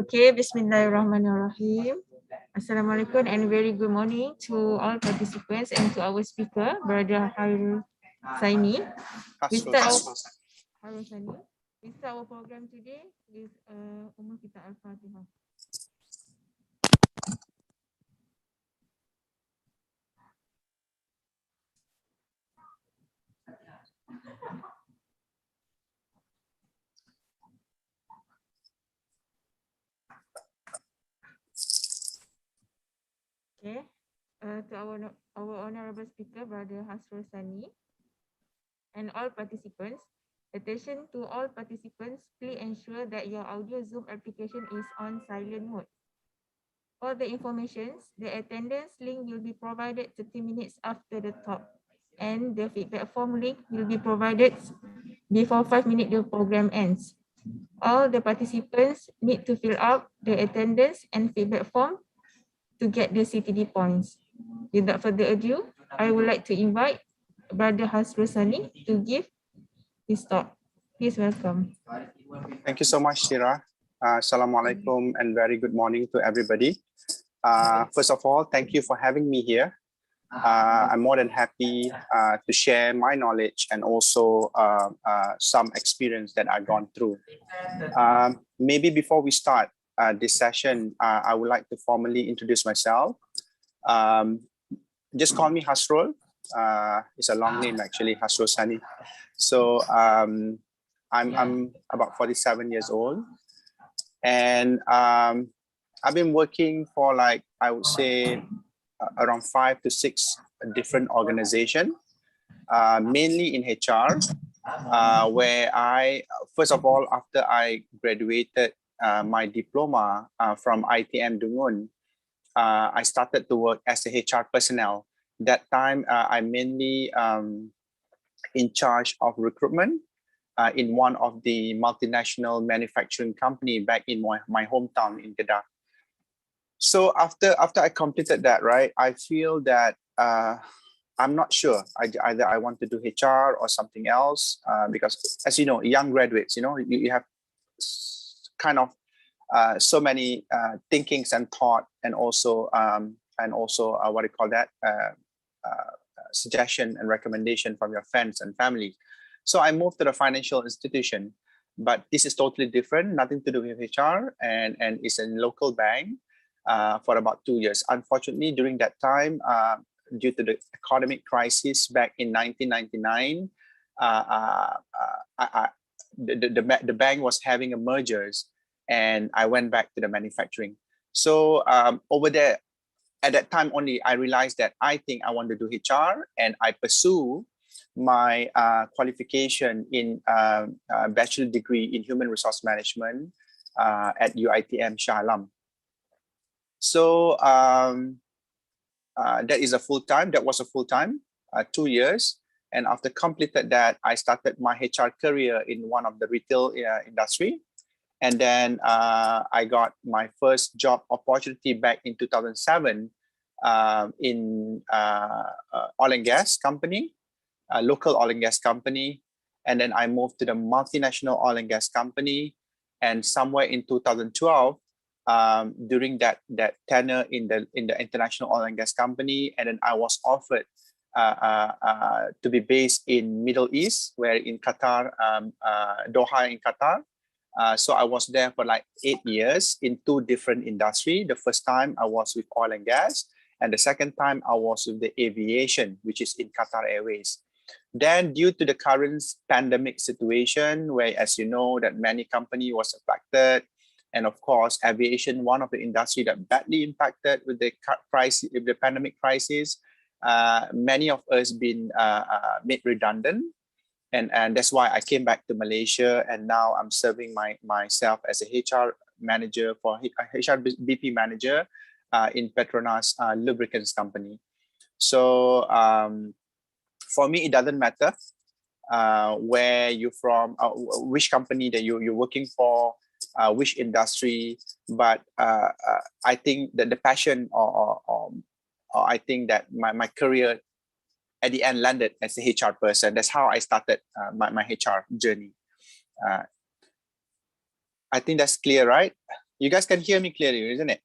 Okay, Bismillahirrahmanirrahim. Assalamualaikum and very good morning to all participants and to our speaker, Brother Harul Saini. We start our program today with kita Al-Fatihah. Okay, to our honorable speaker, Brother Hasrul Sani, and all participants. Attention to all participants, please ensure that your audio Zoom application is on silent mode. For the information, the attendance link will be provided 30 minutes after the talk, and the feedback form link will be provided before 5 minutes the program ends. All the participants need to fill out the attendance and feedback form to get the CTD points. Without further ado, I would like to invite Brother Hasrul Sani to give his talk. Please welcome. Thank you so much, Shira. Assalamualaikum and very good morning to everybody. First of all, thank you for having me here. I'm more than happy to share my knowledge and also some experience that I've gone through. Maybe before we start this session, I would like to formally introduce myself. Just call me Hasrul. It's a long name actually, Hasrul Sani. So I'm about 47 years old, and I've been working for, like, I would say around 5 to 6 different organizations, mainly in HR, where first of all, after I graduated my diploma from ITM Dungun, I started to work as a HR personnel. That time, I mainly in charge of recruitment in one of the multinational manufacturing company back in my hometown in Kedah. So after I completed that, right, I feel that I'm not sure. Either I want to do HR or something else, because, as you know, young graduates, you have kind of so many thinkings and thought, and also what do you call that, suggestion and recommendation from your friends and family. So I moved to the financial institution, but this is totally different, nothing to do with HR, and it's a local bank for about 2 years. Unfortunately, during that time, due to the economic crisis back in 1999, the bank was having a mergers, and I went back to the manufacturing. So over there, at that time only, I realized that I think I want to do HR, and I pursue my qualification in bachelor degree in human resource management at UITM Shah Alam. So that was a full time, 2 years. And after completed that, I started my HR career in one of the retail industry. And then I got my first job opportunity back in 2007 in oil and gas company, a local oil and gas company. And then I moved to the multinational oil and gas company. And somewhere in 2012, during that tenure in the international oil and gas company, and then I was offered to be based in Middle East, where in Qatar, Doha in Qatar. So I was there for like 8 years in 2 different industries. The first time I was with oil and gas, and the second time I was with the aviation, which is in Qatar Airways. Then, due to the current pandemic situation, where, as you know, that many companies was affected, and of course, aviation, one of the industry that badly impacted with the pandemic crisis, many of us been made redundant. And that's why I came back to Malaysia, and now I'm serving myself as a HR manager HR BP manager in Petronas lubricants company. So for me, it doesn't matter where you're from, which company that you're working for, which industry, but I think that the passion or I think that my career at the end landed as a HR person. That's how I started my HR journey. I think that's clear, right? You guys can hear me clearly, isn't it?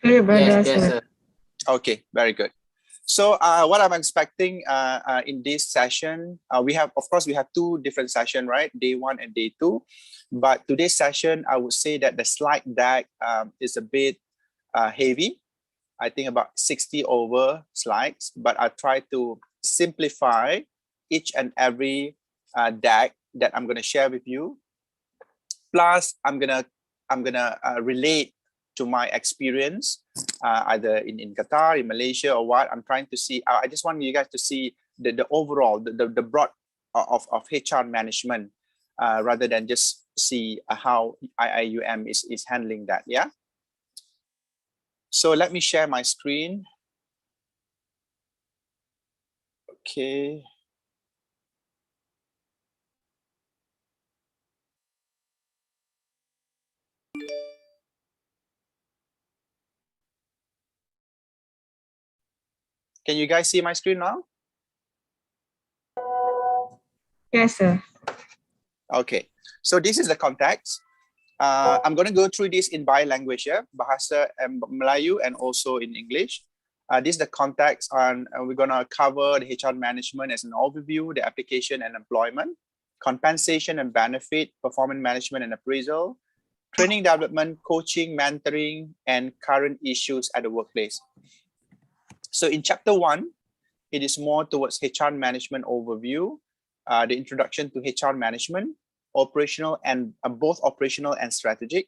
Clear, brother. Yes, Sir. sir. Okay, very good. So what I'm expecting in this session, we have, of course, we have two different sessions, right? Day 1 and day 2. But today's session, I would say that the slide deck is a bit heavy. I think about 60 over slides, but I try to simplify each and every deck that I'm going to share with you. Plus, I'm gonna relate to my experience, either in Qatar, in Malaysia, or what. I'm trying to see. I just want you guys to see the overall, the broad of HR management, rather than just see how IIUM is handling that. Yeah. So let me share my screen. Okay. Can you guys see my screen now? Yes, sir. Okay. So this is the context. I'm going to go through this in bi-language, yeah? Bahasa Melayu and also in English. This is the context on, we're going to cover the HR management as an overview, the application and employment, compensation and benefit, performance management and appraisal, training development, coaching, mentoring, and current issues at the workplace. So in chapter 1, it is more towards HR management overview, the introduction to HR management, operational and both operational and strategic,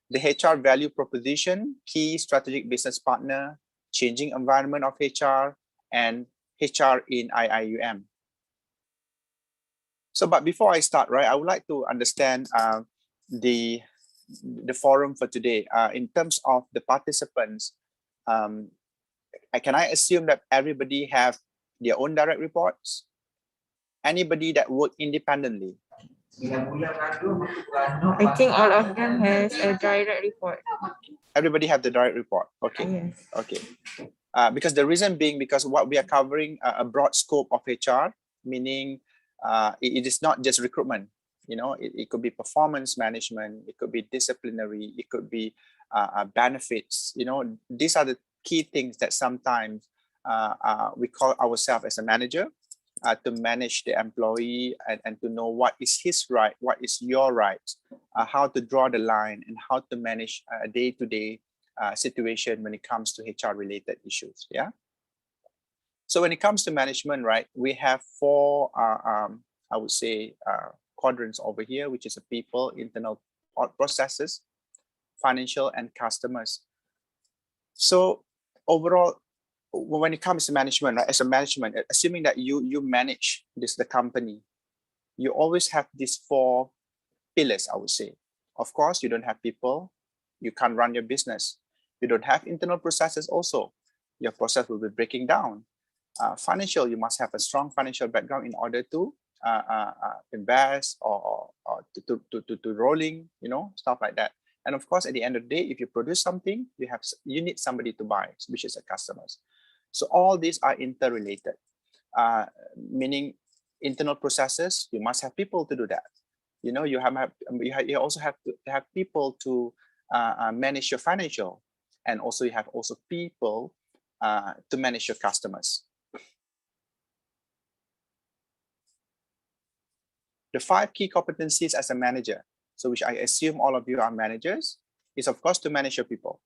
the HR value proposition, key strategic business partner, changing environment of HR, and HR in IIUM. So, but before I start, right, I would like to understand the forum for today. In terms of the participants, can I assume that everybody have their own direct reports? Anybody that work independently? I think all of them has a direct report. Everybody have the direct report. Okay. Yes. Okay. Because the reason being, because what we are covering a broad scope of HR, meaning it is not just recruitment. You know, it could be performance management, it could be disciplinary, it could be benefits. You know, these are the key things that sometimes we call ourselves as a manager to manage the employee and to know what is his right, what is your right, how to draw the line, and how to manage a day-to-day situation when it comes to HR related issues. Yeah. So when it comes to management, right, we have 4, I would say, quadrants over here, which is a people, internal processes, financial, and customers. So overall, when it comes to management, right, as a management, assuming that you manage the company, you always have these 4 pillars, I would say. Of course, you don't have people, you can't run your business. You don't have internal processes also, your process will be breaking down. Financial, you must have a strong financial background in order to invest or to rolling, you know, stuff like that. And of course, at the end of the day, if you produce something, you need somebody to buy, which is the customers. So all these are interrelated, meaning internal processes, you must have people to do that. You know, you also have to have people to manage your financial, and also you have also people to manage your customers. The 5 key competencies as a manager, so which I assume all of you are managers, is of course to manage your people.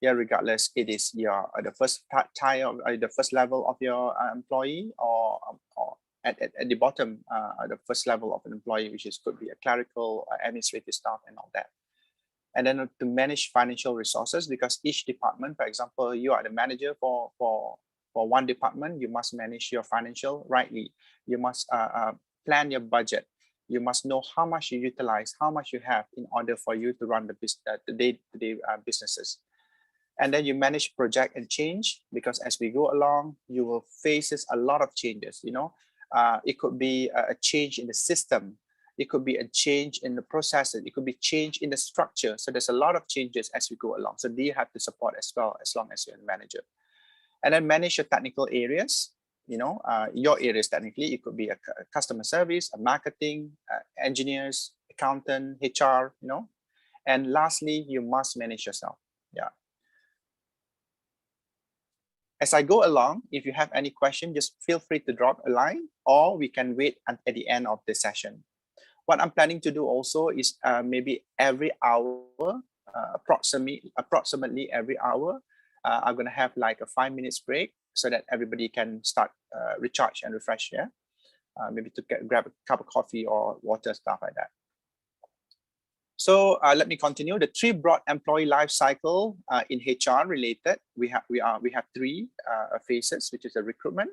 Yeah, regardless it is your the first tier of the first level of your employee, or at the bottom, the first level of an employee, which could be a clerical, administrative staff, and all that. And then to manage financial resources, because each department, for example, you are the manager for one department, you must manage your financial rightly. You must plan your budget. You must know how much you utilize, how much you have in order for you to run the day-to-day businesses. And then you manage project and change, because as we go along, you will face a lot of changes. You know, it could be a change in the system. It could be a change in the processes. It could be change in the structure. So there's a lot of changes as we go along. So you have to support as well, as long as you're a manager. And then manage your technical areas. your areas. Technically, it could be a customer service, a marketing, engineers, accountant, HR, and lastly, you must manage yourself. Yeah. As I go along, if you have any question, just feel free to drop a line, or we can wait at the end of the session. What I'm planning to do also is maybe every hour, approximately every hour, I'm gonna have like a 5 minutes break so that everybody can start recharge and refresh. Yeah, maybe to grab a cup of coffee or water, stuff like that. So let me continue. The three broad employee life cycle in HR related. We have three phases, which is the recruitment,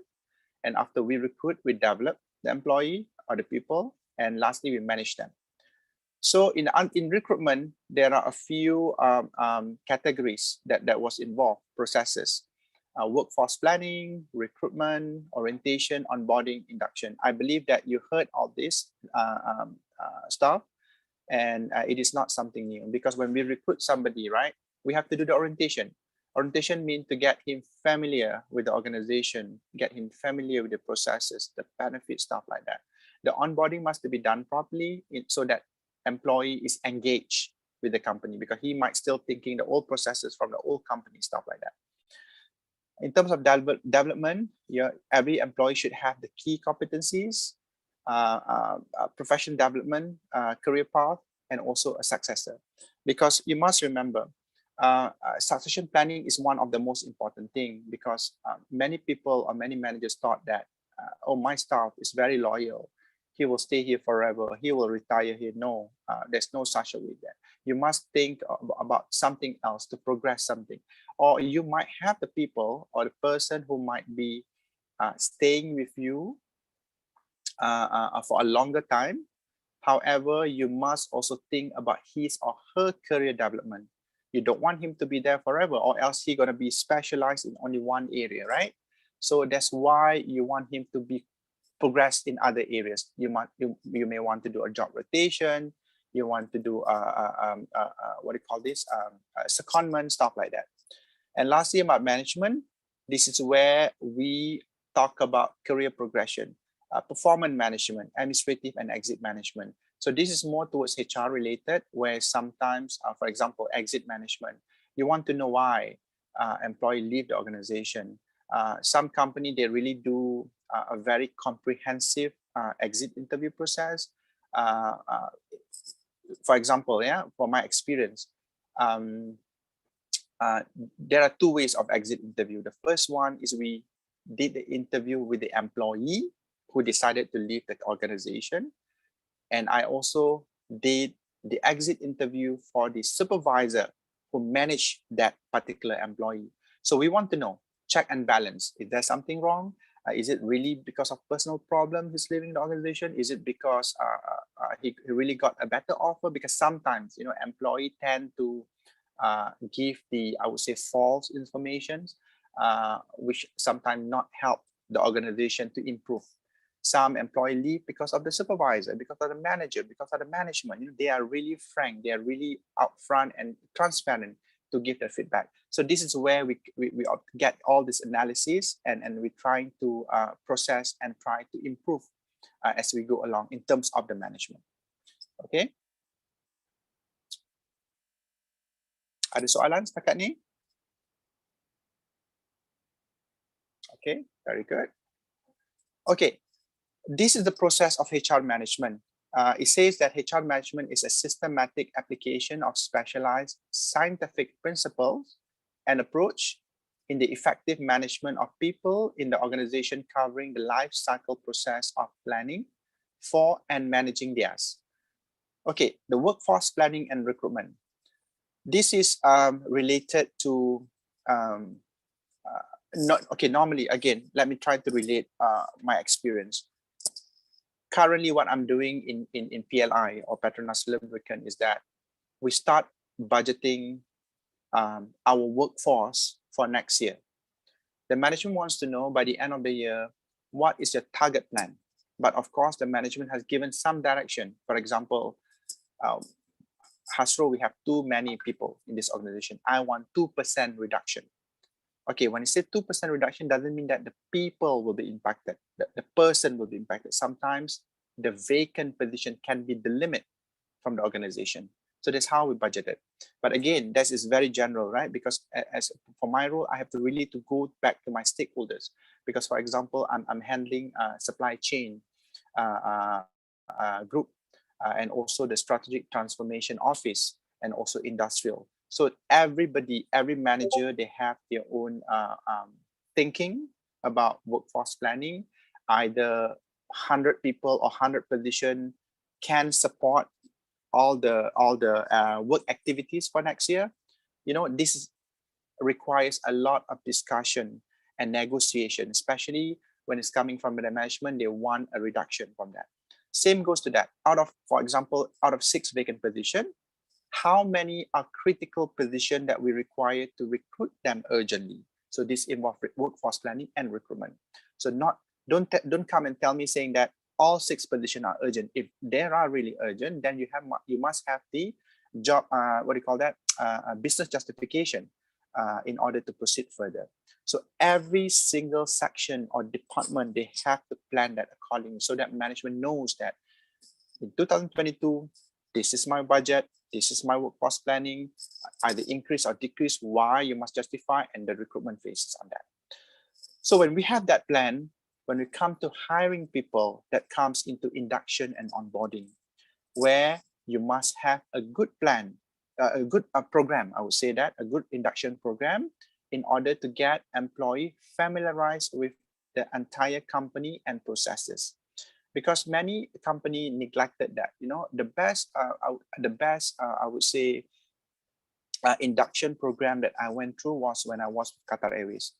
and after we recruit, we develop the employee or the people, and lastly, we manage them. So in recruitment, there are a few categories that was involved, processes. Workforce planning, recruitment, orientation, onboarding, induction. I believe that you heard all this stuff, and it is not something new, because when we recruit somebody, right, we have to do the orientation. Orientation means to get him familiar with the organization, get him familiar with the processes, the benefits, stuff like that. The onboarding must be done properly so that employee is engaged with the company, because he might still thinking the old processes from the old company, stuff like that. In terms of development, every employee should have the key competencies, professional development, career path, and also a successor. Because you must remember, succession planning is one of the most important thing, because many people or many managers thought that, oh, my staff is very loyal, he will stay here forever, he will retire here. No, there's no such a way there. You must think about something else to progress something. Or you might have the people or the person who might be staying with you for a longer time. However, you must also think about his or her career development. You don't want him to be there forever, or else he's going to be specialized in only one area, right? So that's why you want him to be progressed in other areas. You may want to do a job rotation. You want to do what do you call this? Secondment, stuff like that. And lastly, about management, this is where we talk about career progression, performance management, administrative and exit management. So this is more towards HR related, where sometimes, for example, exit management, you want to know why employee leave the organization. Some company, they really do a very comprehensive exit interview process. For example, for my experience, there are two ways of exit interview. The first one is we did the interview with the employee who decided to leave the organization. And I also did the exit interview for the supervisor who managed that particular employee. So we want to know, check and balance. Is there something wrong? Is it really because of personal problem he's leaving the organization? Is it because he really got a better offer? Because sometimes, employee tend to give the, I would say, false information, which sometimes not help the organization to improve. Some employee leave because of the supervisor, because of the manager, because of the management. They are really frank, they are really upfront and transparent to give their feedback. So this is where we get all this analysis, and we're trying to process and try to improve as we go along in terms of the management. Okay. Ada soalan setakat ni? Okay, very good. Okay, this is the process of HR management. It says that HR management is a systematic application of specialized scientific principles and approach in the effective management of people in the organization, covering the life cycle process of planning for and managing theirs. Okay, the workforce planning and recruitment. This is related to normally, again, let me try to relate my experience. Currently, what I'm doing in PLI or Petronas Lubricant is that we start budgeting our workforce for next year. The management wants to know by the end of the year, what is your target plan? But of course, the management has given some direction. For example, Hasro, we have too many people in this organization. I want 2% reduction. Okay, when I say 2% reduction, doesn't mean that the people will be impacted, the person will be impacted. Sometimes the vacant position can be the limit from the organization. So that's how we budget it. But again, that is very general, right? Because as for my role, I have to really to go back to my stakeholders. Because for example, I'm handling supply chain group and also the strategic transformation office and also industrial. So everybody, every manager, they have their own thinking about workforce planning. Either 100 people or 100 position can support all the work activities for next year. You know, this requires a lot of discussion and negotiation, especially when it's coming from the management. They want a reduction from that. Same goes to that. Out of, for example, out of 6 vacant positions, how many are critical positions that we require to recruit them urgently? So this involves workforce planning and recruitment. So don't come and tell me saying that all 6 positions are urgent. If they are really urgent, then you must have the job what do you call that business justification in order to proceed further. So every single section or department, they have to plan that accordingly so that management knows that in 2022, this is my budget, this is my workforce planning, either increase or decrease, why you must justify, and the recruitment phases on that. So when we have that plan, when we come to hiring people, that comes into induction and onboarding, where you must have a good plan, a good program, I would say that, a good induction program in order to get employee familiarized with the entire company and processes. Because many company neglected that. You know, the best I would say induction program that I went through was when I was with Qatar Airways.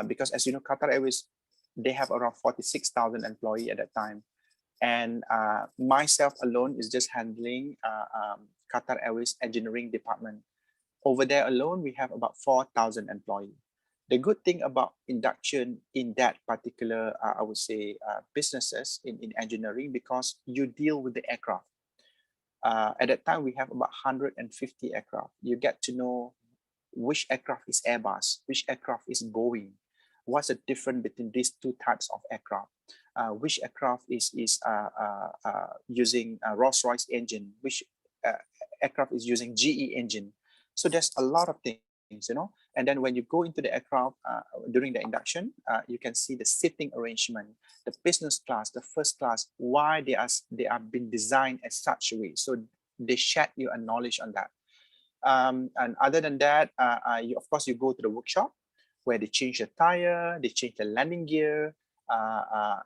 Because as you know, Qatar Airways, they have around 46,000 employees at that time. And myself alone is just handling Qatar Airways engineering department. Over there alone, we have about 4,000 employees. The good thing about induction in that particular, I would say, businesses in engineering, because you deal with the aircraft. At that time, we have about 150 aircraft. You get to know which aircraft is Airbus, which aircraft is Boeing, what's the difference between these two types of aircraft, which aircraft is using a Rolls-Royce engine, which aircraft is using GE engine. So there's a lot of things, you know. And then when you go into the aircraft during the induction, you can see the seating arrangement, the business class, the first class, why they are being designed as such a way. So they shed you a knowledge on that. And other than that, of course, you go to the workshop where they change the tire, they change the landing gear.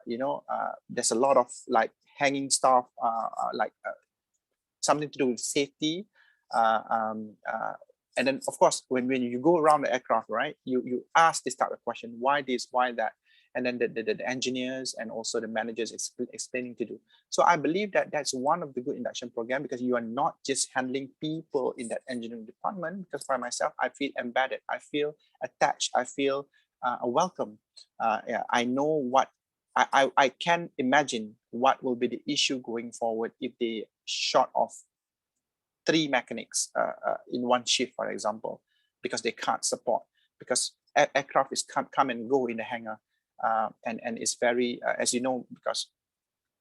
There's a lot of like hanging stuff, something to do with safety. And then, of course, when you go around the aircraft, right, you ask this type of question: why this, why that? And then the engineers and also the managers explaining to do. So I believe that that's one of the good induction program, because you are not just handling people in that engineering department. Because for myself, I feel embedded, I feel attached, I feel welcome. I know what I can imagine what will be the issue going forward if they short of 3 mechanics in one shift, for example, because they can't support, because aircraft is come and go in the hangar. And it's very, as you know, because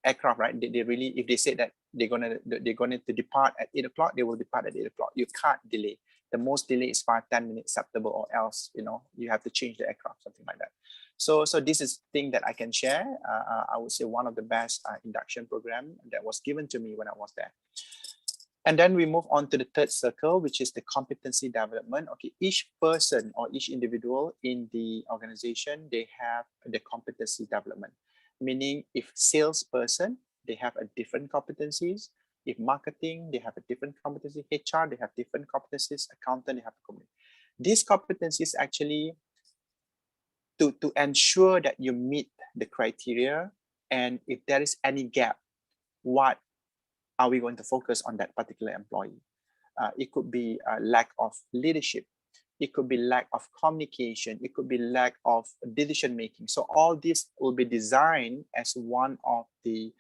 aircraft, right, they really, if they say that they're going to depart at 8 o'clock, they will depart at 8 o'clock. You can't delay. The most delay is 5-10 minutes acceptable, or else, you know, you have to change the aircraft, something like that. So this is thing that I can share. I would say one of the best induction program that was given to me when I was there. And then we move on to the third circle, which is the competency development. Okay, each person or each individual in the organization, they have the competency development. Meaning, if salesperson, they have a different competencies. If marketing, they have a different competency. HR, they have different competencies. Accountant, they have a competency. These competencies actually to ensure that you meet the criteria, and if there is any gap, what are we going to focus on that particular employee? It could be a lack of leadership. It could be lack of communication. It could be lack of decision making. So all this will be designed as one of the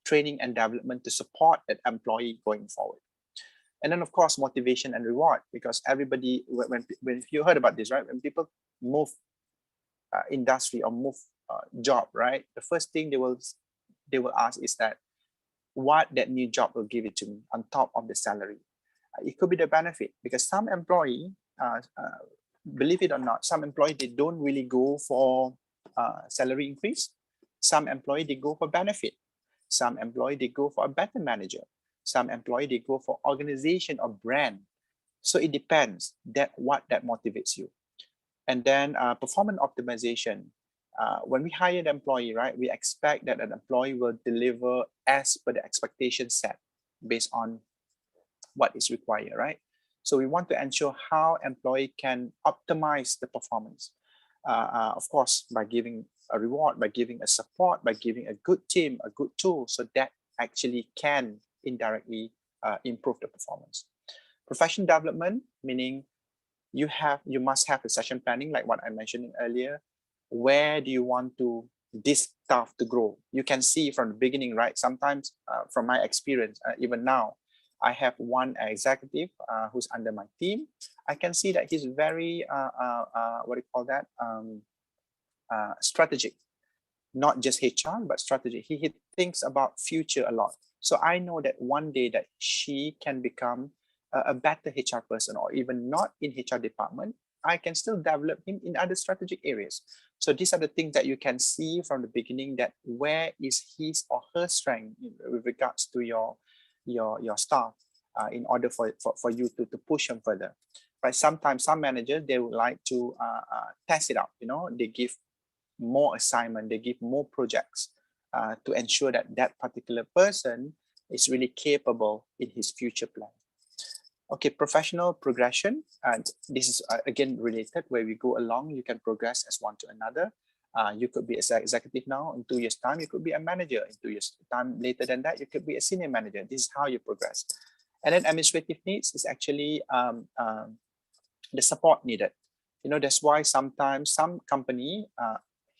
training and development to support that employee going forward. And then of course, motivation and reward, because everybody, when you heard about this, right? When people move industry or move job, right? The first thing they will ask is that what that new job will give it to me on top of the salary. It could be the benefit, because some employee, believe it or not, some employee, they don't really go for salary increase. Some employee, they go for benefit. Some employee, they go for a better manager. Some employee, they go for organization or brand. So it depends that what that motivates you. And then performance optimization. When we hire an employee, right, we expect that an employee will deliver as per the expectation set based on what is required, right? So we want to ensure how employee can optimize the performance. Of course, by giving a reward, by giving a support, by giving a good team, a good tool, so that actually can indirectly improve the performance. Professional development, meaning you must have a session planning, like what I mentioned earlier. Where do you want to this staff to grow? You can see from the beginning, right? Sometimes from my experience, even now, I have one executive who's under my team. I can see that he's very what do you call that, strategic, not just HR but strategy. He thinks about future a lot. So I know that one day that she can become a better HR person, or even not in HR department, I can still develop him in other strategic areas. So these are the things that you can see from the beginning, that where is his or her strength with regards to your staff, in order for you to push them further. Right? Sometimes some managers, they would like to test it out. They give more assignment, they give more projects to ensure that that particular person is really capable in his future plan. Okay, professional progression. And this is again related, where we go along, you can progress as one to another. You could be an executive now, in 2 years' time, you could be a manager. In 2 years' time later than that, you could be a senior manager. This is how you progress. And then administrative needs is actually the support needed. That's why sometimes some company,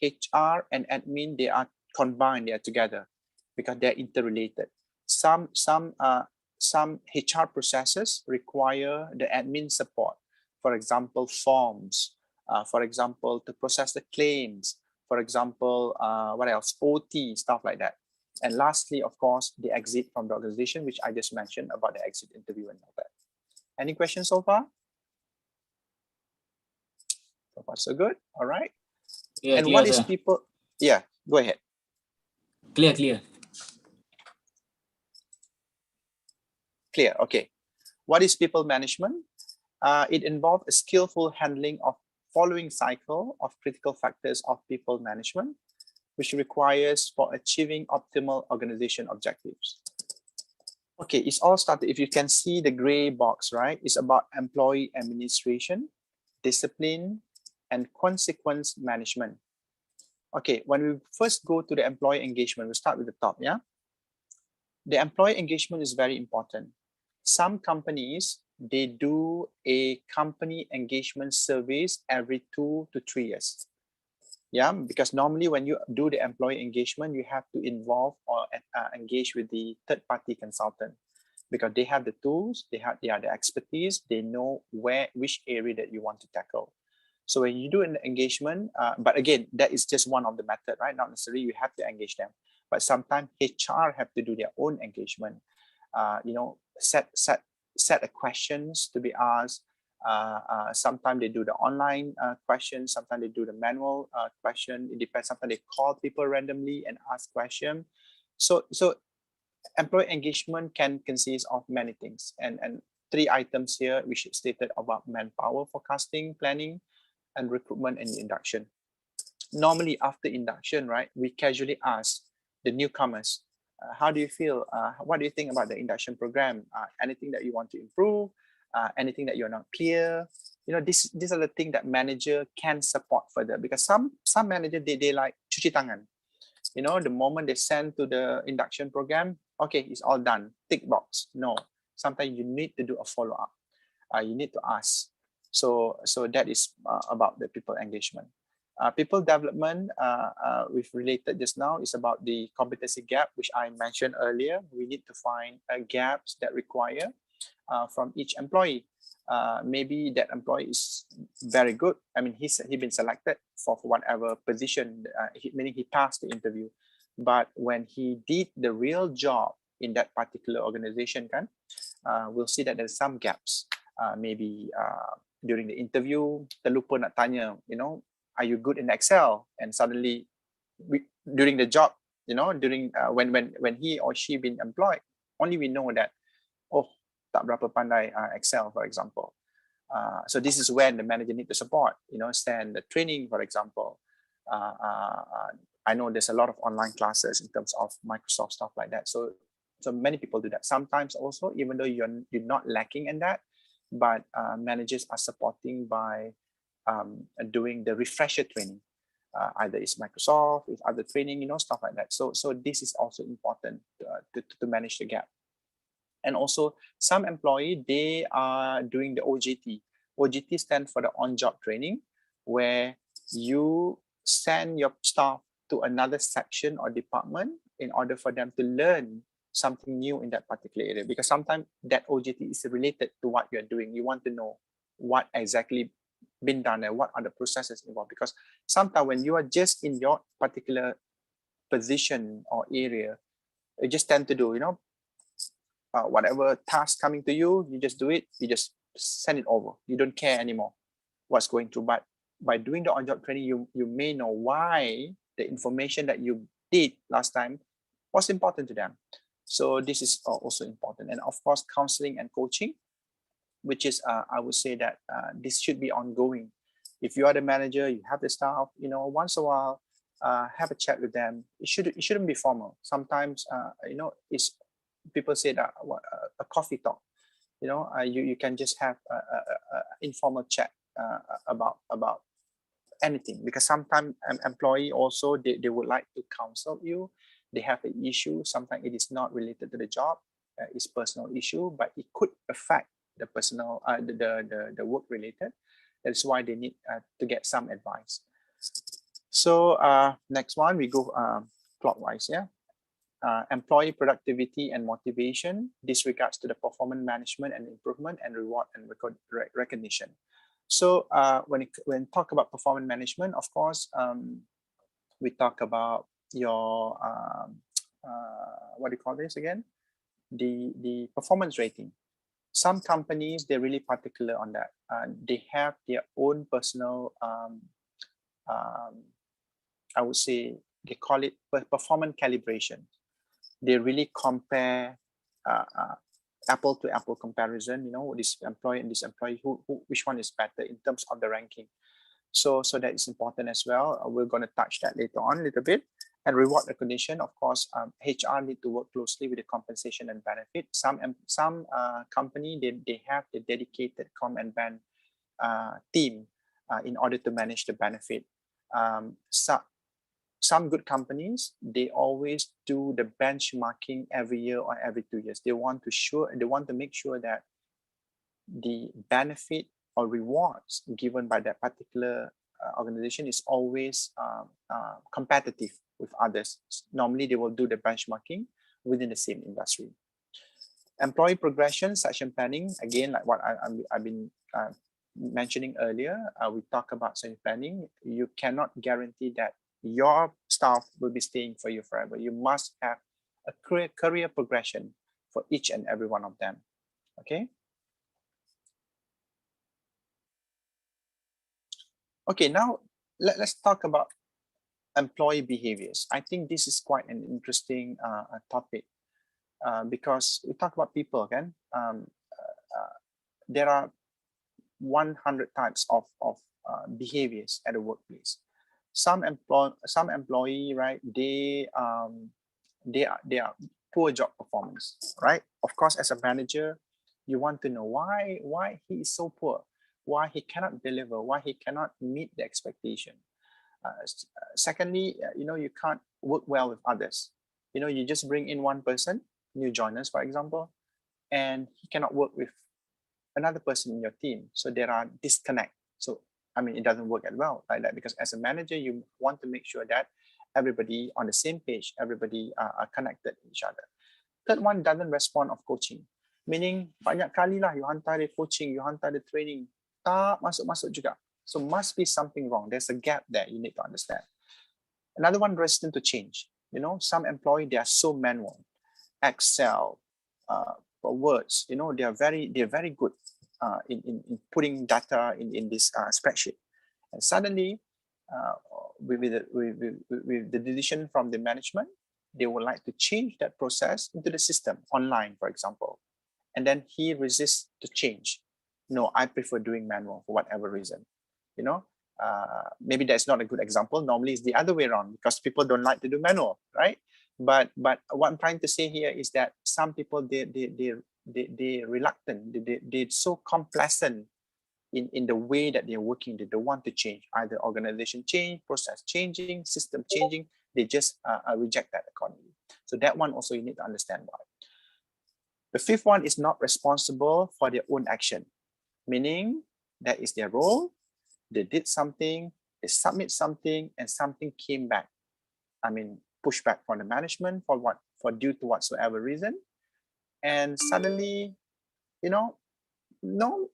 HR and admin, they are combined, they are together, because they're interrelated. Some HR processes require the admin support. For example, forms, for example, to process the claims, for example, what else? OT, stuff like that. And lastly, of course, the exit from the organization, which I just mentioned about the exit interview and all that. Any questions so far? So far, so good. All right. Yeah, and clear, what is sir. people? Yeah, go ahead. Clear. Clear. Okay. What is people management? It involves a skillful handling of following cycle of critical factors of people management, which requires for achieving optimal organization objectives. Okay, it's all started. If you can see the gray box, right? It's about employee administration, discipline, and consequence management. Okay, when we first go to the employee engagement, we start with the top, yeah? The employee engagement is very important. Some companies, they do a company engagement surveys every 2 to 3 years. Yeah, because normally when you do the employee engagement, you have to involve or engage with the third-party consultant, because they have the tools, they have the expertise, they know which area that you want to tackle. So when you do an engagement, but again, that is just one of the method, right? Not necessarily you have to engage them, but sometimes HR have to do their own engagement. Set a questions to be asked. Sometimes they do the online questions, sometimes they do the manual question. It depends. Sometimes they call people randomly and ask question. So employee engagement can consist of many things, and 3 items here which is stated about manpower forecasting, planning, and recruitment and induction. Normally after induction, right, we casually ask the newcomers, how do you feel? What do you think about the induction program? Anything that you want to improve? Anything that you're not clear? These are the things that manager can support further, because some manager, they like cuci tangan. The moment they send to the induction program, okay, it's all done, tick box. No, sometimes you need to do a follow-up. You need to ask. So that is about the people engagement. People development, we've related just now, is about the competency gap, which I mentioned earlier. We need to find gaps that require from each employee. Maybe that employee is very good. I mean, he's been selected for whatever position, meaning he passed the interview. But when he did the real job in that particular organization, we'll see that there's some gaps. Maybe during the interview, terlupa nak tanya, are you good in Excel? And suddenly, during the job, during when he or she been employed, only we know that, oh, tak berapa pandai Excel, for example. So this is when the manager need to support, send the training, for example. I know there's a lot of online classes in terms of Microsoft stuff like that. So many people do that. Sometimes also, even though you're not lacking in that, but managers are supporting by doing the refresher training. Either it's Microsoft, it's other training, stuff like that. So this is also important to manage the gap. And also, some employee, they are doing the OJT. OJT stands for the on-job training, where you send your staff to another section or department in order for them to learn something new in that particular area. Because sometimes that OJT is related to what you're doing. You want to know what exactly been done and what are the processes involved. Because sometimes when you are just in your particular position or area, you just tend to do, whatever task coming to you, you just do it, you just send it over. You don't care anymore what's going through. But by doing the on-job training, you may know why the information that you did last time was important to them. So this is also important. And of course, counseling and coaching, which is, I would say that this should be ongoing. If you are the manager, you have the staff, once a while, have a chat with them. It shouldn't be formal. Sometimes, it's people say that a coffee talk. You can just have a informal chat about anything, because sometimes an employee also they would like to counsel you. They have an issue. Sometimes it is not related to the job. It's personal issue, but it could affect the personal, the work related. That's why they need to get some advice. So next one, we go clockwise. Yeah. Employee productivity and motivation disregards to the performance management and improvement and reward and recognition. So when talk about performance management, of course, we talk about your what do you call this again? The performance rating. Some companies, they're really particular on that. They have their own personal, I would say, they call it performance calibration. They really compare apple to apple comparison, this employee and this employee, which one is better in terms of the ranking. So that is important as well. We're going to touch that later on a little bit. And reward recognition, of course, HR need to work closely with the compensation and benefit. Some company, they have the dedicated com and ben team in order to manage the benefit. Some good companies, they always do the benchmarking every year or every 2 years. They want to make sure that the benefit or rewards given by that particular organization is always competitive with others. Normally, they will do the benchmarking within the same industry. Employee progression, succession planning, again, like what I've been mentioning earlier, we talk about succession planning. You cannot guarantee that your staff will be staying for you forever. You must have a career progression for each and every one of them. Okay. Okay, now let's talk about employee behaviors. I think this is quite an interesting topic because we talk about people again. There are 100 types of behaviors at a workplace. Some employee, right? They are poor job performance, right? Of course, as a manager, you want to know why he is so poor, why he cannot deliver, why he cannot meet the expectation. Secondly, you can't work well with others. You just bring in one person, new joiners, for example, and he cannot work with another person in your team. So there are disconnect. So it doesn't work as well like that, because as a manager, you want to make sure that everybody on the same page, everybody are connected to each other. Third one, doesn't respond of coaching. Meaning banyak kali lah you hantar the coaching, you hantar the training, tak masuk-masuk juga. So must be something wrong. There's a gap there you need to understand. Another one, resistant to change. You know, some employees, they are so manual. Excel, words, you know, they're very good in putting data in this spreadsheet. And suddenly, with the decision from the management, they would like to change that process into the system online, for example. And then he resists to change. No, I prefer doing manual for whatever reason. You know, maybe that's not a good example. Normally it's the other way around because people don't like to do manual, right? But what I'm trying to say here is that some people they reluctant, they're so complacent in the way that they're working. They don't want to change, either organization change, process changing, system changing. They just reject that accordingly. So that one also you need to understand why. The fifth one is not responsible for their own action, meaning that is their role. They did something, they submit something, and something came back. I mean, pushback from the management for what, for due to whatsoever reason, and suddenly, you know, no,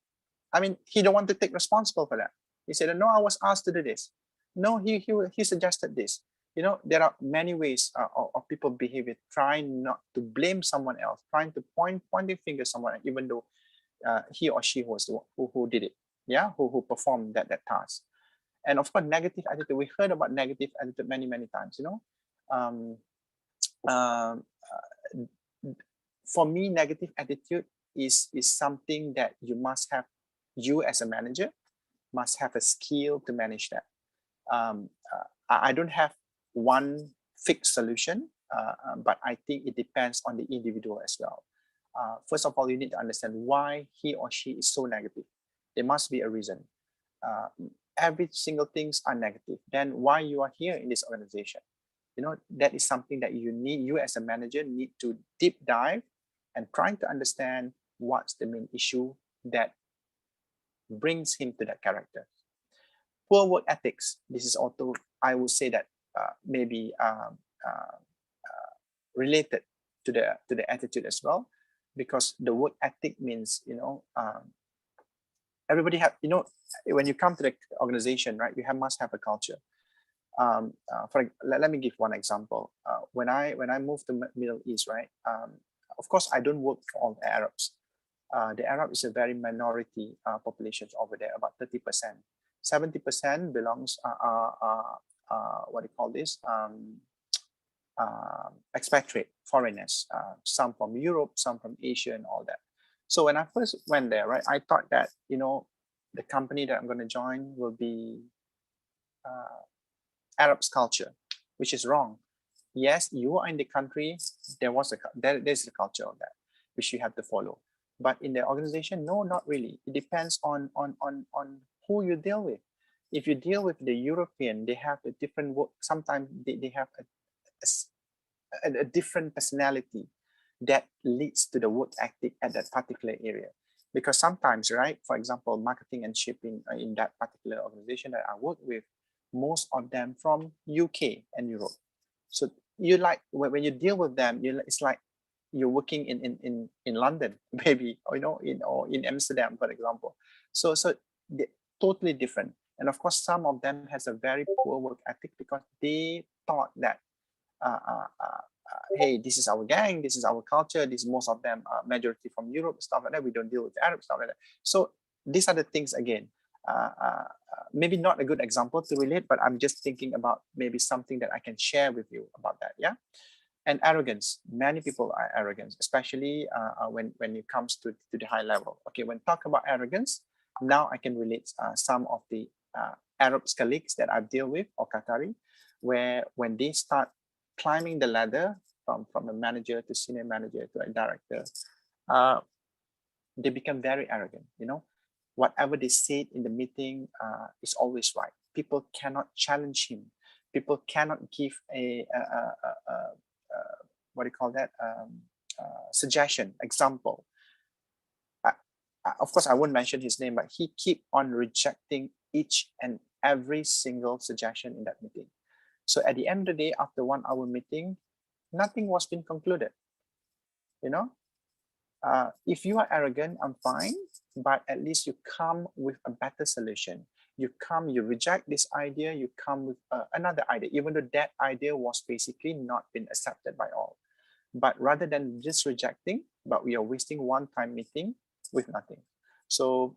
I mean, he don't want to take responsible for that. He said, "No, I was asked to do this. No, he suggested this." You know, there are many ways of people behavior, trying not to blame someone else, trying to pointing finger someone, even though he or she was the one who did it, yeah, who performed that task. And of course, negative attitude. We heard about negative attitude many times. You know, um, um, for me, negative attitude is something that you must have. You as a manager must have a skill to manage that. I don't have one fixed solution, but I think it depends on the individual as well. First of all, you need to understand why he or she is so negative. There must be a reason. Every single things are negative. Then why you are here in this organization? You know, that is something that you as a manager need to deep dive and trying to understand what's the main issue that brings him to that character. Poor work ethics. This is also, I would say that maybe related to the attitude as well, because the work ethic means, you know, everybody have, you know, when you come to the organization, right, you must have a culture. Let me give one example. When I moved to Middle East, right, of course I don't work for all the Arabs. The Arab is a very minority population over there, about 30%. 70% belongs what do you call this? Expatriate, foreigners, some from Europe, some from Asia, and all that. So when I first went there, right, I thought that, you know, the company that I'm going to join will be Arab's culture, which is wrong. Yes, you are in the country. There's a culture of that, which you have to follow. But in the organization, no, not really. It depends on who you deal with. If you deal with the European, they have a different work. Sometimes they have a different personality that leads to the work ethic at that particular area. Because sometimes, right, for example, marketing and shipping in that particular organization that I work with, most of them from UK and Europe. So you like when you deal with them, it's like you're working in London, maybe, or you know, in Amsterdam, for example. So totally different. And of course, some of them has a very poor work ethic because they thought that, hey, this is our gang, this is our culture. This most of them are majority from Europe, stuff like that. We don't deal with Arab stuff like that. So these are the things again. Maybe not a good example to relate, but I'm just thinking about maybe something that I can share with you about that. Yeah. And arrogance. Many people are arrogant, especially when it comes to the high level. Okay, when talk about arrogance, now I can relate some of the Arab colleagues that I deal with, or Qatari, where when they start climbing the ladder from a manager to senior manager to a director, they become very arrogant. You know, whatever they say in the meeting is always right. People cannot challenge him. People cannot give a what do you call that? Suggestion, example. Of course, I won't mention his name, but he keep on rejecting each and every single suggestion in that meeting. So at the end of the day, after 1 hour meeting, nothing was been concluded. You know, If you are arrogant, I'm fine, but at least you come with a better solution. You reject this idea, you come with another idea, even though that idea was basically not been accepted by all. But rather than just rejecting, but we are wasting one-time meeting with nothing. So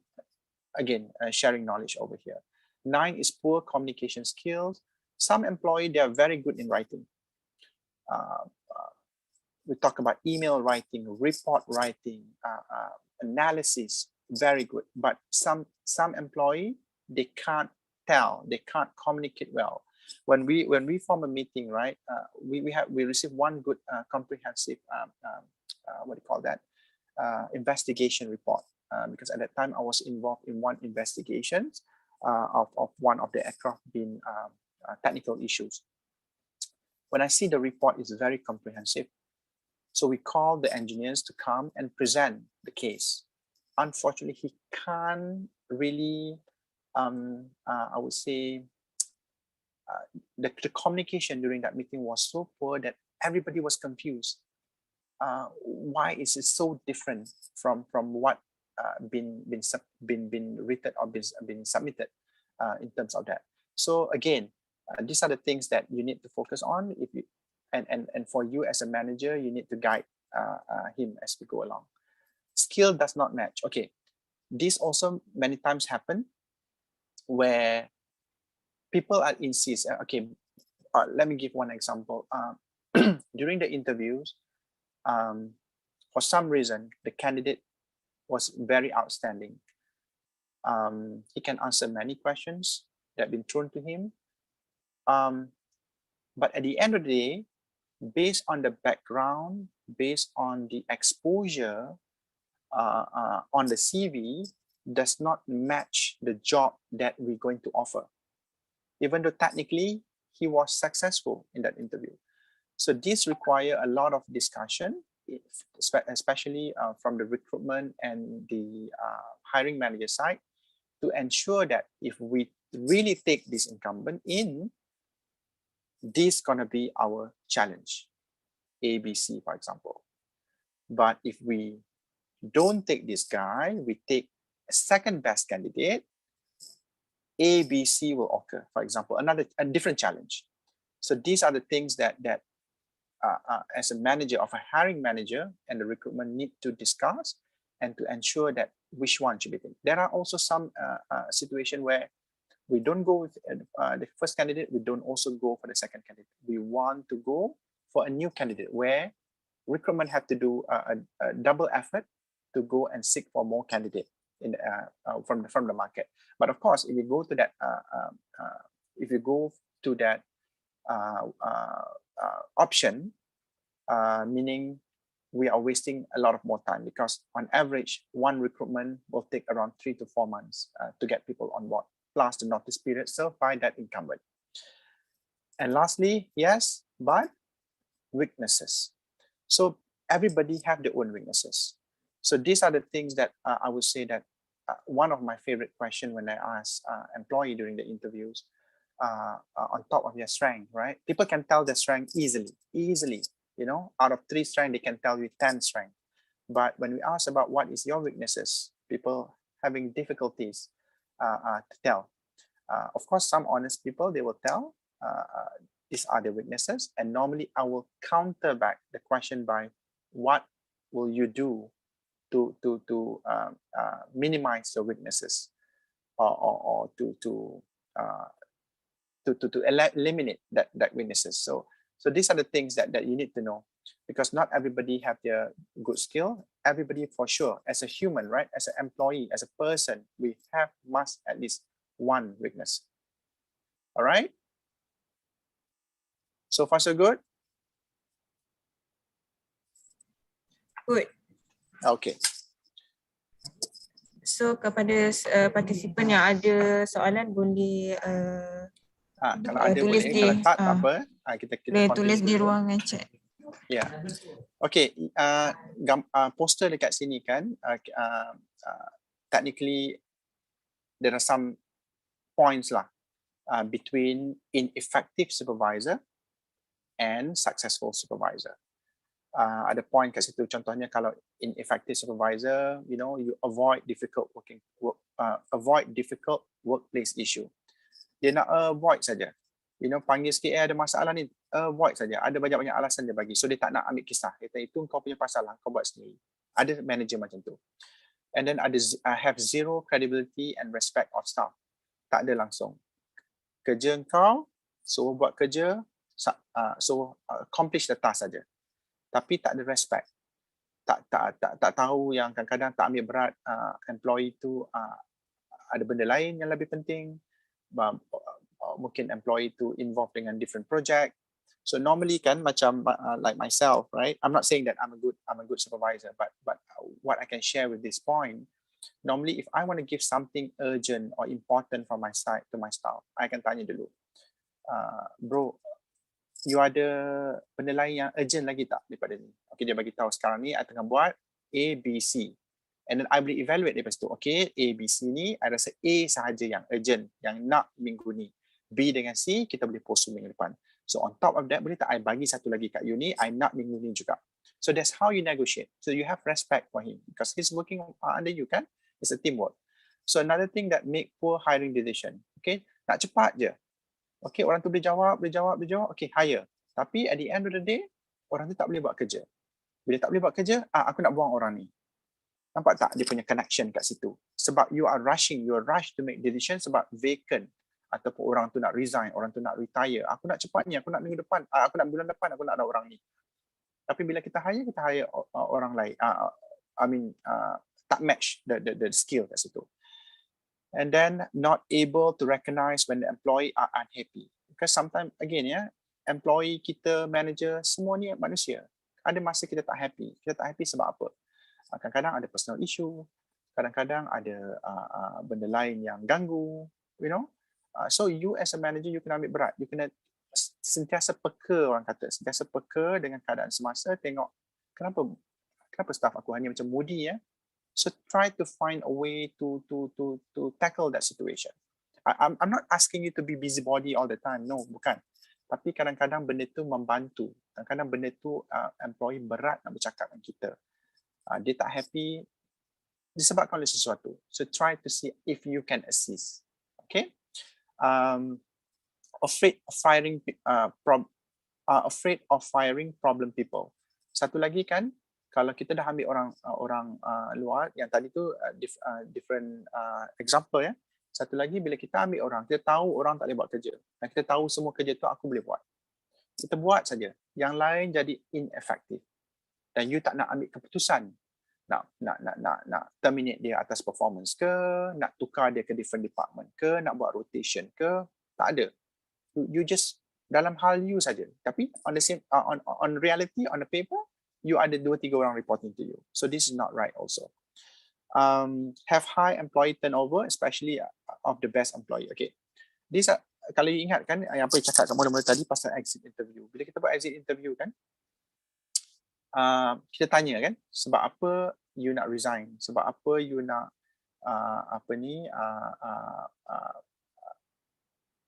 again, sharing knowledge over here. 9 is poor communication skills. Some employee, they are very good in writing. We talk about email writing, report writing, analysis, very good. But some employee, they can't tell, they can't communicate well. When we form a meeting, right? We receive one good comprehensive what do you call that? Investigation report. Because at that time I was involved in one investigation of one of the aircraft being technical issues. When I see the report, it's very comprehensive. So we call the engineers to come and present the case. Unfortunately, he can't really, I would say, the communication during that meeting was so poor that everybody was confused. Why is it so different from what been written or been submitted in terms of that? So again, these are the things that you need to focus on. If you and for you as a manager, you need to guide him as we go along. Skill does not match. Okay, this also many times happen where people are insist. Okay, let me give one example. During the interviews, for some reason, the candidate was very outstanding. He can answer many questions that have been thrown to him. But at the end of the day, based on the background, based on the exposure on the CV, does not match the job that we're going to offer. Even though technically he was successful in that interview. So this requires a lot of discussion, especially from the recruitment and the hiring manager side, to ensure that if we really take this incumbent in, this is going to be our challenge, ABC, for example. But if we don't take this guy, we take a second best candidate, ABC will occur, for example, a different challenge. So these are the things that as a manager of a hiring manager and the recruitment need to discuss and to ensure that which one should be taken. There are also some situation where we don't go with the first candidate, we don't also go for the second candidate. We want to go for a new candidate where recruitment have to do a double effort to go and seek for more candidate in from the market. But of course, if you go to that option, meaning we are wasting a lot of more time, because on average, one recruitment will take around 3 to 4 months to get people on board, plus the notice period served by that incumbent. And lastly, yes, but weaknesses. So everybody have their own weaknesses. So these are the things that I would say that one of my favorite questions when I ask employee during the interviews, on top of their strength, right? People can tell their strength easily, you know, out of 3 strengths, they can tell you 10 strengths. But when we ask about what is your weaknesses, people having difficulties to tell. Of course, some honest people, they will tell these are the weaknesses. And normally I will counter back the question by what will you do to minimize your weaknesses or to eliminate that weaknesses. So these are the things that you need to know, because not everybody have their good skill. Everybody for sure, as a human, right? As an employee, as a person, we must at least one weakness. All right. So far, so good? Good. Okay. So kepada participant yang ada soalan boleh Kalau ada tulis boleh, di, kalau tak apa, kita boleh tulis di dulu. ruangan chat. Ya. Okay, poster dekat sini kan, technically there are some points lah between ineffective supervisor and successful supervisor. Ada point kat situ, contohnya kalau ineffective supervisor, you avoid difficult workplace issue. Dia nak avoid saja. Panggil sikit, ada masalah ni, avoid saja. Ada banyak-banyak alasan dia bagi. So dia tak nak ambil kisah. Dia kata, itu kau punya masalah, kau buat sendiri. Ada manager macam tu. And then have zero credibility and respect of staff. Tak ada langsung. Kerja kau, suruh buat kerja, accomplish the task saja. Tapi tak ada respect. Tak tahu yang kadang-kadang tak ambil berat employee tu ada benda lain yang lebih penting. Mungkin employee tu involved dengan different project. So normally kan macam like myself, right? I'm not saying that I'm a good supervisor, but what I can share with this point, normally if I want to give something urgent or important from my side to my staff, I akan tanya dulu, bro, you ada benda lain yang urgent lagi tak daripada ni? Okay, dia bagi tahu sekarang ni I tengah buat A, B, C. And then I boleh evaluate daripada situ. Okay, A, B, C ni I rasa A sahaja yang urgent, yang nak minggu ni. B dengan C kita boleh post minggu depan. So on top of that, boleh tak I bagi satu lagi kat you ni, I nak minggu ni juga. So that's how you negotiate. So you have respect for him because he's working under you kan. It's a teamwork. So another thing that make poor hiring decision. Okay, nak cepat je. Okay, orang tu boleh jawab. Okay, hire. Tapi at the end of the day, orang tu tak boleh buat kerja. Bila tak boleh buat kerja, aku nak buang orang ni. Nampak tak dia punya connection kat situ? Sebab you are rush to make decision sebab vacant. Ataupun orang tu nak resign, orang tu nak retire. Aku nak cepat ni, aku nak minggu depan, aku nak bulan depan, aku nak ada orang ni. Tapi bila kita hire orang lain. Tak match the skill kat situ. And then not able to recognize when the employee are unhappy. Because sometimes, again, employee kita, manager, semua ni manusia. Ada masa kita tak happy. Kita tak happy sebab apa? Kadang-kadang ada personal issue. Kadang-kadang ada benda lain yang ganggu. So you as a manager, you kena ambil berat. You kena sentiasa peka, orang kata. Sentiasa peka dengan keadaan semasa. Tengok, kenapa staff aku hanya macam moody, So try to find a way to tackle that situation. I'm not asking you to be busybody all the time. No, bukan. Tapi kadang-kadang benda tu membantu. Kadang-kadang benda tu employee berat nak bercakap dengan kita. Dia tak happy disebabkan oleh sesuatu. So try to see if you can assist. Okay? Afraid of firing problem people. Satu lagi kan, kalau kita dah ambil orang luar, yang tadi tu different example Satu lagi, bila kita ambil orang, kita tahu orang tak boleh buat kerja. Dan kita tahu semua kerja tu aku boleh buat. Kita buat saja. Yang lain jadi ineffective. Dan you tak nak ambil keputusan. Nak terminate dia atas performance ke, nak tukar dia ke different department ke, nak buat rotation ke, tak ada. You just dalam hal you saja. Tapi on reality, on the paper, you ada 2-3 orang reporting to you. So this is not right also. Have high employee turnover, especially of the best employee. Okay. This kalau you ingat kan yang apa cakap kat mula-mula tadi pasal exit interview. Bila kita buat exit interview kan, kita tanya kan, sebab apa you nak resign? Sebab apa you nak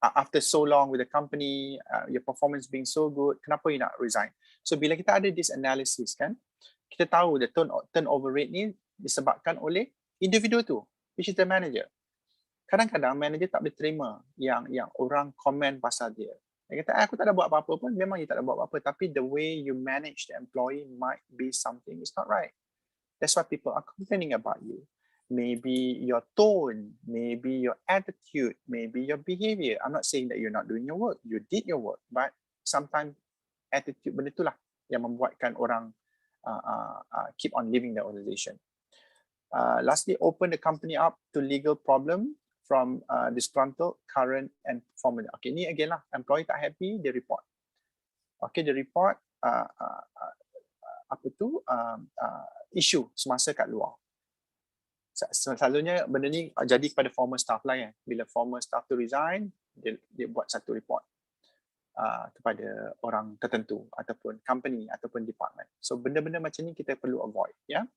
after so long with the company, your performance being so good, kenapa you nak resign? So bila kita ada this analysis kan, kita tahu the turnover rate ni disebabkan oleh individu tu, which is the manager. Kadang-kadang manager tak boleh terima yang orang komen pasal dia. Dia kata, aku tak ada buat apa-apa pun, memang you tak ada buat apa-apa, tapi the way you manage the employee might be something is not right. That's why people are complaining about you. Maybe your tone, maybe your attitude, maybe your behavior. I'm not saying that you're not doing your work. You did your work, but sometimes attitude benda itulah yang membuatkan orang keep on leaving the organization. Lastly, open the company up to legal problem from disgruntled current and former. Okay, ni again lah, employee tak happy, dia report. Okay, dia report issue semasa kat luar. Selalunya benda ni jadi kepada former staff lah ya. Bila former staff tu resign, dia buat satu report kepada orang tertentu ataupun company ataupun department. So benda-benda macam ni kita perlu avoid ya.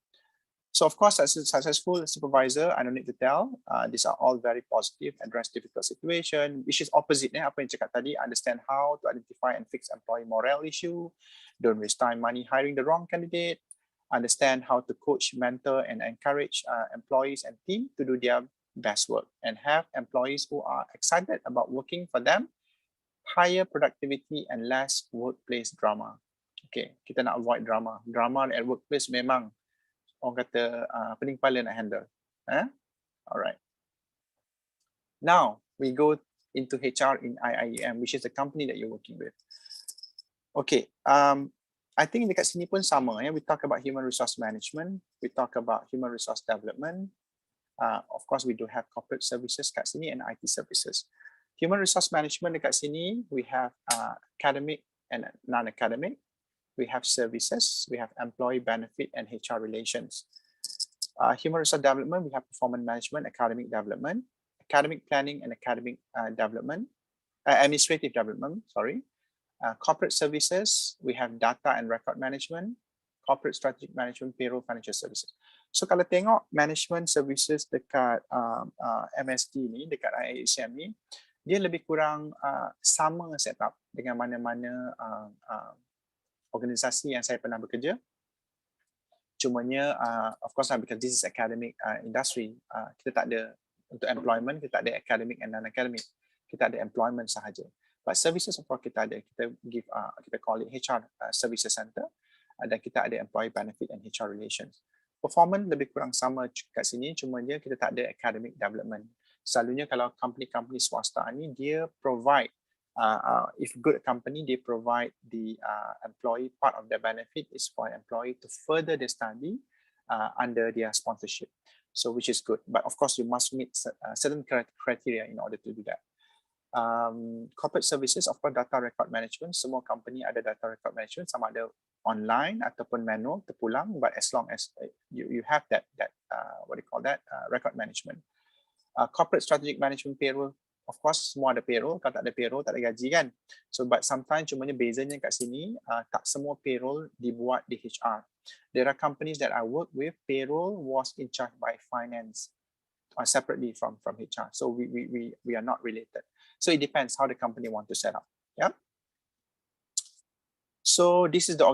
So of course, as a successful supervisor, I don't need to tell. These are all very positive, address difficult situation, which is opposite apa yang cakap tadi. Understand how to identify and fix employee morale issue. Don't waste time, money hiring the wrong candidate. Understand how to coach, mentor, and encourage employees and team to do their best work, and have employees who are excited about working for them. Higher productivity and less workplace drama. Okay, kita nak avoid drama. Drama at workplace memang orang kata pening kepala nak handle. Alright. Now we go into HR in IIEM, which is the company that you're working with. Okay, I think dekat sini pun sama. We talk about human resource management, we talk about human resource development. Of course, we do have corporate services kat sini and IT services. Human resource management dekat sini, we have academic and non-academic. We have services, we have employee benefit and HR relations. Human resource development, we have performance management, academic development, academic planning and academic development, administrative development, sorry. Corporate services, we have data and record management, corporate strategic management, payroll, financial services. So kalau tengok management services dekat MSD ni, dekat IISM ni, dia lebih kurang sama setup dengan mana-mana organisasi yang saya pernah bekerja. Cumanya, of course, because this is academic industry, kita tak ada untuk employment, kita tak ada academic and non-academic. Kita ada employment sahaja. But services of course kita ada, kita give, kita call it HR services center, dan kita ada employee benefit and HR relations. Performance lebih kurang sama kat sini, cumanya kita tak ada academic development. Selalunya kalau company-company swasta ni, dia provide if good company, they provide the employee, part of their benefit is for employee to further their study under their sponsorship. So which is good, but of course you must meet certain criteria in order to do that. Corporate services, of course, data record management. Semua company ada data record management, sama ada online ataupun manual, terpulang, but as long as you have that what do you call that, record management. Corporate strategic management, payroll. Of course, semua ada payroll. Kalau tak ada payroll, tak ada gaji kan. So, but sometimes cumanya bezanya kat sini, tak semua payroll dibuat di HR. There are companies that I work with, payroll was in charge by finance, separately from HR. So we are not related. So it depends how the company want to set up. Yeah. So this is the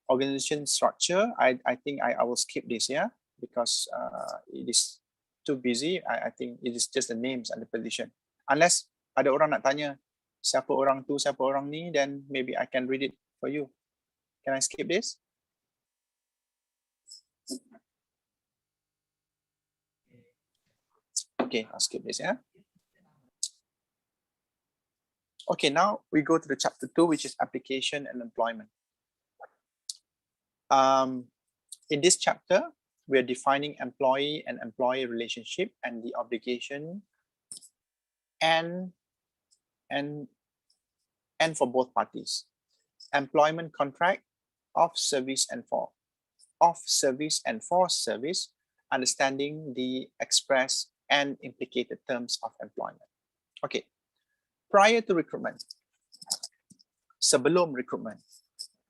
organization structure. I think I will skip this, yeah, because it is too busy. I think it is just the names and the position. Unless ada orang nak tanya siapa orang tu, siapa orang ni, then maybe I can read it for you. Can I skip this? Okay, I'll skip this, yeah. Okay, now we go to the chapter 2, which is application and employment. In this chapter, we are defining employee and employee relationship and the obligation and for both parties. Employment contract, of service and for service, understanding the express and implicated terms of employment. Okay, prior to recruitment, sebelum recruitment,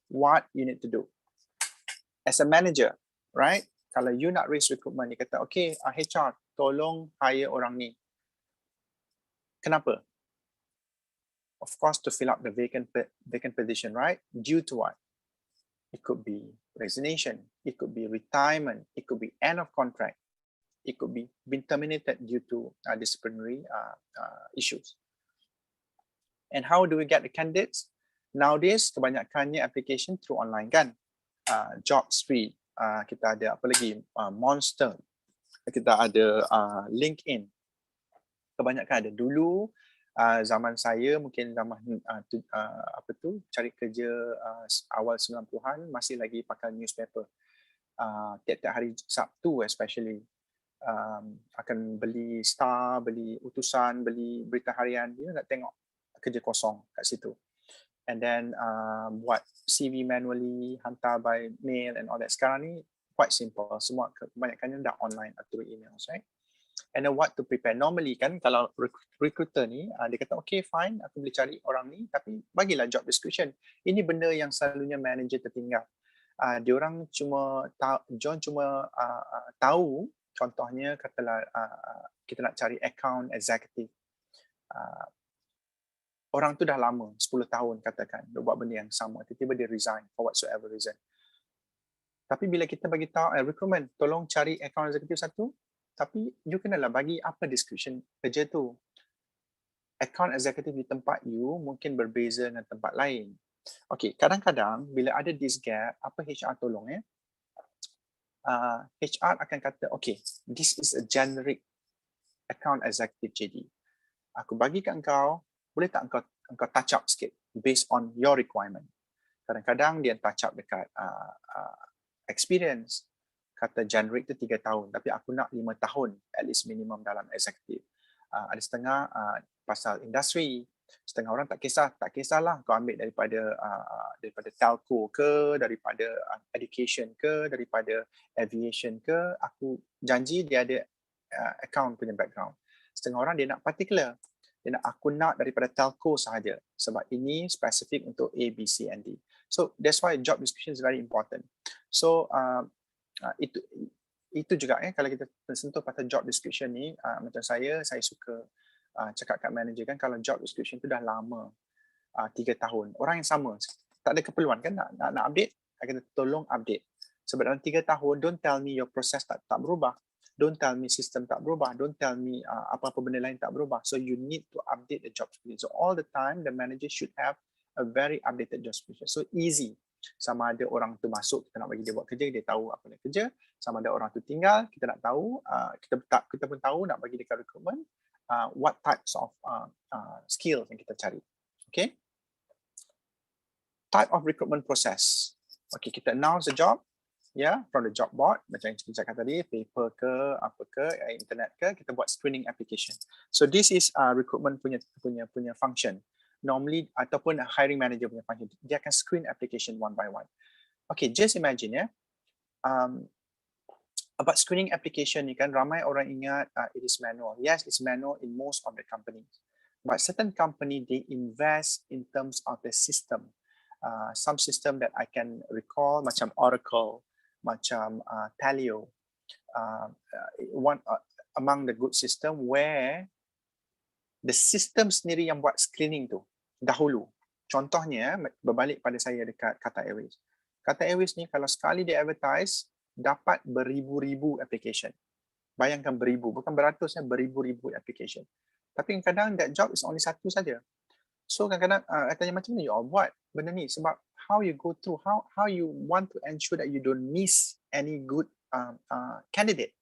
what you need to do as a manager, right? Kalau you nak raise recruitment, you kata, okay, HR, tolong hire orang ni. Kenapa? Of course, to fill up the vacant position, right? Due to what? It could be resignation, it could be retirement, it could be end of contract, it could be been terminated due to disciplinary issues. And how do we get the candidates? Nowadays, kebanyakannya application through online kan? Jobstreet, kita ada apa lagi? Monster, kita ada LinkedIn. Kebanyakan ada. Dulu zaman saya mungkin zaman apa tu, cari kerja awal 90-an masih lagi pakai newspaper. Tiap-tiap hari Sabtu especially akan beli Star, beli Utusan, beli Berita Harian, dia nak tengok kerja kosong kat situ. And then buat CV manually, hantar by mail and all that. Sekarang ni quite simple. Semua kebanyakannya dah online atau emails, right? And then what to prepare. Normally kan kalau recruiter ni, dia kata okay fine, aku boleh cari orang ni, tapi bagilah job description. Ini benda yang selalunya manager tertinggal. diorang cuma John cuma tahu, contohnya katalah kita nak cari account executive. Orang tu dah lama, 10 tahun katakan, dia buat benda yang sama, tiba-tiba dia resign for whatsoever reason. Tapi bila kita bagi tahu recruitment, tolong cari account executive satu, tapi you kenalah bagi apa description kerja tu. Account executive di tempat you mungkin berbeza dengan tempat lain. Okay, kadang-kadang bila ada this gap, apa HR tolong ya? HR akan kata, okay, this is a generic account executive JD. Aku bagi kat engkau, boleh tak engkau touch up sikit based on your requirement. Kadang-kadang dia touch up dekat experience. Kata generic tu 3 tahun, tapi aku nak 5 tahun at least minimum dalam executive. Ada setengah pasal industri, setengah orang tak kisahlah kau ambil daripada telco ke, daripada education ke, daripada aviation ke, aku janji dia ada account punya background. Setengah orang dia nak particular, dia nak aku nak daripada telco sahaja sebab ini spesifik untuk A, B, C and D. So that's why job description is very important. So itu juga kalau kita sentuh pasal job description ni, macam saya suka cakap kat manager kan, kalau job description tu dah lama 3 tahun, orang yang sama tak ada keperluan kan nak update, kita tolong update. Sebab dalam 3 tahun, don't tell me your process tak berubah, don't tell me system tak berubah, don't tell me apa-apa benda lain tak berubah. So you need to update the job description. So all the time the manager should have a very updated job description. So easy, sama ada orang tu masuk, kita nak bagi dia buat kerja, dia tahu apa dia kerja. Sama ada orang tu tinggal, kita nak tahu, kita pun tahu nak bagi dekat recruitment what types of skills yang kita cari. Okay, type of recruitment process. Okay, kita announce the job from the job board, macam yang kita cakap tadi, paper ke, apa ke, internet ke, kita buat screening application. So this is recruitment punya function. Normally ataupun hiring manager punya function, dia akan screen application one by one. Okay, just imagine about screening application ni kan, ramai orang ingat it is manual. Yes, it's manual in most of the companies. But certain company, they invest in terms of the system. Some system that I can recall, macam Oracle, macam Talio, one among the good system where the system sendiri yang buat screening tu dahulu. Contohnya, berbalik pada saya dekat Qatar Airways. Qatar Airways ni kalau sekali dia advertise, dapat beribu-ribu application. Bayangkan beribu, bukan beratus, beribu-ribu application. Tapi kadang-kadang that job is only satu saja. So kadang-kadang tanya macam mana you all buat benda ni, sebab how you go through, how you want to ensure that you don't miss any good candidate.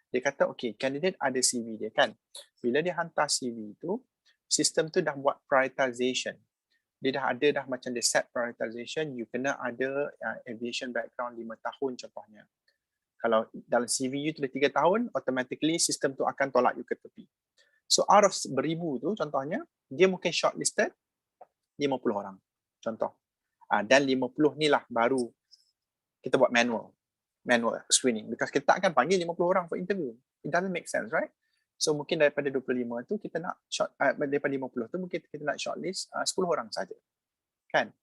Dia kata okay, candidate ada CV dia kan. Bila dia hantar CV tu, sistem tu dah buat prioritization. Dia dah ada macam dia set prioritization, you kena ada aviation background 5 tahun contohnya. Kalau dalam CV you tu dah 3 tahun, automatically sistem tu akan tolak you ke tepi. So out of 1000 tu contohnya, dia mungkin shortlisted 50 orang contoh. Dan 50 ni lah baru kita buat manual screening, because kita tak akan panggil 50 orang for interview. It doesn't make sense, right? So mungkin daripada 25 tu kita nak daripada 50 tu mungkin kita nak shortlist 10 orang saja. Kan?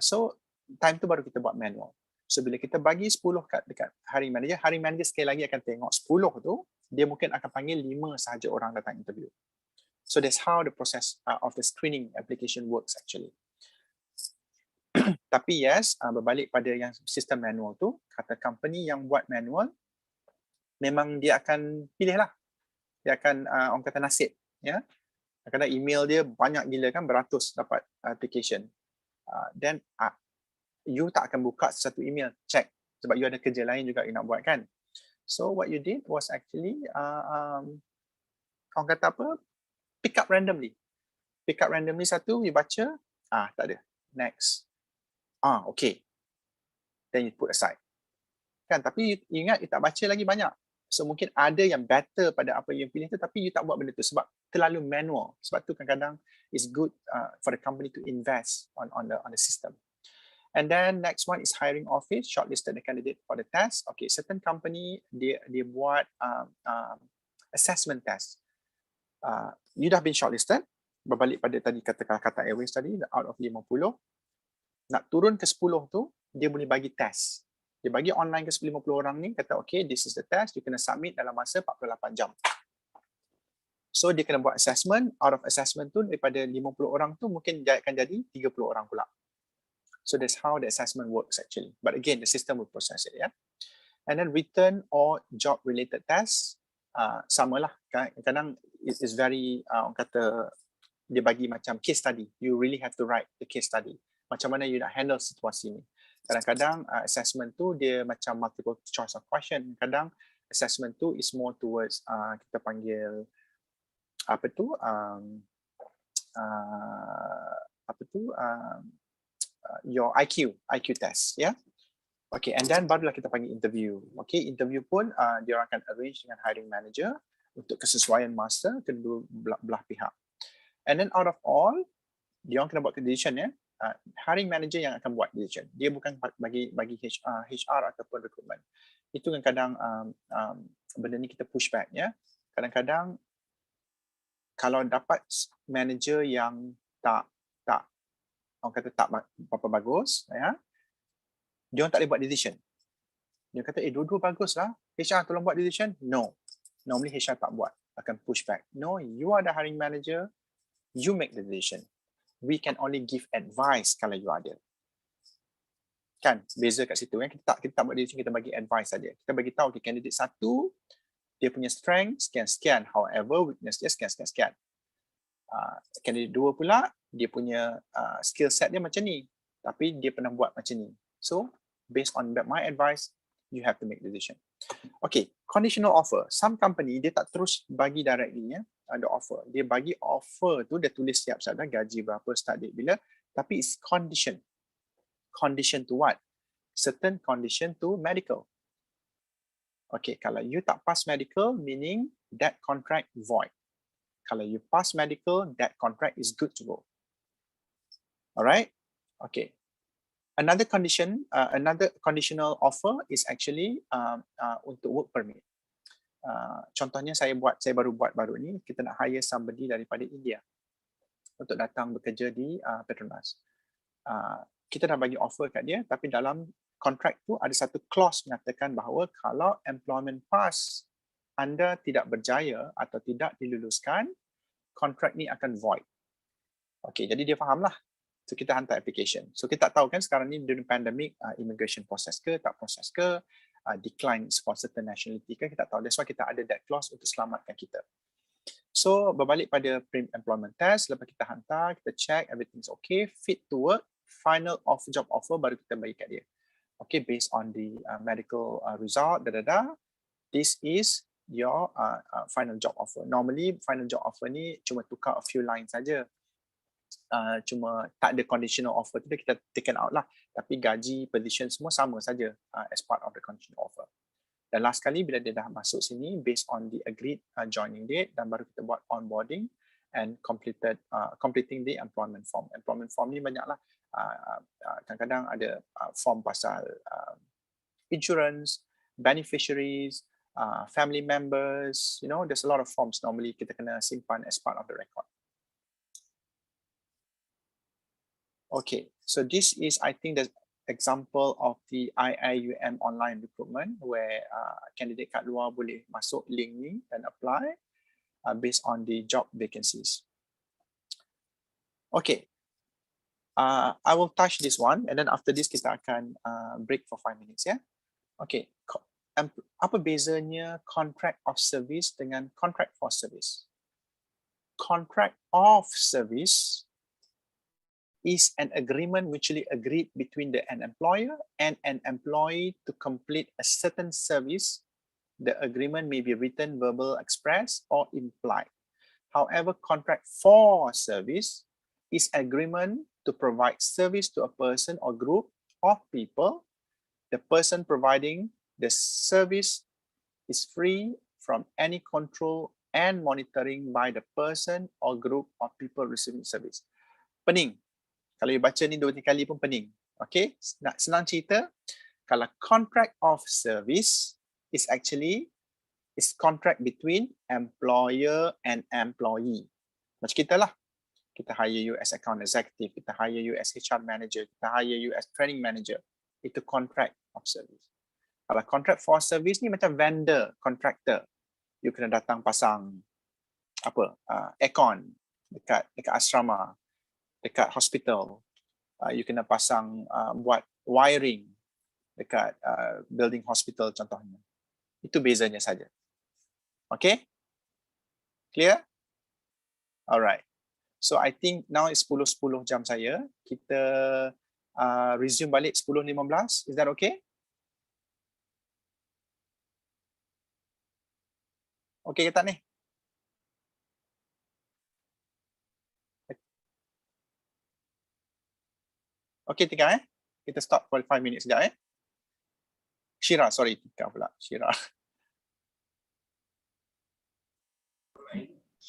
So time tu baru kita buat manual. So bila kita bagi 10 dekat hiring manager sekali lagi akan tengok 10 tu, dia mungkin akan panggil 5 sahaja orang datang interview. So that's how the process of the screening application works actually. Tapi yes, berbalik pada yang sistem manual tu, kata company yang buat manual, memang dia akan pilih lah. Dia akan orang kata nasib. Kadang-kadang email dia banyak gila kan, beratus dapat application. Then you tak akan buka satu email, check. Sebab you ada kerja lain juga you nak buat kan. So what you did was actually, orang kata apa, pick up randomly. Pick up randomly satu, you baca, tak ada. Next. Okay. Then you put aside. Kan, tapi you ingat you tak baca lagi banyak. So mungkin ada yang better pada apa yang pilih tu, tapi you tak buat benda tu sebab terlalu manual. Sebab tu kadang-kadang it's good for the company to invest on the system. And then next one is hiring office, shortlisted the candidate for the test. Okay, certain company dia buat assessment test. You dah been shortlisted, berbalik pada tadi kata Airways tadi, out of 50. Nak turun ke 10 tu, dia boleh bagi test. Dia bagi online ke 50 orang ni, kata okay, this is the test, you kena submit dalam masa 48 jam. So dia kena buat assessment, out of assessment tu daripada 50 orang tu mungkin dia akan jadi 30 orang pula. So that's how the assessment works actually. But again, the system will process it, yeah. And then written or job related tests, samalah. Kadang it is very, orang kata, dia bagi macam case study. You really have to write the case study. Macam mana you nak handle situasi ni. Kadang-kadang assessment tu dia macam multiple choice of question. Kadang assessment tu is more towards kita panggil apa tu your IQ test, ya. Yeah? Okay, and then barulah kita panggil interview. Okay, interview pun dia akan arrange dengan hiring manager untuk kesesuaian masa kedua belah pihak. And then out of all, dia orang kena buat decision, ya. Hiring manager yang akan buat decision. Dia bukan bagi HR ataupun recruitment. Itu kadang-kadang benda ni kita push back, ya. Kadang-kadang kalau dapat manager yang tak orang kata tak berapa bagus, ya. Dia orang tak boleh buat decision. Dia kata, dua-dua bagus lah. HR tolong buat decision. No. Normally HR tak buat. Akan push back. No, you are the hiring manager. You make the decision. We can only give advice kalau you ada. Kan? Beza kat situ. Kita tak buat decision, kita bagi advice saja. Kita bagi tahu, okay, candidate satu, dia punya strength sekian-sekian. However, weakness dia sekian-sekian. Candidate dua pula, dia punya skill set dia macam ni. Tapi dia pernah buat macam ni. So, based on my advice, you have to make decision. Okay, conditional offer. Some company, dia tak terus bagi directly, ya, ada offer. Dia bagi offer tu, dia tulis siap-siap dah gaji berapa, start date bila. Tapi it's condition. Condition to what? Certain condition to medical. Okay, kalau you tak pass medical, meaning that contract void. Kalau you pass medical, that contract is good to go. Alright? Okay. Another conditional offer is actually untuk work permit. Contohnya saya baru buat ni, kita nak hire somebody daripada India untuk datang bekerja di Petronas. Kita dah bagi offer kat dia, tapi dalam kontrak tu ada satu clause mengatakan bahawa kalau employment pass anda tidak berjaya atau tidak diluluskan, kontrak ni akan void. Okay, jadi dia fahamlah. So kita hantar application. So kita tak tahu kan sekarang ni during pandemic, immigration proses ke, tak proses ke, decline for certain nationality ke, kita tak tahu. That's why kita ada that clause untuk selamatkan kita. So berbalik pada pre-employment test, lepas kita hantar, kita check, everything is okay, fit to work, final job offer baru kita bagi kat dia. Okay, based on the medical result, this is your final job offer. Normally, final job offer ni cuma tukar a few lines saja. Cuma tak ada conditional offer tu kita taken out lah, tapi gaji, position semua sama saja as part of the conditional offer. Dan last kali bila dia dah masuk sini based on the agreed joining date, dan baru kita buat onboarding and completing the employment form. Employment form ni banyaklah, kadang-kadang ada form pasal insurance, beneficiaries, family members, you know, there's a lot of forms normally kita kena simpan as part of the record. Okay, so this is, I think, the example of the IIUM online recruitment where candidate kat luar boleh masuk link ni dan apply based on the job vacancies. Okay, I will touch this one and then after this kita akan break for 5 minutes, ya. Okay, apa bezanya contract of service dengan contract for service? Contract of service is an agreement mutually agreed between an employer and an employee to complete a certain service. The agreement may be written, verbal, express, or implied. However, contract for service is agreement to provide service to a person or group of people. The person providing the service is free from any control and monitoring by the person or group of people receiving service. Pening. Kalau you baca ni 2-3 kali pun pening. Okay, nak senang cerita, kalau contract of service is actually contract between employer and employee. Macam kita lah, kita hire you as account executive, kita hire you as HR manager, kita hire you as training manager. Itu contract of service. Kalau contract for service ni macam vendor, contractor. You kena datang pasang apa? Aircon dekat asrama, dekat hospital. You kena pasang buat wiring dekat building hospital contohnya. Itu bezanya saja. Okay? Clear? Alright. So I think now it's 10:10 jam saya. Kita resume balik 10:15. Is that okay? Okay ke tak ni? Okay tinggal Kita stop for 5 minutes sekejap Shira, sorry. Tinggal pula. Shira.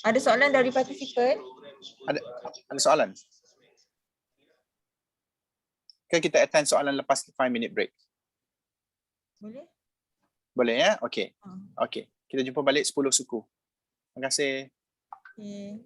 Ada soalan dari participant? Ada soalan? Ke kita attend soalan lepas 5 minute break? Boleh? Boleh ya? Okay. Okay. Kita jumpa balik 10 suku. Terima kasih. Okay.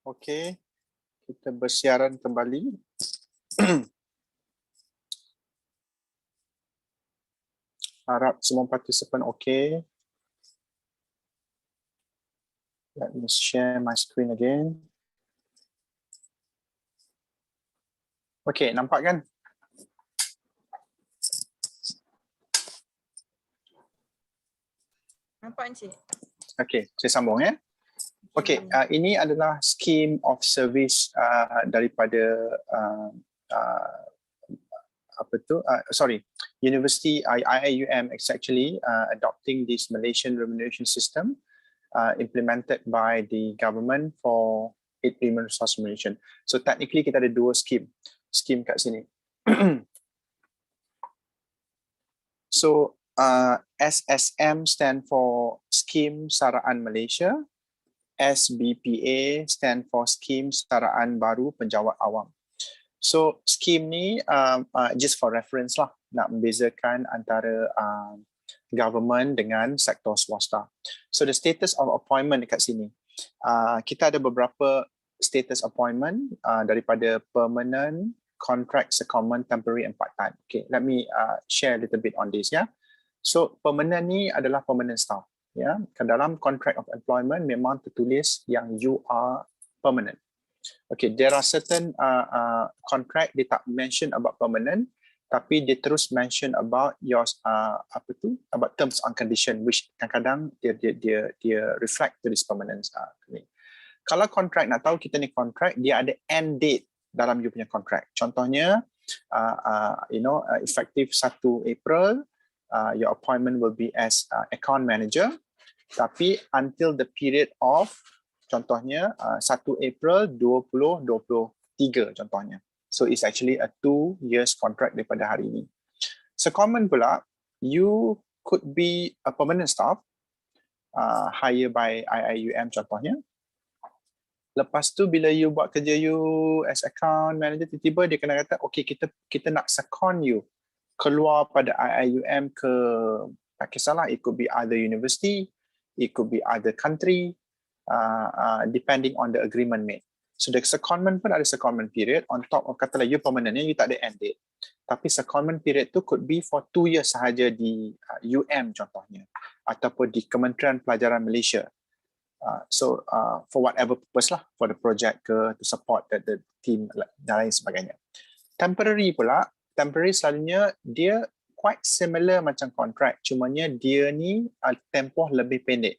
Okey, kita bersiaran kembali. Harap semua partisipan okey. Let me share my screen again. Okey, nampak kan? Nampak Encik? Okey, saya sambung ya. Okey, ini adalah scheme of service daripada University IIUM is actually adopting this Malaysian remuneration system implemented by the government for human resource remuneration. So technically kita ada dua scheme kat sini. So SSM stand for Scheme Saraan Malaysia. SBPA stand for Scheme Saraan Baru Penjawat Awam. So scheme ni just for reference lah, nak membezakan antara government dengan sektor swasta. So the status of appointment dekat sini, kita ada beberapa status appointment daripada permanent, contract, secondment, temporary and part-time. Okay, let me share a little bit on this ya. So permanent ni adalah permanent staff. Ya, dalam contract of employment memang tertulis yang you are permanent. Okay, there are certain contract dia tak mention about permanent, tapi dia terus mention about your about terms and condition, which kadang-kadang dia reflect to this permanent. Kalau contract, nak tahu kita ni contract, dia ada end date dalam you punya contract. Contohnya, effective 1 April, your appointment will be as account manager. Tapi until the period of, contohnya 1 April 2023 contohnya. So it's actually a 2 years contract daripada hari ini. Secondment pula, you could be a permanent staff hired by IIUM contohnya. Lepas tu bila you buat kerja you as account manager, tiba-tiba dia kena kata, okay, kita nak second you keluar pada IIUM ke, tak kisahlah, it could be other university, it could be other country, depending on the agreement made. So the secondment pun ada secondment period on top of, katalah you permanent, you tak ada end date. Tapi secondment period tu could be for 2 years sahaja di UM contohnya, ataupun di Kementerian Pelajaran Malaysia. So for whatever purpose lah, for the project ke, to support the team dan lain sebagainya. Temporary pula, temporary selalunya dia quite similar macam contract, cumanya dia ni tempoh lebih pendek.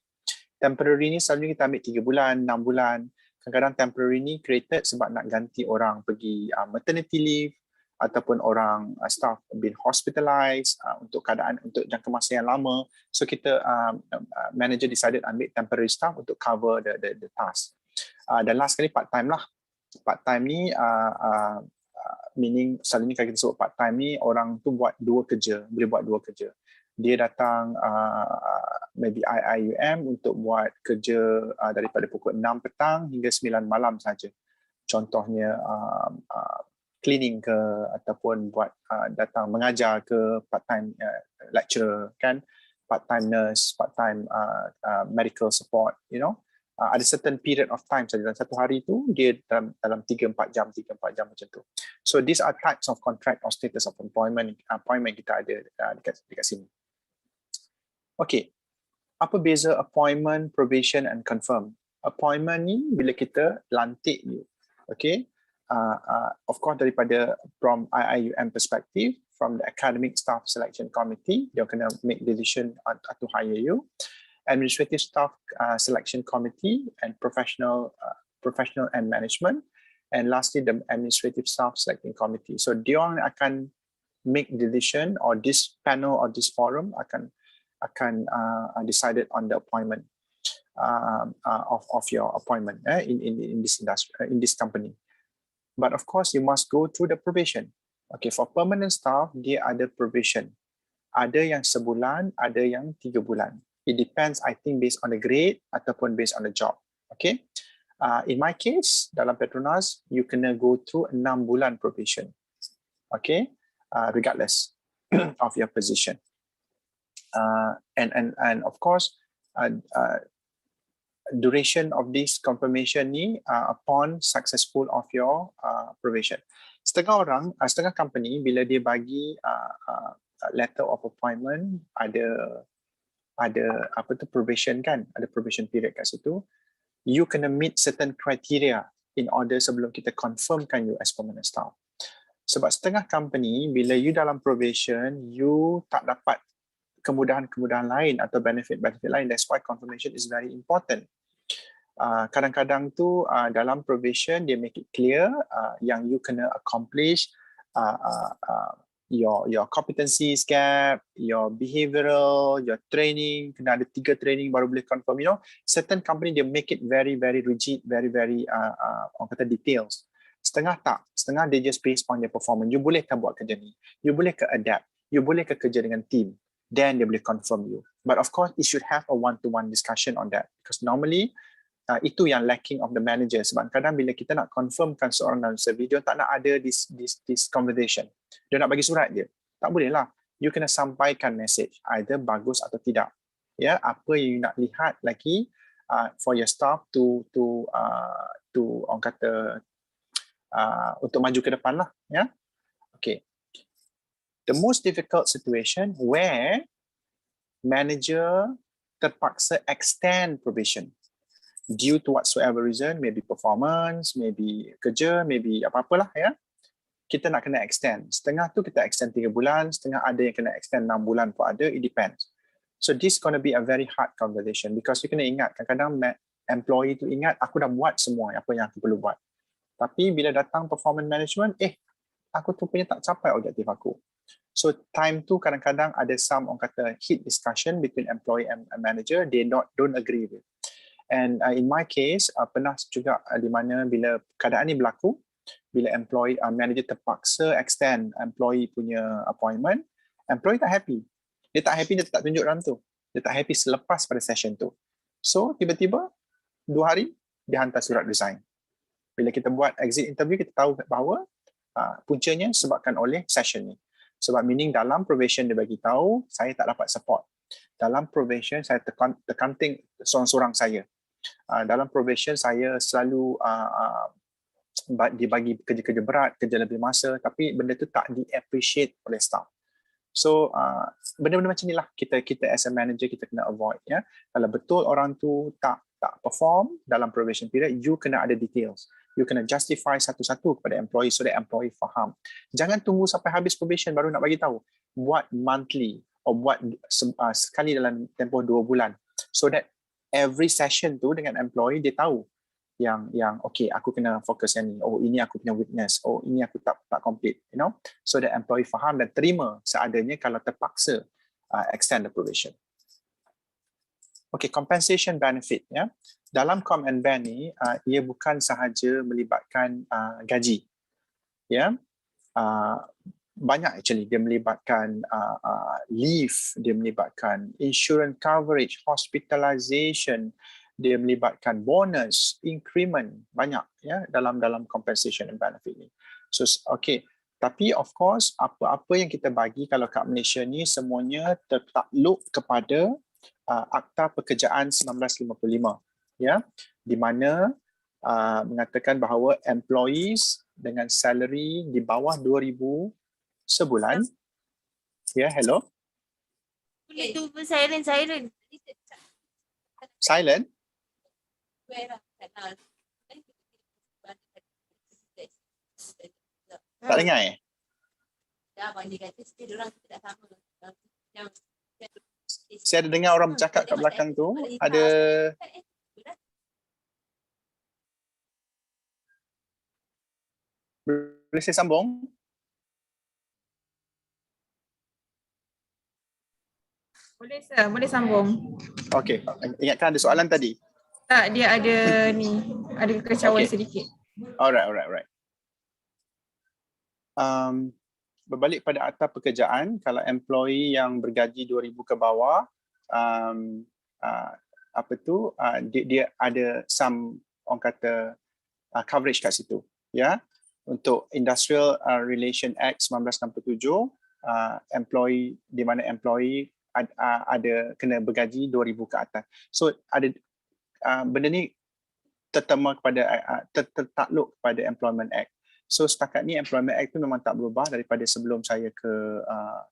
Temporary ni selalunya kita ambil 3 bulan, 6 bulan. Kadang-kadang temporary ni created sebab nak ganti orang pergi maternity leave ataupun orang staff been hospitalized untuk keadaan, untuk jangka masa yang lama. So kita manager decided ambil temporary staff untuk cover the task. Dan last kali part time lah. Part time ni meaning selalunya kalau kita sebut part time ni, orang tu buat 2 kerja, boleh buat 2 kerja. Dia datang maybe IIUM untuk buat kerja daripada pukul 6 petang hingga 9 malam saja. Contohnya cleaning ke, ataupun buat datang mengajar ke, part time lecturer kan, part time nurse, part time medical support, you know. Ada certain period of time saja dalam satu hari tu, dia dalam 3-4 jam macam tu. So these are types of contract or status of employment kita ada dekat sini. Okay, apa beza appointment, probation and confirm? Appointment ni bila kita lantik you, okay. Of course daripada from IIUM perspective, from the academic staff selection committee, dia kena make decision to hire you. Administrative staff selection committee and professional and management, and lastly the administrative staff selecting committee. So diorang akan make decision, or this panel or this forum akan decided on the appointment of your appointment in this industry, in this company. But of course you must go through the probation. Okay, for permanent staff dia ada probation. Ada yang sebulan, ada yang 3 bulan. It depends, I think, based on the grade ataupun based on the job. Okay. In my case, dalam Petronas, you kena go through 6 bulan probation. Okay. Regardless of your position. And of course, duration of this confirmation ni upon successful of your probation. Setengah company bila dia bagi letter of appointment, ada apa tu probation kan, ada probation period kat situ, you kena meet certain criteria in order sebelum kita confirmkan you as permanent staff. Sebab setengah company bila you dalam probation, you tak dapat kemudahan-kemudahan lain atau benefit-benefit lain. That's why confirmation is very important. Kadang-kadang tu dalam probation dia make it clear yang you kena accomplish your competencies gap, your behavioral, your training, kena ada 3 training baru boleh confirm. You know, certain company dia make it very rigid, very orang kata details. Setengah tak, setengah they just based on their performance. You boleh ke buat kerja ni, you boleh ke adapt, you boleh ke kerja dengan team, then dia boleh confirm you. But of course it should have a one-to-one discussion on that, because normally itu yang lacking of the manager. Sebab kadang bila kita nak confirmkan seorang dalam survey, dia tak nak ada this conversation. Dia nak bagi surat je. Tak boleh lah. You kena sampaikan message, either bagus atau tidak. Ya, apa yang you nak lihat lagi for your staff to orang kata untuk maju ke depan lah. Ya. Okay. The most difficult situation where manager terpaksa extend probation due to whatsoever reason, maybe performance, maybe kerja, maybe apa-apalah ya. Kita nak kena extend. Setengah tu kita extend 3 bulan, setengah ada yang kena extend 6 bulan for other, it depends. So this gonna be a very hard conversation because you kena ingat, kadang-kadang employee tu ingat aku dah buat semua apa yang aku perlu buat. Tapi bila datang performance management, aku tu punya tak capai objektif aku. So time tu kadang-kadang ada some orang kata heat discussion between employee and manager, they don't agree with. And in my case, pernah juga di mana bila keadaan ni berlaku, bila employee manager terpaksa extend employee punya appointment, employee tak happy. Dia tak happy, dia tak tunjuk dalam tu. Dia tak happy selepas pada session tu. So tiba-tiba 2 hari dia hantar surat resign. Bila kita buat exit interview, kita tahu bahawa puncanya sebabkan oleh session ni. Sebab meaning dalam probation dia bagi tahu saya tak dapat support. Dalam probation saya terkanting seorang-seorang saya. Dalam probation saya selalu dibagi kerja-kerja berat, kerja lebih masa, tapi benda tu tak di-appreciate oleh staff. So benda-benda macam inilah kita as a manager kita kena avoid ya. Kalau betul orang tu tak perform dalam probation period, you kena ada details. You kena justify satu-satu kepada employee so that employee faham. Jangan tunggu sampai habis probation baru nak bagi tahu. Buat monthly or buat sekali dalam tempoh 2 bulan so that every session tu dengan employee dia tahu yang okay, aku kena fokus yang ni. Oh, ini aku punya weakness. Oh, ini aku tak complete, you know. So that employee faham dan terima seadanya kalau terpaksa extend the probation. Okay, compensation benefit ya. Dalam com and ben ni ia bukan sahaja melibatkan gaji. Ya. Banyak actually, dia melibatkan leave, dia melibatkan insurance coverage, hospitalization, dia melibatkan bonus, increment, banyak ya dalam compensation and benefit ni. So okay, tapi of course apa yang kita bagi kalau kat Malaysia ni semuanya tertakluk kepada Akta Pekerjaan 1955 ya, di mana mengatakan bahawa employees dengan salary di bawah 2,000 sebulan. Ya, hello. Boleh tu silent. Silent? Tak dengar Saya ada dengar orang bercakap kat belakang tu. Ada boleh saya sambung? Boleh sir, boleh sambung. Okey, ingatkan ada soalan tadi. Tak, dia ada ada kekacauan sedikit. Alright. Berbalik pada Akta Pekerjaan, kalau employee yang bergaji 2,000 ke bawah, dia ada some orang kata coverage kat situ, ya. Untuk Industrial Relation Act 1967, employee di mana employee ada kena bergaji 2,000 ke atas. So ada benda ni tertema kepada tertakluk kepada Employment Act. So setakat ni Employment Act tu memang tak berubah daripada sebelum saya ke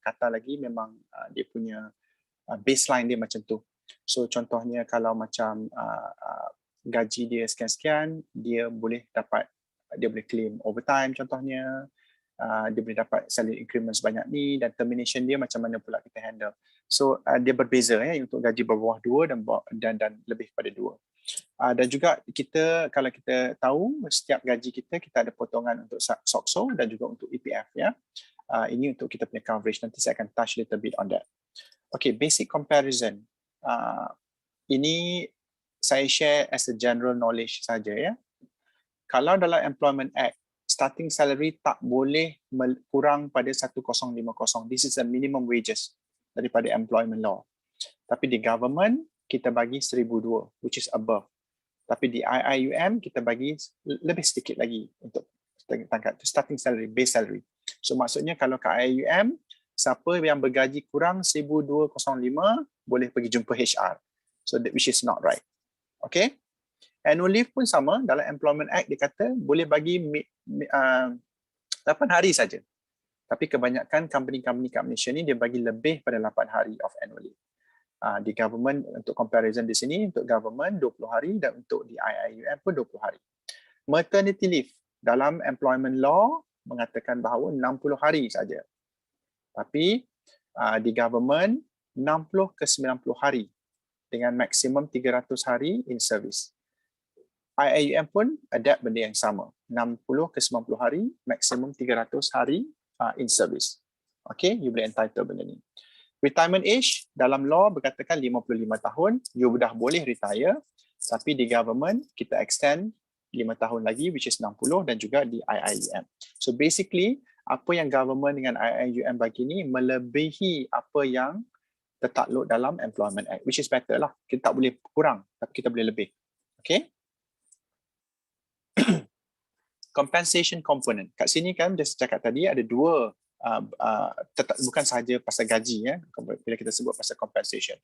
Qatar lagi. Memang dia punya baseline dia macam tu. So contohnya kalau macam gaji dia sekian-sekian, dia boleh claim overtime contohnya, dia boleh dapat salary increment sebanyak ni, dan termination dia macam mana pula kita handle. So dia berbeza untuk gaji bawah 2 dan lebih pada 2. Dan juga kita, kalau kita tahu setiap gaji kita ada potongan untuk SOCSO dan juga untuk EPF ya. Ini untuk kita punya coverage, nanti saya akan touch a little bit on that. Okay, basic comparison. Ini saya share as a general knowledge saja ya. Kalau dalam Employment Act, starting salary tak boleh kurang pada 1050. This is the minimum wages daripada employment law. Tapi di government, kita bagi 1,200, which is above. Tapi di IIUM, kita bagi lebih sedikit lagi untuk starting salary, base salary. So maksudnya kalau ke IIUM, siapa yang bergaji kurang 1,205 boleh pergi jumpa HR. So that which is not right. Okay? Annual leave pun sama, dalam Employment Act dia kata boleh bagi 8 hari saja. Tapi kebanyakan company-company kat Malaysia ni dia bagi lebih pada 8 hari of annual leave. Di government, untuk comparison di sini, untuk government 20 hari dan untuk di IIUM pun 20 hari. Maternity leave dalam employment law mengatakan bahawa 60 hari saja. Tapi di government 60 ke 90 hari dengan maksimum 300 hari in service. IIUM pun adapt benda yang sama, 60 ke 90 hari, maksimum 300 hari in service. Okay, you boleh entitle benda ni. Retirement age dalam law berkatakan 55 tahun, you dah boleh retire, tapi di government kita extend 5 tahun lagi, which is 60, dan juga di IIUM. So basically, apa yang government dengan IIUM bagi ni melebihi apa yang tertakluk dalam Employment Act, which is better lah. Kita tak boleh kurang, tapi kita boleh lebih. Okay? Compensation component. Kat sini kan, dia cakap tadi ada dua, bukan sahaja pasal gaji ya, bila kita sebut pasal compensation.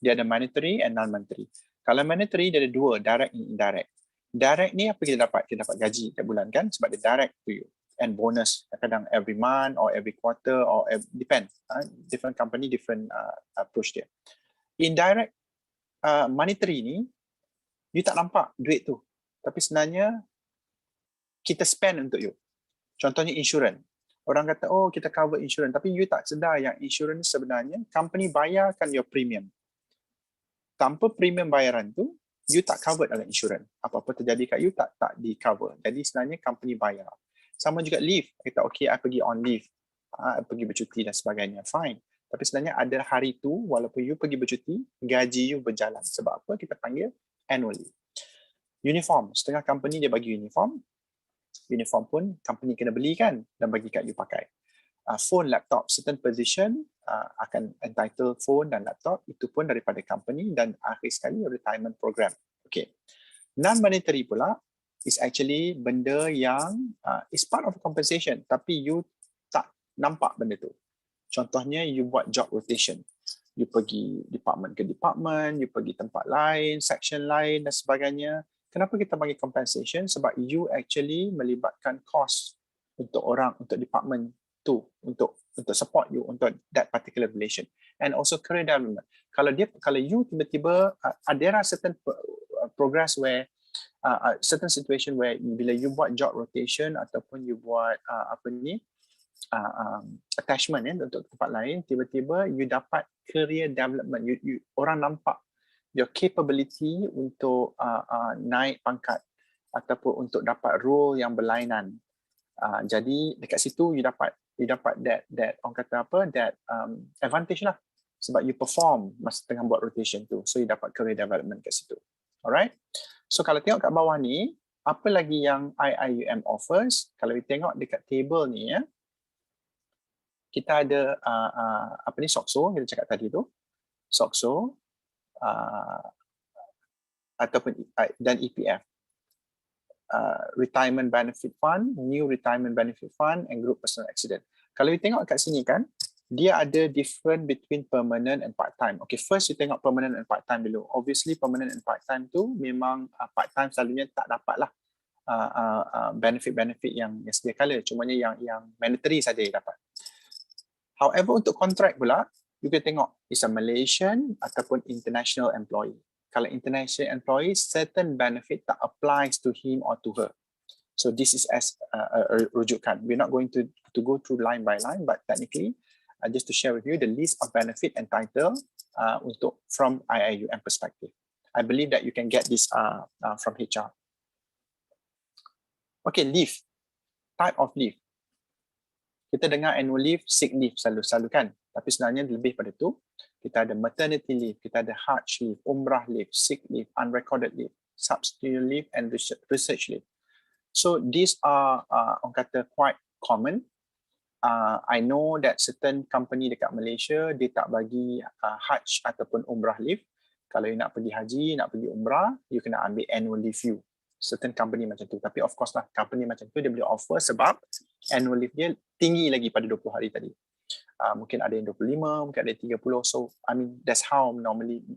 Dia ada monetary and non-monetary. Kalau monetary, dia ada dua, direct and indirect. Direct ni apa kita dapat? Kita dapat gaji tiap bulan kan, sebab dia direct to you. And bonus, kadang every month or every quarter or depend. Different company, different approach dia. Indirect monetary ni, you tak nampak duit tu. Tapi sebenarnya, kita spend untuk you. Contohnya insurans. Orang kata, oh kita cover insurans. Tapi you tak sedar yang insurans sebenarnya, company bayarkan your premium. Tanpa premium bayaran tu, you tak covered dalam insurans. Apa-apa terjadi kat you, tak di cover. Jadi sebenarnya company bayar. Sama juga leave. Kita okay, I pergi on leave. I pergi bercuti dan sebagainya. Fine. Tapi sebenarnya ada hari tu, walaupun you pergi bercuti, gaji you berjalan. Sebab apa? Kita panggil annually. Uniform. Setengah company dia bagi uniform. Uniform pun company kena beli kan dan bagi kat you pakai. Phone, laptop, certain position akan entitled phone dan laptop, itu pun daripada company, dan akhir sekali retirement program. Okay. Non-monetary pula is actually benda yang is part of compensation, tapi you tak nampak benda tu. Contohnya you buat job rotation. You pergi department ke department, you pergi tempat lain, section lain dan sebagainya. Kenapa kita bagi compensation? Sebab you actually melibatkan cost untuk orang, untuk department tu, untuk support you untuk that particular relation, and also career development. Kalau you tiba-tiba there are certain progress where certain situation where bila you buat job rotation ataupun you buat attachment untuk tempat lain, tiba-tiba you dapat career development. You orang nampak your capability untuk naik pangkat ataupun untuk dapat role yang berlainan. Jadi dekat situ you dapat that orang kata apa, that advantage lah, sebab you perform masa tengah buat rotation tu, so you dapat career development kat situ. Alright, so kalau tengok kat bawah ni, apa lagi yang IIUM offers? Kalau kita tengok dekat table ni ya, kita ada SOCSO, kita cakap tadi tu, SOCSO ataupun dan EPF, Retirement Benefit Fund, New Retirement Benefit Fund, and Group Personal Accident. Kalau you tengok kat sini kan, dia ada different between permanent and part-time. Okay, first you tengok permanent and part-time dulu. Obviously permanent and part-time tu memang part-time selalunya tak dapat lah benefit-benefit yang sedia kala. Cumanya yang mandatory saja yang dapat. However, untuk kontrak pula, you can tengok is a Malaysian ataupun international employee. Kalau international employee, certain benefit tak applies to him or to her. So this is as a rujukan. We're not going to go through line by line, but technically, just to share with you the list of benefit and title untuk from IIUM perspective. I believe that you can get this from HR. Okay, leave. Type of leave. Kita dengar annual leave, sick leave selalu kan. Tapi sebenarnya lebih pada tu. Kita ada maternity leave, kita ada Hajj leave, umrah leave, sick leave, unrecorded leave, substitute leave and research leave. So these are orang kata quite common. I know that certain company dekat Malaysia dia tak bagi Hajj ataupun umrah leave. Kalau you nak pergi haji, nak pergi umrah, you kena ambil annual leave you. Certain company macam tu. Tapi of course lah, company macam tu dia boleh offer sebab annual leave dia tinggi lagi pada 20 hari tadi. Mungkin ada yang 25, mungkin ada yang 30. So, I mean, that's how normally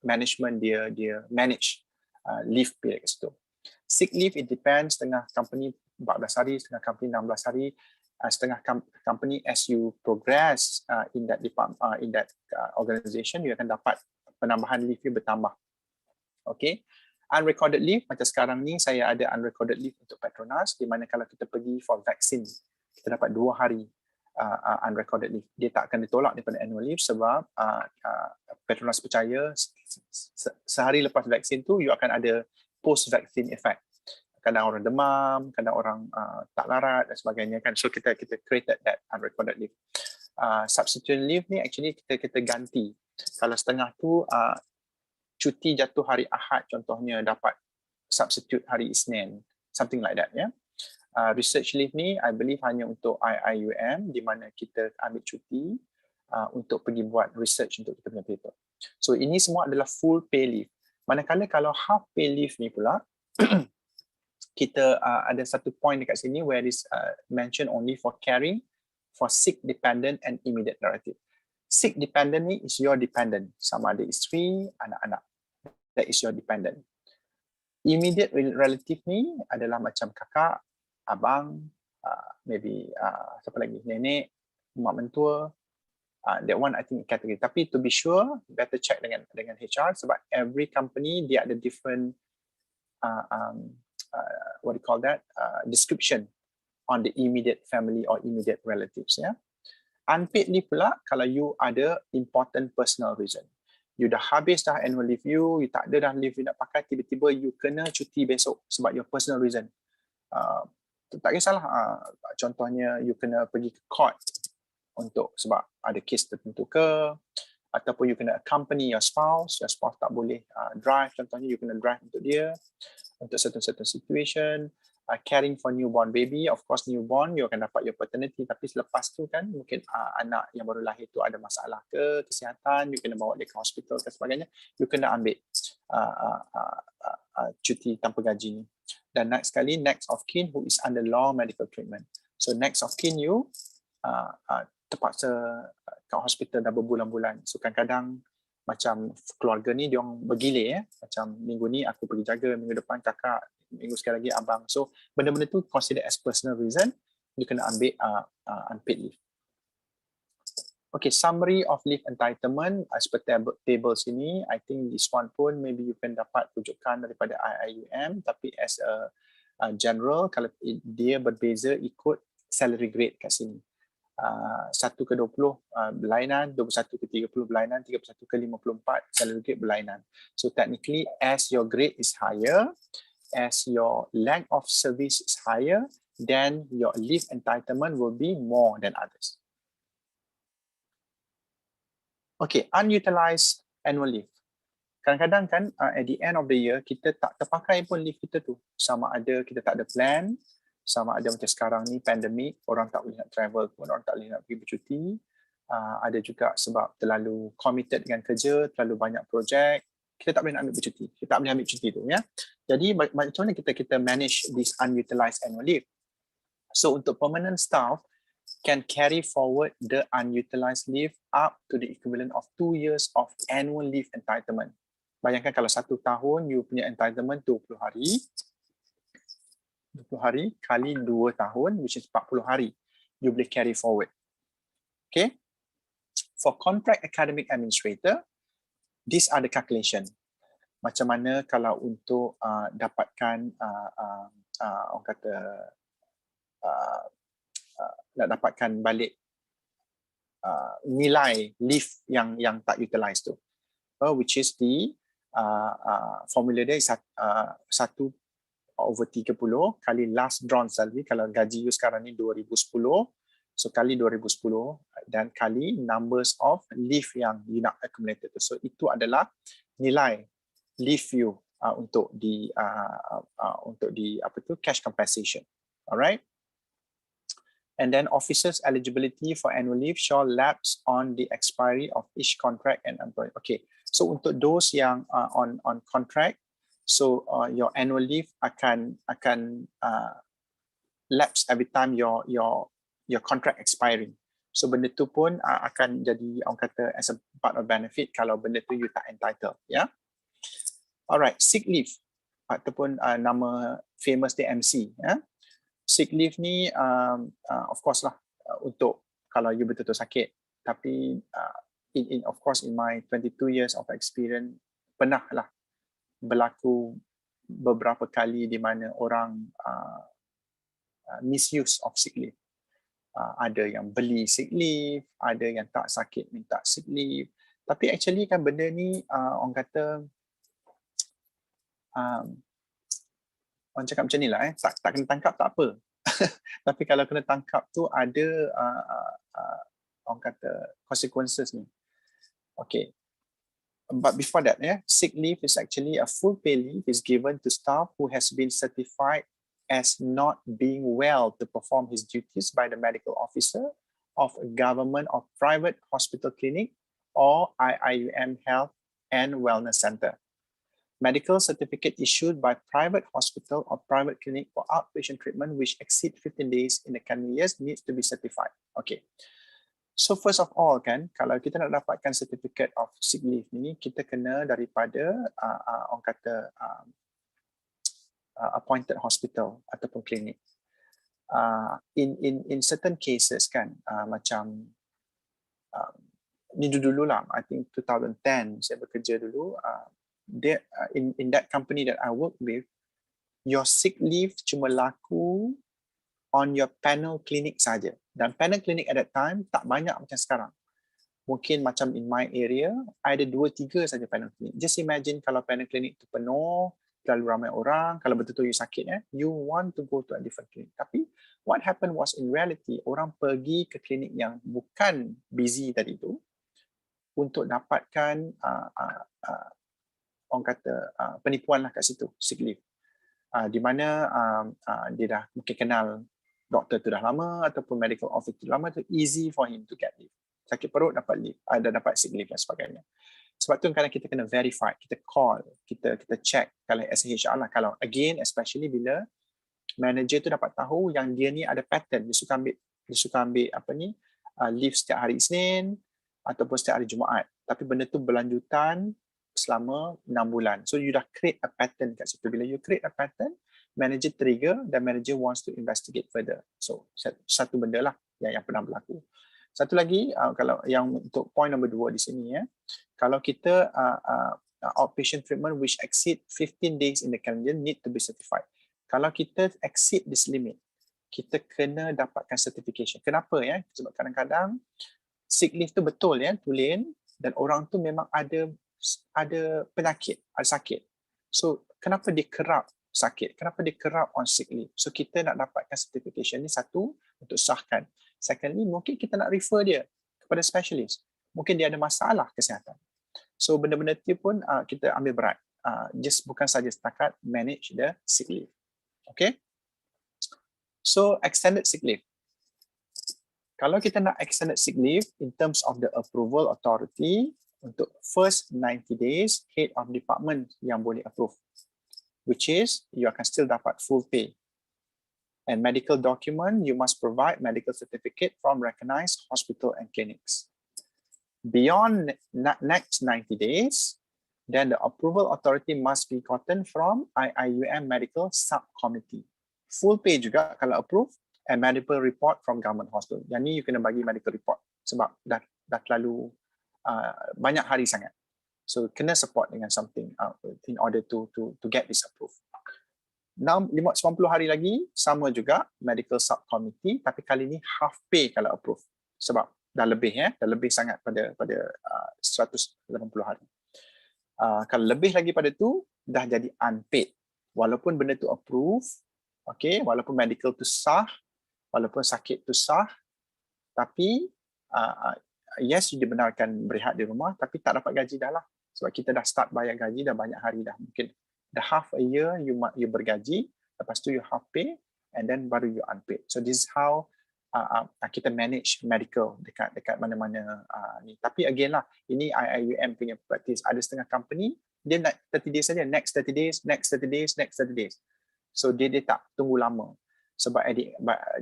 management dia manage leave period ke situ. Sick leave, it depends. Setengah company 14 hari, setengah company 16 hari. Setengah company as you progress in that department, in that organization, you akan dapat penambahan leave you bertambah. Okay. Unrecorded leave, macam sekarang ni saya ada unrecorded leave untuk Petronas, di mana kalau kita pergi for vaksin, kita dapat 2 hari unrecorded leave. Dia tak akan ditolak daripada annual leave sebab Petronas percaya sehari lepas vaksin tu, you akan ada post-vaccine effect. Kadang orang demam, kadang orang tak larat dan sebagainya kan. So kita created that unrecorded leave. Substitute leave ni actually kita ganti. Kalau setengah tu cuti jatuh hari Ahad contohnya dapat substitute hari Isnin, something like that ya. Research leave ni I believe hanya untuk IIUM di mana kita ambil cuti untuk pergi buat research untuk kita punya paper. So ini semua adalah full pay leave. Manakala kalau half pay leave ni pula kita ada satu point dekat sini where is mentioned only for caring for sick dependent and immediate relative. Sick dependent ni is your dependent, sama ada isteri, anak-anak. That is your dependent. Immediate relative ni adalah macam kakak, abang, maybe siapa lagi, nenek, mak mentua. That one I think category. Tapi to be sure, better check dengan HR sebab every company dia ada different what do you call that, description on the immediate family or immediate relatives. Ya. Unpaid leave pula kalau you ada important personal reason. You dah habis dah annual leave you tak ada dah leave you nak pakai, tiba-tiba you kena cuti besok sebab your personal reason. Tak kisahlah, contohnya you kena pergi ke court untuk sebab ada kes tertentu ke, ataupun you kena accompany your spouse tak boleh drive, contohnya you kena drive untuk dia, untuk certain situation. Caring for newborn baby, of course newborn you akan dapat your paternity, tapi selepas tu kan mungkin anak yang baru lahir tu ada masalah ke kesihatan, you kena bawa dia ke hospital dan sebagainya, you kena ambil cuti tanpa gaji ni. Dan next sekali, next of kin who is under law medical treatment. So next of kin you terpaksa kat hospital dah berbulan-bulan. So kadang-kadang macam keluarga ni diorang bergilir macam minggu ni aku pergi jaga, minggu depan kakak, minggu sekali lagi abang. So benda-benda tu consider as personal reason, you kena ambil unpaid leave. Okay, summary of leave entitlement as per table sini. I think this one pun maybe you can dapat rujukan daripada IIUM, tapi as a general kalau dia berbeza ikut salary grade kat sini. 1 ke 20 berlainan, 21 ke 30 berlainan, 31 ke 54 salary grade berlainan. So technically as your grade is higher, as your length of service is higher, then your leave entitlement will be more than others. Okay, unutilized annual leave. Kadang-kadang kan at the end of the year kita tak terpakai pun leave kita tu. Sama ada kita tak ada plan, sama ada macam sekarang ni pandemik, orang tak boleh nak travel pun, orang tak boleh nak pergi bercuti. Ada juga sebab terlalu committed dengan kerja, terlalu banyak projek, kita tak boleh nak ambil bercuti. Kita tak boleh ambil cuti tu ya. Jadi macam mana kita manage this unutilized annual leave? So untuk permanent staff, can carry forward the unutilized leave up to the equivalent of 2 years of annual leave entitlement. Bayangkan kalau 1 tahun you punya entitlement 20 hari, 20 hari kali 2 tahun, which is 40 hari, you boleh carry forward. Okay. For contract academic administrator, these are the calculation. Macam mana kalau untuk dapatkan orang kata nak dapatkan balik nilai leave yang tak utilized tu, which is the formula dia is 1/30 kali last drawn salary. Kalau gaji you sekarang ni 2010, so kali 2010 dan kali numbers of leave yang you nak accumulated tu. So itu adalah nilai leave you untuk di apa tu, cash compensation. Alright. And then officers' eligibility for annual leave shall lapse on the expiry of each contract and employment. Okay, so untuk those yang on contract, so your annual leave akan lapse every time your contract expiring. So benda tu pun akan jadi orang kata as a part of benefit kalau benda tu you tak entitled, ya. Yeah? Alright, sick leave ataupun nama famous dia MC, ya. Yeah? Sick leave ni of course lah untuk kalau you betul-betul sakit, tapi of course in my 22 years of experience pernah lah berlaku beberapa kali di mana orang misuse of sick leave. Ada yang beli sick leave, ada yang tak sakit minta sick leave, tapi actually kan benda ni orang kata orang cakap macam ni lah, tak kena tangkap tak apa. Tapi kalau kena tangkap tu ada orang kata consequences ni. Okay. But before that, sick leave is actually a full pay leave is given to staff who has been certified as not being well to perform his duties by the medical officer of a government or private hospital clinic or IIUM health and wellness center. Medical certificate issued by private hospital or private clinic for outpatient treatment which exceed 15 days in the coming years needs to be certified. Okay. So first of all kan, kalau kita nak dapatkan certificate of sick leave ni, kita kena daripada orang kata appointed hospital ataupun klinik. In certain cases kan, macam ni dulu-dulu lah, I think 2010 saya bekerja dulu, in that company that I work with, your sick leave cuma laku on your panel clinic saja. Dan panel clinic at that time tak banyak macam sekarang. Mungkin macam in my area, ada 2-3 saja panel clinic. Just imagine kalau panel clinic tu penuh, terlalu ramai orang, kalau betul-betul you sakit, you want to go to a different clinic. Tapi what happened was in reality, orang pergi ke klinik yang bukan busy tadi tu untuk dapatkan orang kata penipuan lah kat situ, sick leave. Di mana dia dah mungkin kenal doktor tu dah lama ataupun medical officer tu lama, tu easy for him to get leave. Sakit perut dapat leave, dapat sick leave dan sebagainya. Sebab tu kadang kita kena verify, kita call, kita check kalau SHR lah, kalau again especially bila manager tu dapat tahu yang dia ni ada pattern, dia suka ambil apa ni leave setiap hari Isnin ataupun setiap hari Jumaat, tapi benda tu berlanjutan selama 6 bulan. So you dah create a pattern kat situ. Bila you create a pattern, manager trigger dan manager wants to investigate further. So satu benda lah yang pernah berlaku. Satu lagi, kalau yang untuk point number 2 di sini, kalau kita outpatient treatment which exceed 15 days in the calendar need to be certified. Kalau kita exceed this limit, kita kena dapatkan certification. Kenapa ya? Sebab kadang-kadang sick leave tu betul tulen, dan orang tu memang ada penyakit, ada sakit. So kenapa dia kerap sakit? Kenapa dia kerap on sick leave? So kita nak dapatkan certification ni, satu untuk sahkan. Secondly, mungkin kita nak refer dia kepada specialist. Mungkin dia ada masalah kesihatan. So benda-benda tu pun kita ambil berat. Just bukan saja setakat manage the sick leave. Okay? So extended sick leave. Kalau kita nak extended sick leave in terms of the approval authority, untuk first 90 days, head of department yang boleh approve, which is you akan still dapat full pay. And medical document, you must provide medical certificate from recognized hospital and clinics. Beyond next 90 days, then the approval authority must be gotten from IIUM medical subcommittee. Full pay juga kalau approve, and medical report from government hospital. Yang ni you kena bagi medical report sebab dah terlalu banyak hari sangat. So kena support dengan something in order to get this approved. 90 hari lagi sama juga medical subcommittee, tapi kali ni half pay kalau approve sebab dah lebih dah lebih sangat pada 180 hari. Kalau lebih lagi pada tu dah jadi unpaid walaupun benda tu approve, okay, walaupun medical tu sah, walaupun sakit tu sah, tapi yes, you dibenarkan berehat di rumah, tapi tak dapat gaji dah lah. Sebab kita dah start bayar gaji dah banyak hari dah. Mungkin dah half a year you bergaji, lepas tu you half pay, and then baru you unpaid. So this is how kita manage medical dekat mana-mana ni. Tapi again lah, ini IIUM punya practice. Ada setengah company, dia nak 30 days saja, next 30 days, next 30 days, next 30 days. So dia tak tunggu lama. Sebab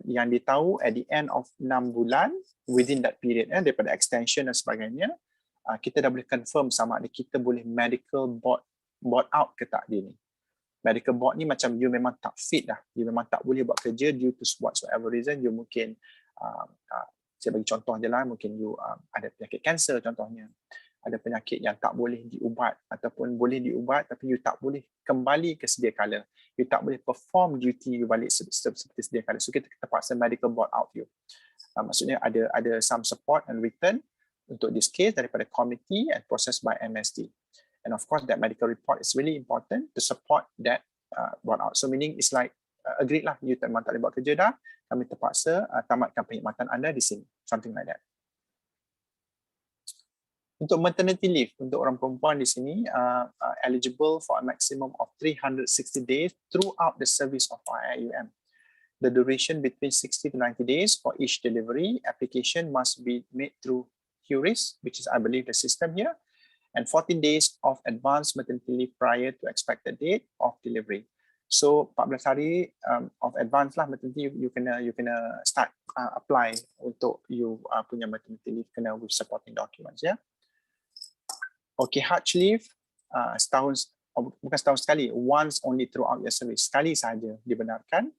yang dia tahu at the end of 6 bulan, within that period, daripada extension dan sebagainya, kita dah boleh confirm sama ada kita boleh medical board out ke tak dia ni. Medical board ni macam you memang tak fit dah, you memang tak boleh buat kerja due to whatsoever reason, you mungkin, saya bagi contoh je lah, mungkin you ada penyakit kanser contohnya, ada penyakit yang tak boleh diubat ataupun boleh diubat tapi you tak boleh kembali ke sedia kala, you tak boleh perform duty you balik seperti sedia kala, so kita terpaksa medical board out you. Maksudnya ada some support and return untuk this case daripada committee and processed by MSD. And of course that medical report is really important to support that board out. So meaning it's like agreed lah, you memang tak boleh buat kerja dah, kami terpaksa tamatkan perkhidmatan anda di sini, something like that. Untuk maternity leave, untuk orang perempuan di sini, eligible for a maximum of 360 days throughout the service of IIUM. The duration between 60 to 90 days for each delivery. Application must be made through QRIS, which is, I believe, the system here, and 14 days of advanced maternity leave prior to expected date of delivery. So 14 hari of advance lah maternity, you kena start apply untuk you punya maternity leave, kena with supporting documents, ya. Okay, Hajj leave, bukan setahun sekali, once only throughout your service, sekali sahaja dibenarkan.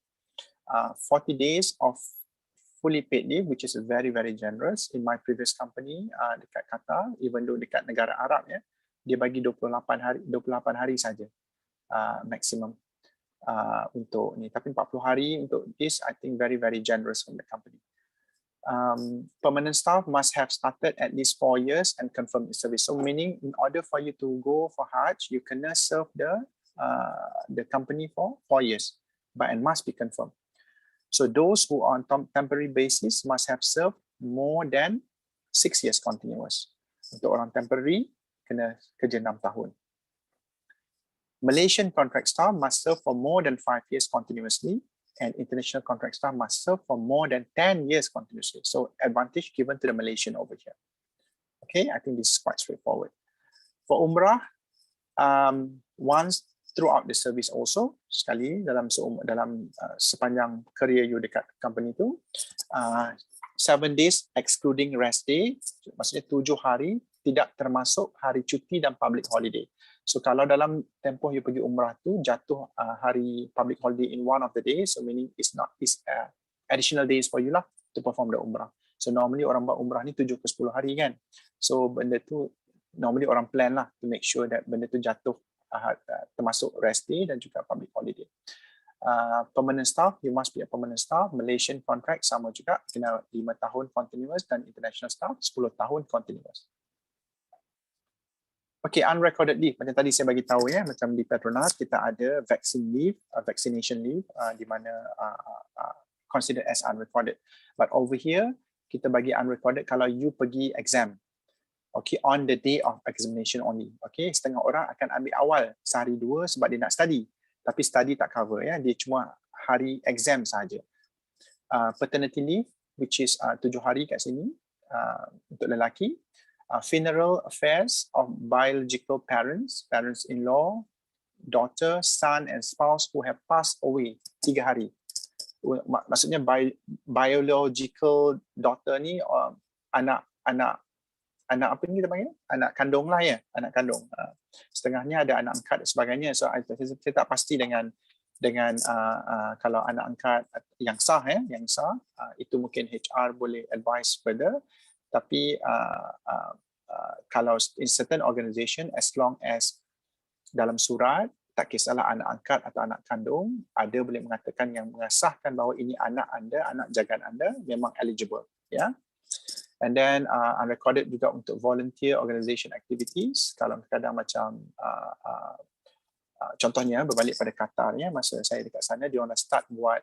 40 days of fully paid leave, which is very, very generous. In my previous company dekat Qatar, even though dekat negara Arab, dia bagi 28 hari saja maximum untuk ni. Tapi 40 hari untuk this, I think very, very generous from the company. Permanent staff must have started at least 4 years and confirmed the service. So meaning, in order for you to go for Hajj, you cannot serve the company for 4 years, but it must be confirmed. So those who are on temporary basis must have served more than 6 years continuous. Untuk orang temporary, kena kerja 6 tahun. Malaysian contract staff must serve for more than 5 years continuously, and international contract staff must serve for more than 10 years continuously. So advantage given to the Malaysian over here. Okay, I think this is quite straightforward. For Umrah, once throughout the service also, sekali dalam sepanjang career you dekat company tu, 7 days excluding rest day, maksudnya 7 hari tidak termasuk hari cuti dan public holiday. So kalau dalam tempoh you pergi umrah tu jatuh hari public holiday in one of the days, so meaning it's additional days for you lah to perform the umrah. So normally orang buat umrah ni 7 ke 10 hari kan. So benda tu normally orang plan lah to make sure that benda tu jatuh termasuk rest day dan juga public holiday. Permanent staff, you must be a permanent staff. Malaysian contract sama juga, kena 5 tahun continuous, dan international staff 10 tahun continuous. Okay, unrecorded leave, macam tadi saya bagi tahu ya, macam di Petronas kita ada vaccine leave, vaccination leave, di mana considered as unrecorded. But over here kita bagi unrecorded kalau you pergi exam. Okay, on the day of examination only. Okay, setengah orang akan ambil awal sehari 2 sebab dia nak study. Tapi study tak cover ya, dia cuma hari exam saja. Paternity leave, which is 7 hari kat sini untuk lelaki. Funeral affairs of biological parents, parents-in-law, daughter, son and spouse who have passed away, 3 hari. maksudnya biological daughter ni anak apa ni kita panggil? Anak kandung lah ya, anak kandung. Setengahnya ada anak angkat dan sebagainya. So saya tak pasti dengan kalau anak angkat yang sah itu mungkin HR boleh advise further. Tapi kalau in certain organisation, as long as dalam surat tak kisahlah anak angkat atau anak kandung, ada boleh mengatakan yang mengesahkan bahawa ini anak anda, anak jagaan anda memang eligible, ya. And then unrecorded juga untuk volunteer organization activities. Kalau kadang macam contohnya berbalik pada Qatar ya, masa saya dekat sana dia orang start buat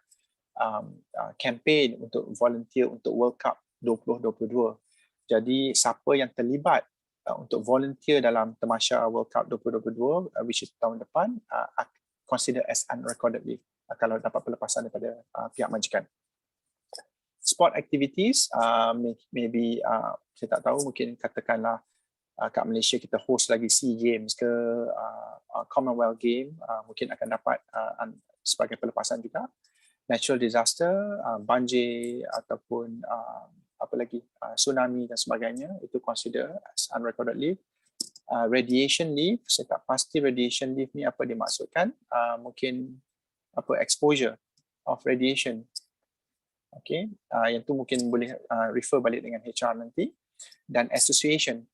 campaign untuk volunteer untuk World Cup 2022. Jadi siapa yang terlibat untuk volunteer dalam tamasya World Cup 2022 which is tahun depan consider as unrecorded leave kalau dapat pelepasan daripada pihak majikan. Sport activities maybe saya tak tahu, mungkin katakanlah kat Malaysia kita host lagi SEA Games ke Commonwealth Game, mungkin akan dapat sebagai pelepasan juga. Natural disaster, banjir ataupun apa lagi, tsunami dan sebagainya, itu consider as unrecorded leave. Radiation leave, saya tak pasti radiation leave ni apa dimaksudkan, mungkin apa exposure of radiation. Okay, yang tu mungkin boleh refer balik dengan HR nanti. Dan association,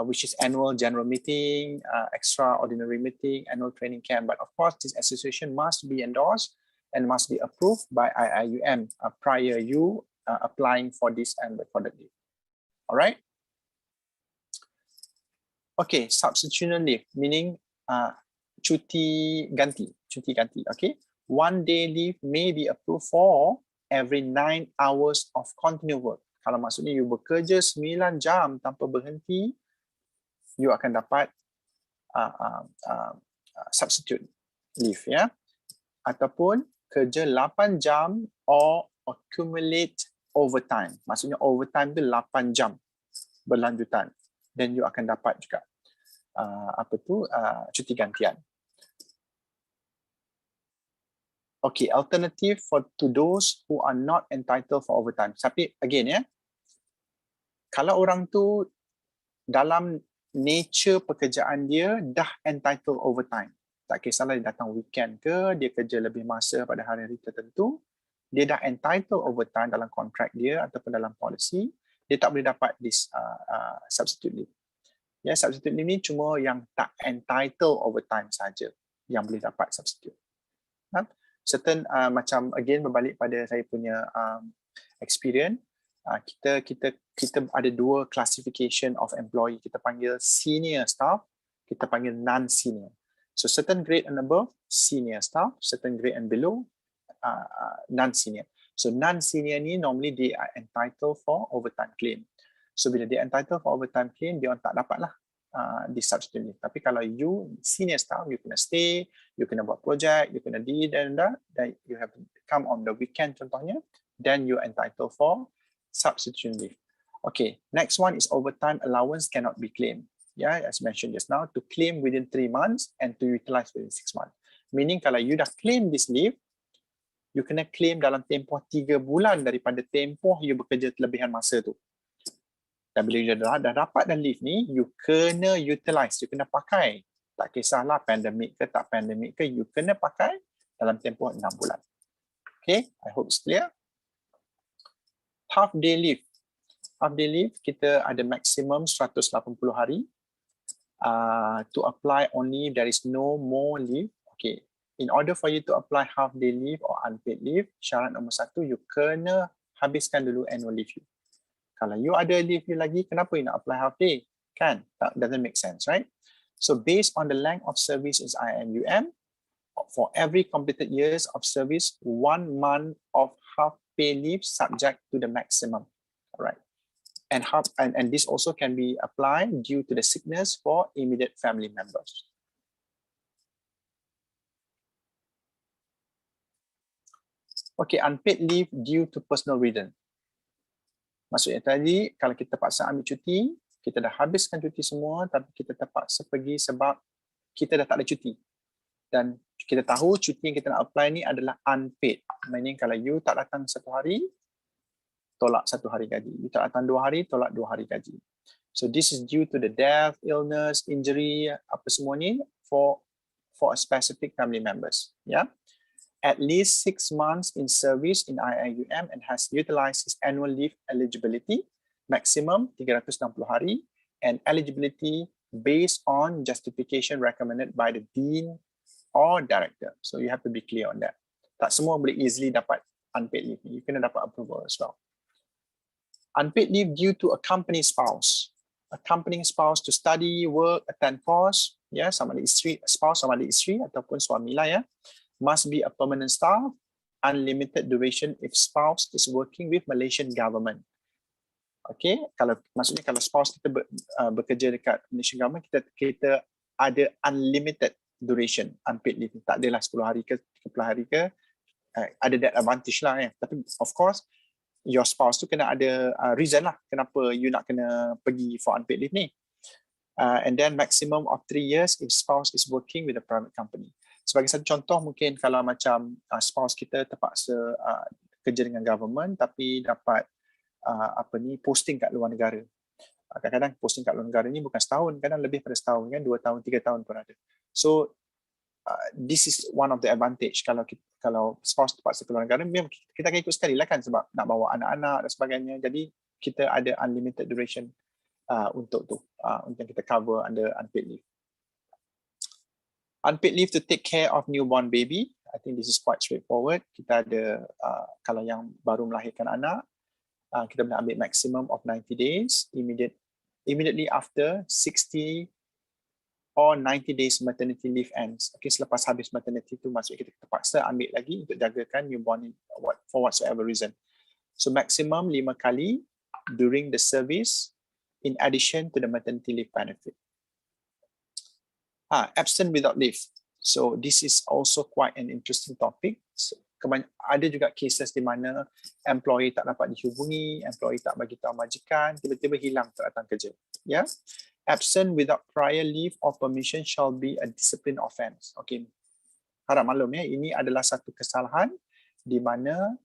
which is annual general meeting, extraordinary meeting, annual training camp. But of course, this association must be endorsed and must be approved by IIUM prior you applying for this unrecorded leave. All right. Okay, substitutional leave meaning cuti ganti. Okay, 1 day leave may be approved for every 9 hours of continuous work. Kalau maksudnya you bekerja 9 jam tanpa berhenti, you akan dapat substitute leave ya. Ataupun kerja 8 jam or accumulate overtime. Maksudnya overtime tu 8 jam berlanjutan. Then you akan dapat juga cuti gantian. Okay, alternative to those who are not entitled for overtime. Tapi again ya, kalau orang tu dalam nature pekerjaan dia dah entitled overtime, tak kisahlah dia datang weekend ke, dia kerja lebih masa pada hari-hari tertentu, dia dah entitled overtime dalam kontrak dia ataupun dalam policy, dia tak boleh dapat this substitute leave. Ya, substitute leave ni cuma yang tak entitled overtime saja yang boleh dapat substitute. Certain macam again berbalik pada saya punya experience, kita ada dua classification of employee. Kita panggil senior staff, kita panggil non-senior. So certain grade and above, senior staff, certain grade and below, non-senior. So non-senior ni normally they are entitled for overtime claim. So bila dia entitled for overtime claim, dia orang tak dapat lah di substitute leave. Tapi kalau you senior staff, you kena stay, you kena buat project, you kena then you have to come on the weekend contohnya, then you entitled for substitute leave. Okay, next one is overtime allowance cannot be claimed. Yeah, as mentioned just now, to claim within 3 months and to utilize within 6 months. Meaning kalau you dah claim this leave, you kena claim dalam tempoh 3 bulan daripada tempoh you bekerja kelebihan masa tu. Dan bila you dah dapat dan leave ni, you kena utilize, you kena pakai. Tak kisahlah pandemik ke tak pandemik ke, you kena pakai dalam tempoh 6 bulan. Okay, I hope it's clear. Half day leave. Half day leave, kita ada maksimum 180 hari. To apply only there is no more leave. Okay, in order for you to apply half day leave or unpaid leave, syarat nombor 1, you kena habiskan dulu annual leave you. Kalau you ada leave you lagi, kenapa you nak apply half day? Kan? That doesn't make sense, right? So based on the length of service is IMUM, for every completed years of service, 1 month of half pay leave subject to the maximum. All right. And this also can be applied due to the sickness for immediate family members. Okay, unpaid leave due to personal reason. Maksudnya tadi, kalau kita paksa ambil cuti, kita dah habiskan cuti semua, tapi kita terpaksa pergi sebab kita dah tak ada cuti. Dan Kita tahu cuti yang kita nak apply ni adalah unpaid. Meaning kalau you tak datang 1 hari, tolak 1 hari gaji. You tak datang 2 hari, tolak 2 hari gaji. So this is due to the death, illness, injury, apa semua ni for a specific family members. Yeah. At least 6 months in service in IIUM and has utilized his annual leave eligibility, maximum 360 hari, and eligibility based on justification recommended by the dean or director. So you have to be clear on that. Tak semua boleh easily dapat unpaid leave. You kena dapat approval as well. Unpaid leave due to accompanying spouse. Accompanying spouse to study, work, attend course, ya, sama ada isteri, spouse sama ada isteri ataupun suami lah ya. Must be a permanent staff, unlimited duration if spouse is working with Malaysian government. Okay, maksudnya kalau spouse kita bekerja dekat Malaysian government, kita ada unlimited duration unpaid leave. Tak adalah 10 hari ke 30 hari ke, ada that advantage lah ya. Tapi of course your spouse tu kena ada reason lah kenapa you nak kena pergi for unpaid leave ni. And then maximum of 3 years if spouse is working with a private company. Sebagai satu contoh, mungkin kalau macam spouse kita terpaksa kerja dengan government tapi dapat posting kat luar negara. Kadang-kadang posting kat luar negara ni bukan setahun, kadang lebih pada setahun kan, 2 tahun, 3 tahun pun ada. So this is one of the advantage kalau spouse terpaksa ke luar negara, memang kita akan ikut sekali lah kan sebab nak bawa anak-anak dan sebagainya. Jadi kita ada unlimited duration untuk kita cover under unpaid leave. Unpaid leave to take care of newborn baby. I think this is quite straightforward. Kita ada, kalau yang baru melahirkan anak, kita boleh ambil maximum of 90 days, immediately after 60 or 90 days maternity leave ends. Okay, selepas habis maternity tu, maksudnya kita terpaksa ambil lagi untuk jagakan newborn for whatsoever reason. So maximum 5 kali during the service, in addition to the maternity leave benefit. Absent without leave. So this is also quite an interesting topic. So, ada juga cases di mana employee tak dapat dihubungi, employee tak bagi tahu majikan, tiba-tiba hilang tak datang kerja. Yeah? Absent without prior leave or permission shall be a discipline offence. Okay. Harap maklum ya, ini adalah satu kesalahan di mana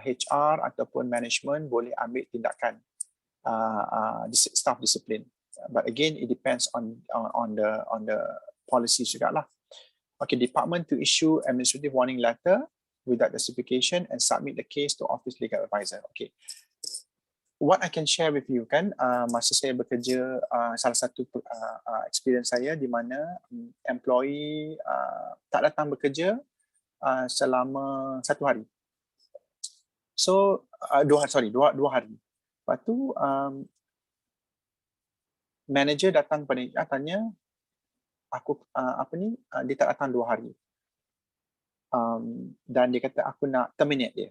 HR ataupun management boleh ambil tindakan staff discipline. But again, it depends on the policies juga lah. Okay, department to issue administrative warning letter without justification and submit the case to office legal advisor. Okay, what I can share with you kan, masa saya bekerja, salah satu experience saya di mana employee tak datang bekerja selama 1 hari. So 2 hari. Lepas tu manager datang pada tanya aku dia tak datang 2 hari. Dan dia kata aku nak terminate dia.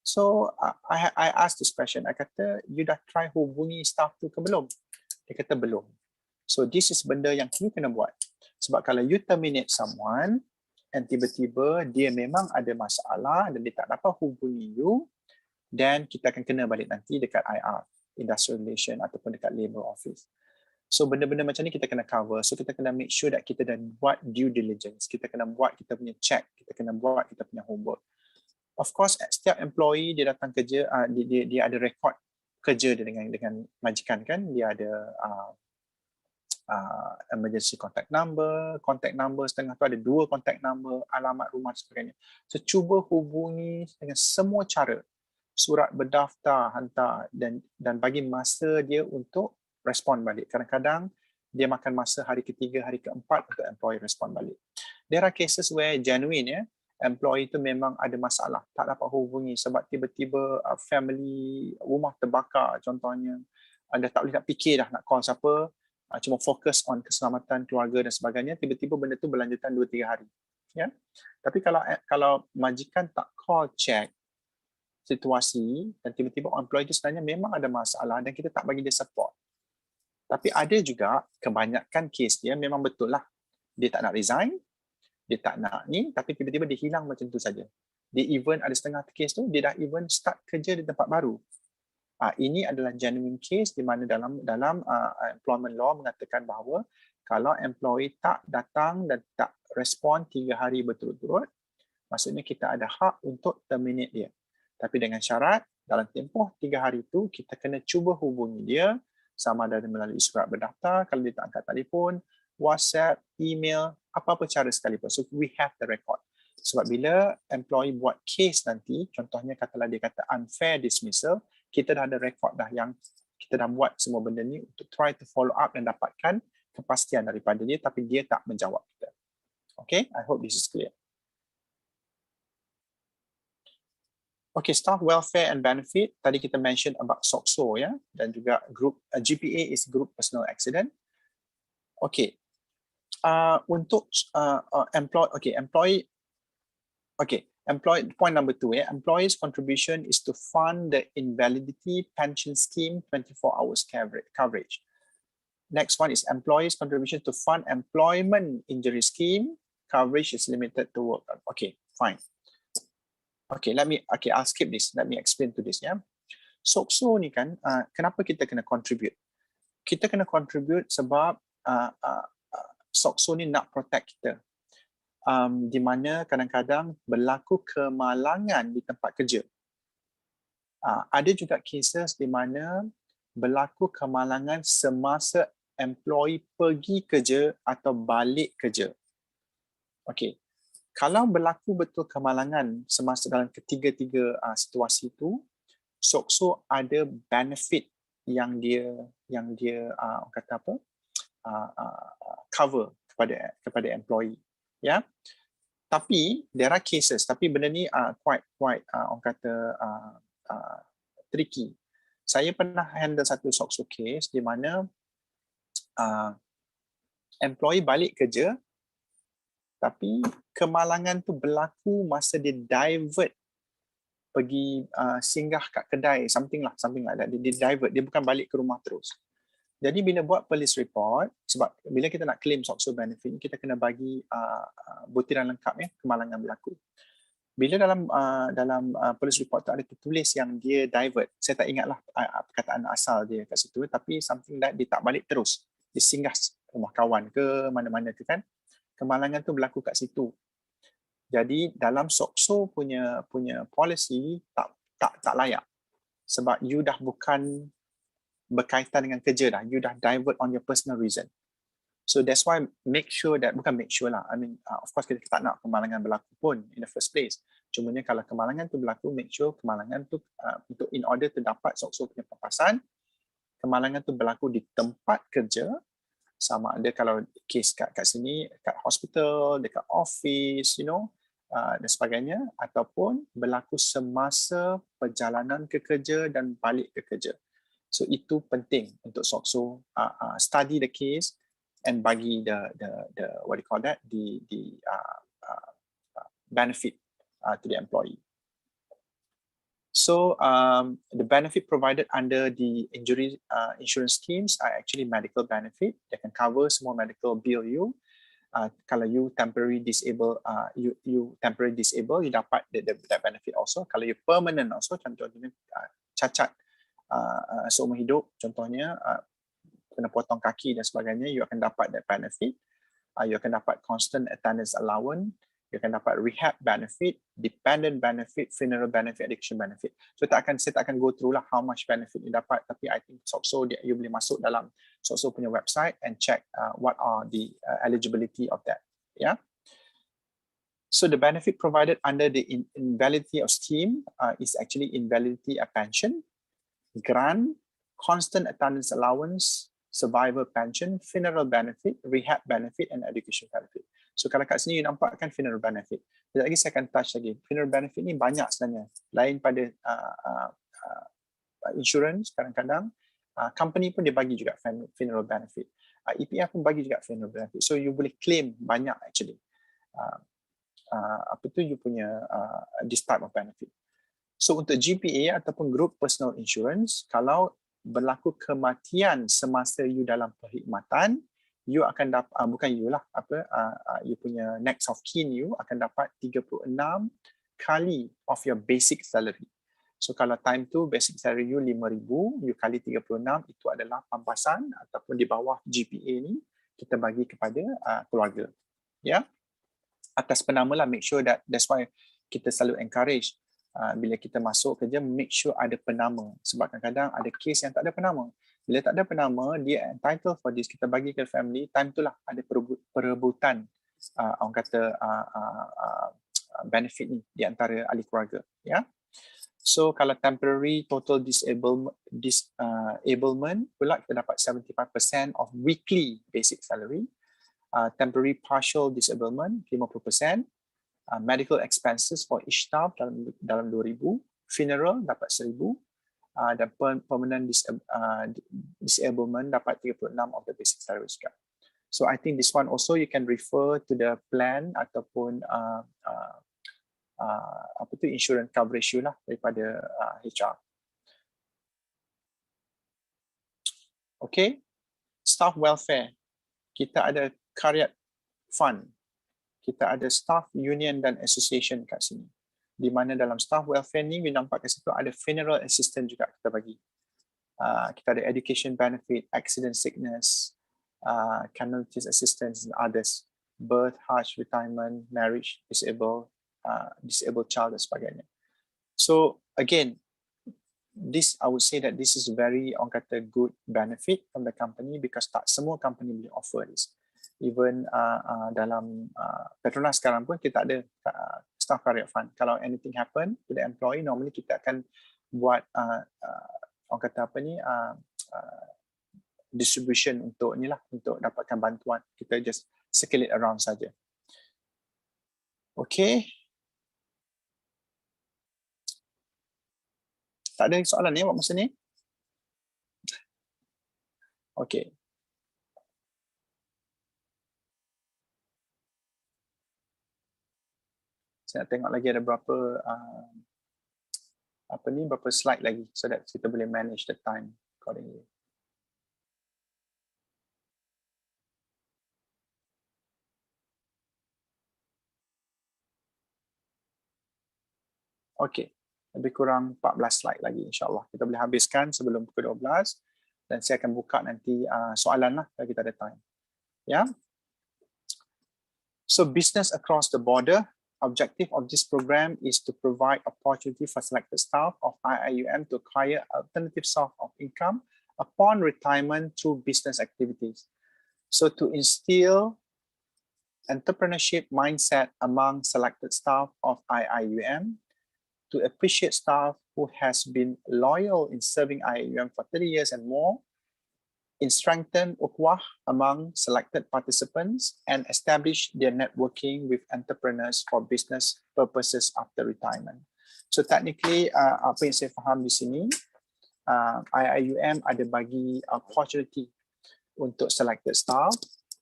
So I asked this question. I kata you dah try hubungi staff tu ke belum? Dia kata belum. So this is benda yang you kena buat. Sebab kalau you terminate someone and tiba-tiba dia memang ada masalah dan dia tak dapat hubungi you, then kita akan kena balik nanti dekat IR, Industrial Relation ataupun dekat Labour Office. So benda-benda macam ni kita kena cover. So kita kena make sure that kita dah buat due diligence. Kita kena buat kita punya check. Kita kena buat kita punya homework. Of course, setiap employee dia datang kerja, dia ada rekod kerja dia dengan majikan kan. Dia ada emergency contact number setengah tu ada 2 contact number, alamat rumah dan sebagainya. So cuba hubungi dengan semua cara. Surat berdaftar, hantar dan bagi masa dia untuk respon balik. Kadang-kadang dia makan masa hari ketiga, hari keempat untuk employee respon balik. There are cases where genuine ya, employee tu memang ada masalah, tak dapat hubungi sebab tiba-tiba family rumah terbakar contohnya. Dah tak boleh nak fikir dah nak call siapa, cuma fokus on keselamatan keluarga dan sebagainya, tiba-tiba benda tu berlanjutan 2-3 hari. Ya. Tapi kalau majikan tak call check situasi dan tiba-tiba employee tu sebenarnya memang ada masalah dan kita tak bagi dia support. Tapi ada juga kebanyakan kes dia memang betul lah. Dia tak nak resign, dia tak nak ni, tapi tiba-tiba dia hilang macam tu saja. Dia even ada setengah kes tu, dia dah even start kerja di tempat baru. Ini adalah genuine case di mana dalam employment law mengatakan bahawa kalau employee tak datang dan tak respon 3 hari berturut-turut, maksudnya kita ada hak untuk terminate dia. Tapi dengan syarat, dalam tempoh 3 hari itu, kita kena cuba hubungi dia, sama ada melalui surat berdaftar, kalau dia tak angkat telefon, WhatsApp, email, apa-apa cara sekalipun. So we have the record. Sebab bila employee buat case nanti, contohnya katalah dia kata unfair dismissal, kita dah ada record dah yang kita dah buat semua benda ni untuk try to follow up dan dapatkan kepastian daripada dia, tapi dia tak menjawab kita. Okay, I hope this is clear. Okay, staff welfare and benefit. Tadi kita mention about SOCSO ya, dan juga group GPA is group personal accident. Okay, untuk employee point number 2 ya, employee's contribution is to fund the invalidity pension scheme 24 hours coverage. Next one is employee's contribution to fund employment injury scheme. Coverage is limited to work. Okay, fine. Okay, I'll skip this. Let me explain to this. Yeah. SOCSO ni kan, kenapa kita kena contribute? Kita kena contribute sebab SOCSO ni nak protect kita. Di mana kadang-kadang berlaku kemalangan di tempat kerja. Ada juga cases di mana berlaku kemalangan semasa employee pergi kerja atau balik kerja. Okey. Kalau berlaku betul kemalangan semasa dalam ketiga-tiga situasi itu, SOCSO ada benefit yang dia kata apa? Cover kepada employee. Ya. Tapi there are cases, tapi benda ni quite orang kata tricky. Saya pernah handle satu SOCSO case di mana employee balik kerja, tapi kemalangan tu berlaku masa dia divert pergi singgah kat kedai, something like that. Dia divert, dia bukan balik ke rumah terus. Jadi bila buat police report, sebab bila kita nak claim SOCSO benefit, kita kena bagi butiran lengkap ya, kemalangan berlaku. Bila dalam police report tu ada tertulis yang dia divert, saya tak ingatlah perkataan asal dia kat situ, tapi something that dia tak balik terus, dia singgah rumah kawan ke mana-mana tu kan, kemalangan tu berlaku kat situ. Jadi dalam SOCSO punya policy tak layak, sebab you dah bukan berkaitan dengan kerja dah, you dah divert on your personal reason. So that's why make sure that, bukan make sure lah, I mean of course kita tak nak kemalangan berlaku pun in the first place. Cumanya kalau kemalangan tu berlaku, make sure kemalangan tu untuk in order to dapat SOCSO punya papasan, kemalangan tu berlaku di tempat kerja, sama ada kalau kes kat sini, kat hospital, dekat office, dan sebagainya, ataupun berlaku semasa perjalanan ke kerja dan balik ke kerja. So itu penting untuk SOCSO study the case and bagi the what do you call that, the benefit to the employee. So the benefit provided under the injury insurance schemes are actually medical benefit. They can cover semua medical bill you. Kalau you temporary disable, you temporary disable, you dapat that benefit also. Kalau you permanent also, contohnya cacat seumur hidup, contohnya kena potong kaki dan sebagainya, you akan dapat that benefit. You akan dapat constant attendance allowance, you akan dapat rehab benefit, dependent benefit, funeral benefit, education benefit. So saya tak akan go through lah how much benefit you dapat, tapi I think SOCSO you boleh masuk dalam SOCSO punya website and check what are the eligibility of that. Yeah. So the benefit provided under the invalidity of scheme is actually invalidity of pension, grant, constant attendance allowance, survivor pension, funeral benefit, rehab benefit, and education benefit. So kalau kat sini you nampak kan funeral benefit. Sekejap lagi saya akan touch lagi. Funeral benefit ni banyak sebenarnya. Lain pada insurance, kadang-kadang company pun dia bagi juga funeral benefit. EPF pun bagi juga funeral benefit. So you boleh claim banyak actually. You punya this type of benefit. So untuk GPA ataupun group personal insurance, kalau berlaku kematian semasa you dalam perkhidmatan, you akan dapat, bukan you lah, you punya next of kin you akan dapat 36 kali of your basic salary. So kalau time tu basic salary you 5,000, you kali 36, itu adalah pampasan ataupun di bawah GPA ni kita bagi kepada keluarga. Ya. Yeah? atas penama lah, make sure that's why kita selalu encourage bila kita masuk kerja, make sure ada penama. Sebab kadang-kadang ada case yang tak ada penama. Bila tak ada penama, dia entitled for this, kita bagi ke family, time tu lah ada perebutan orang kata benefit ni di antara ahli keluarga. Ya. So kalau temporary total disablement pula kita dapat 75% of weekly basic salary. Temporary partial disablement 50%. Medical expenses for each staff dalam 2,000, funeral dapat 1,000, dan permanent disablement dapat 36 of the basic salary juga. So I think this one also you can refer to the plan ataupun insurance coverage you lah daripada HR. Okay, staff welfare, kita ada Karyat Fund. Kita ada staff union dan association kat sini. Di mana dalam staff welfare ni, we nampak kat situ ada funeral assistant juga kita bagi. Kita ada education benefit, accident sickness, community assistance and others. Birth, harsh, retirement, marriage, disabled child dan sebagainya. So again, this I would say that this is very orang kata good benefit from the company because tak semua company boleh offer this. Even dalam Petronas sekarang pun kita ada staff career fund. Kalau anything happen to the employee, normally kita akan buat orang kata distribution untuk inilah, untuk dapatkan bantuan. Kita just circulate around saja. Okay. Tak ada soalan ni buat masa ni? Okay. Saya nak tengok lagi ada berapa berapa slide lagi so that kita boleh manage the time accordingly. Okay, lebih kurang 14 slide lagi insyaAllah. Kita boleh habiskan sebelum pukul 12 dan saya akan buka nanti soalan lah kalau kita ada time. Yeah. So business across the border. Objective of this program is to provide opportunity for selected staff of IIUM to acquire alternative source of income upon retirement through business activities. So to instill entrepreneurship mindset among selected staff of IIUM, to appreciate staff who has been loyal in serving IIUM for 30 years and more, in strengthen ukhuwah among selected participants and establish their networking with entrepreneurs for business purposes after retirement. So technically, apa yang saya faham di sini, IIUM ada bagi opportunity untuk selected staff,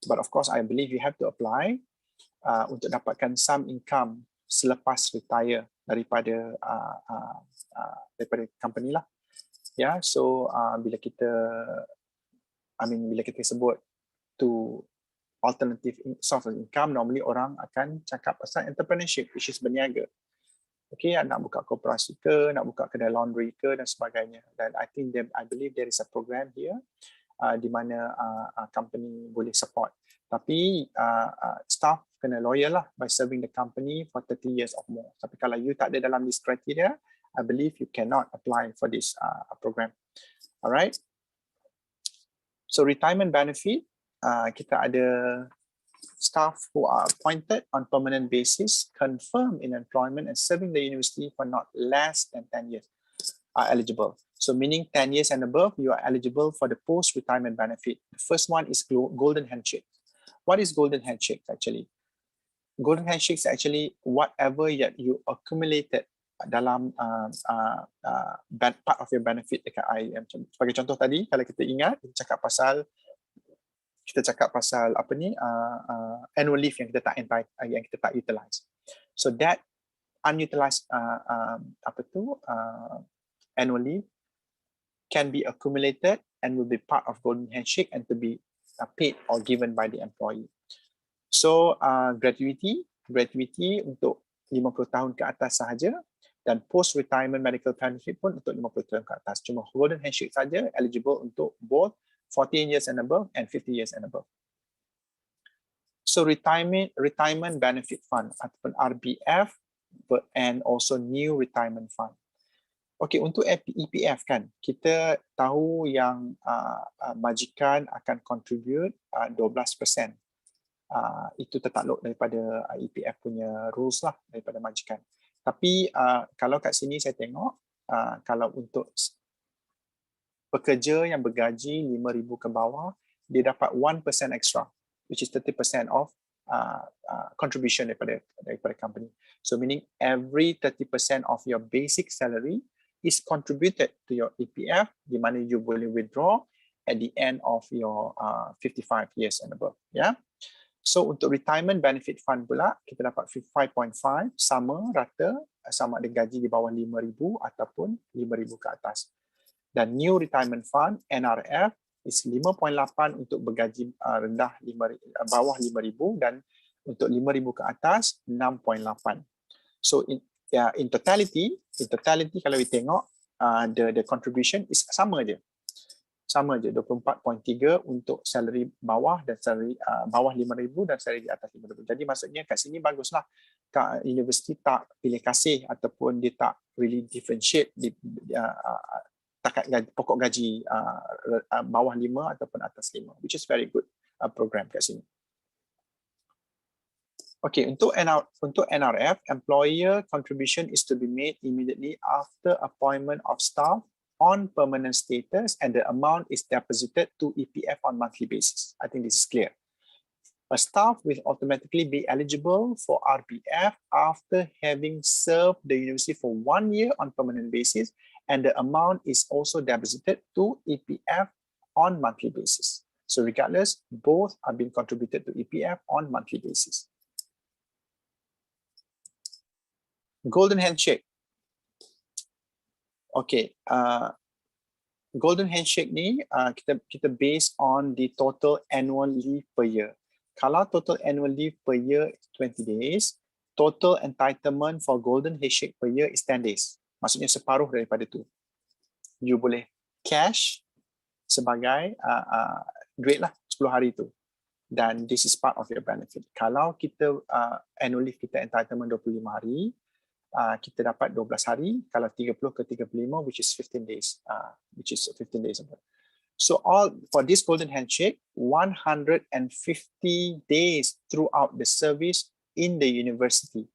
but of course I believe you have to apply untuk dapatkan some income selepas retire daripada company lah. Ya, so bila kita sebut to alternative source of income, normally orang akan cakap pasal entrepreneurship, which is berniaga. Okay, nak buka koperasi ke, nak buka kedai laundry ke dan sebagainya. Dan I believe there is a program here di mana company boleh support. Tapi staff kena loyal lah by serving the company for 30 years or more. Tapi kalau you tak ada dalam this criteria, I believe you cannot apply for this program. Alright. So retirement benefit, kita ada staff who are appointed on permanent basis, confirmed in employment and serving the university for not less than 10 years are eligible. So meaning 10 years and above, you are eligible for the post-retirement benefit. The first one is Golden Handshake. What is Golden Handshake actually? Golden Handshake is actually whatever that you accumulated dalam part of your benefit dekat IIM. Sebagai contoh tadi, kalau kita ingat, kita cakap pasal annual leave yang kita tak utilize. So that unutilized annual leave can be accumulated and will be part of Golden Handshake and to be paid or given by the employee. So gratuity untuk 50 tahun ke atas sahaja, dan post-retirement medical benefit pun untuk 50 tahun ke atas. Cuma Golden Handshake saja eligible untuk both 14 years and above and 50 years and above. So retirement benefit fund ataupun RBF and also new retirement fund. Okey, untuk EPF kan, kita tahu yang majikan akan contribute 12%. Itu tertakluk daripada EPF punya rules lah daripada majikan. Tapi kalau kat sini saya tengok, kalau untuk pekerja yang bergaji 5,000 ke bawah, dia dapat 1% extra, which is 30% of contribution daripada company. So meaning every 30% of your basic salary is contributed to your EPF, di mana you boleh withdraw at the end of your 55 years and above. Yeah. So untuk retirement benefit fund pula, kita dapat 5.5 sama rata, sama ada gaji di bawah 5,000 ataupun 5,000 ke atas. Dan new retirement fund NRF is 5.8 untuk bergaji rendah bawah 5,000 dan untuk 5,000 ke atas 6.8. So in totality kalau kita tengok the contribution is sama je 24.3 untuk salary bawah dan salary bawah 5,000 dan salary di atas 5,000. Jadi maksudnya kat sini baguslah universiti tak pilih kasih ataupun dia tak really differentiate takat gaji, pokok gaji bawah 5 ataupun atas 5, which is very good program kat sini. Okay, untuk NRF, employer contribution is to be made immediately after appointment of staff on permanent status, and the amount is deposited to EPF on monthly basis. I think this is clear. A staff will automatically be eligible for RBF after having served the university for 1 year on permanent basis, and the amount is also deposited to EPF on monthly basis. So regardless, both are being contributed to EPF on monthly basis. Golden Handshake. Okay, Golden Handshake ni kita based on the total annual leave per year. Kalau total annual leave per year is 20 days, total entitlement for Golden Handshake per year is 10 days. Maksudnya separuh daripada tu. You boleh cash sebagai duit lah 10 hari tu. Dan this is part of your benefit. Kalau kita annual leave kita entitlement 25 hari, kita dapat 12 hari, kalau 30 ke 35 which is 15 days, So all for this Golden Handshake, 150 days throughout the service in the university.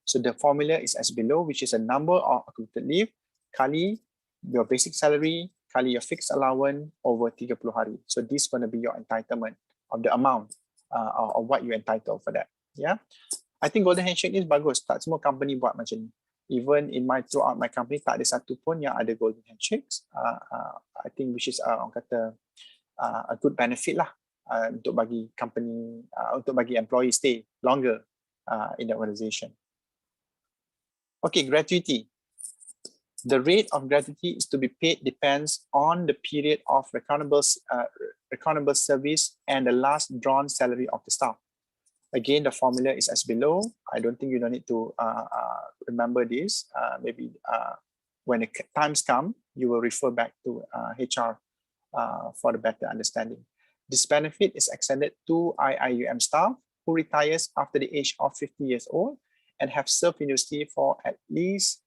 So the formula is as below, which is a number of accumulated leave kali your basic salary kali your fixed allowance over 30 hari. So this is going to be your entitlement of the amount of what you entitled for that. Yeah. I think Golden Handshake ni bagus. Tak semua company buat macam ni. Even throughout my company, tak ada satu pun yang ada Golden Handshakes. I think which is orang kata a good benefit lah untuk bagi company, untuk bagi employee stay longer in the organization. Okay, gratuity. The rate of gratuity is to be paid depends on the period of reckonable service and the last drawn salary of the staff. Again, the formula is as below. I don't think you don't need to remember this. Maybe when the times come, you will refer back to HR for the better understanding. This benefit is extended to IIUM staff who retires after the age of 50 years old and have served university for at least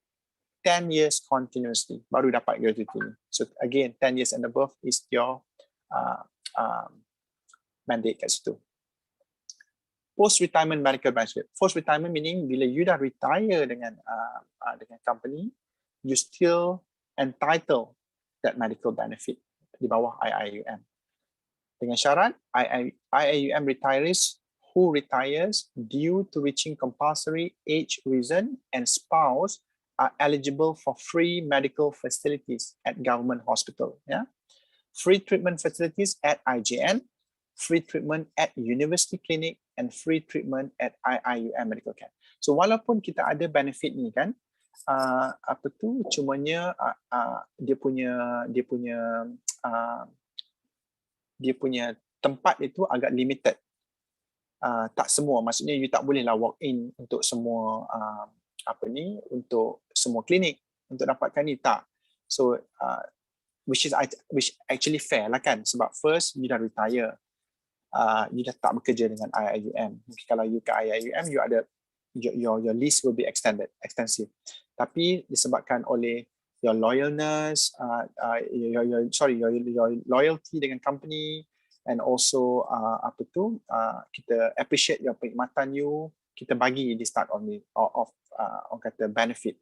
10 years continuously. Baru dapat gratuity. So again, 10 years and above is your mandate kat situ. Post-retirement medical benefit. Post-retirement meaning bila you dah retire dengan company, you still entitled that medical benefit di bawah IIUM. Dengan syarat, IIUM retirees who retires due to reaching compulsory age reason and spouse are eligible for free medical facilities at government hospital. Yeah? Free treatment facilities at IJN, free treatment at university clinic, and free treatment at IIUM medical camp. So walaupun kita ada benefit ni kan, cumanya dia punya tempat itu agak limited. Tak semua, maksudnya you tak bolehlah walk in untuk semua untuk semua klinik untuk dapatkan ni, tak. So which actually fair lah kan, sebab first you dah retire. you dah tak bekerja dengan IIUM. Mungkin kalau you ke IIUM, you ada your list will be extensive. Tapi disebabkan oleh your loyalness, your loyalty dengan company, and also kita appreciate your perkhidmatan you, kita bagi di start of orang kata benefit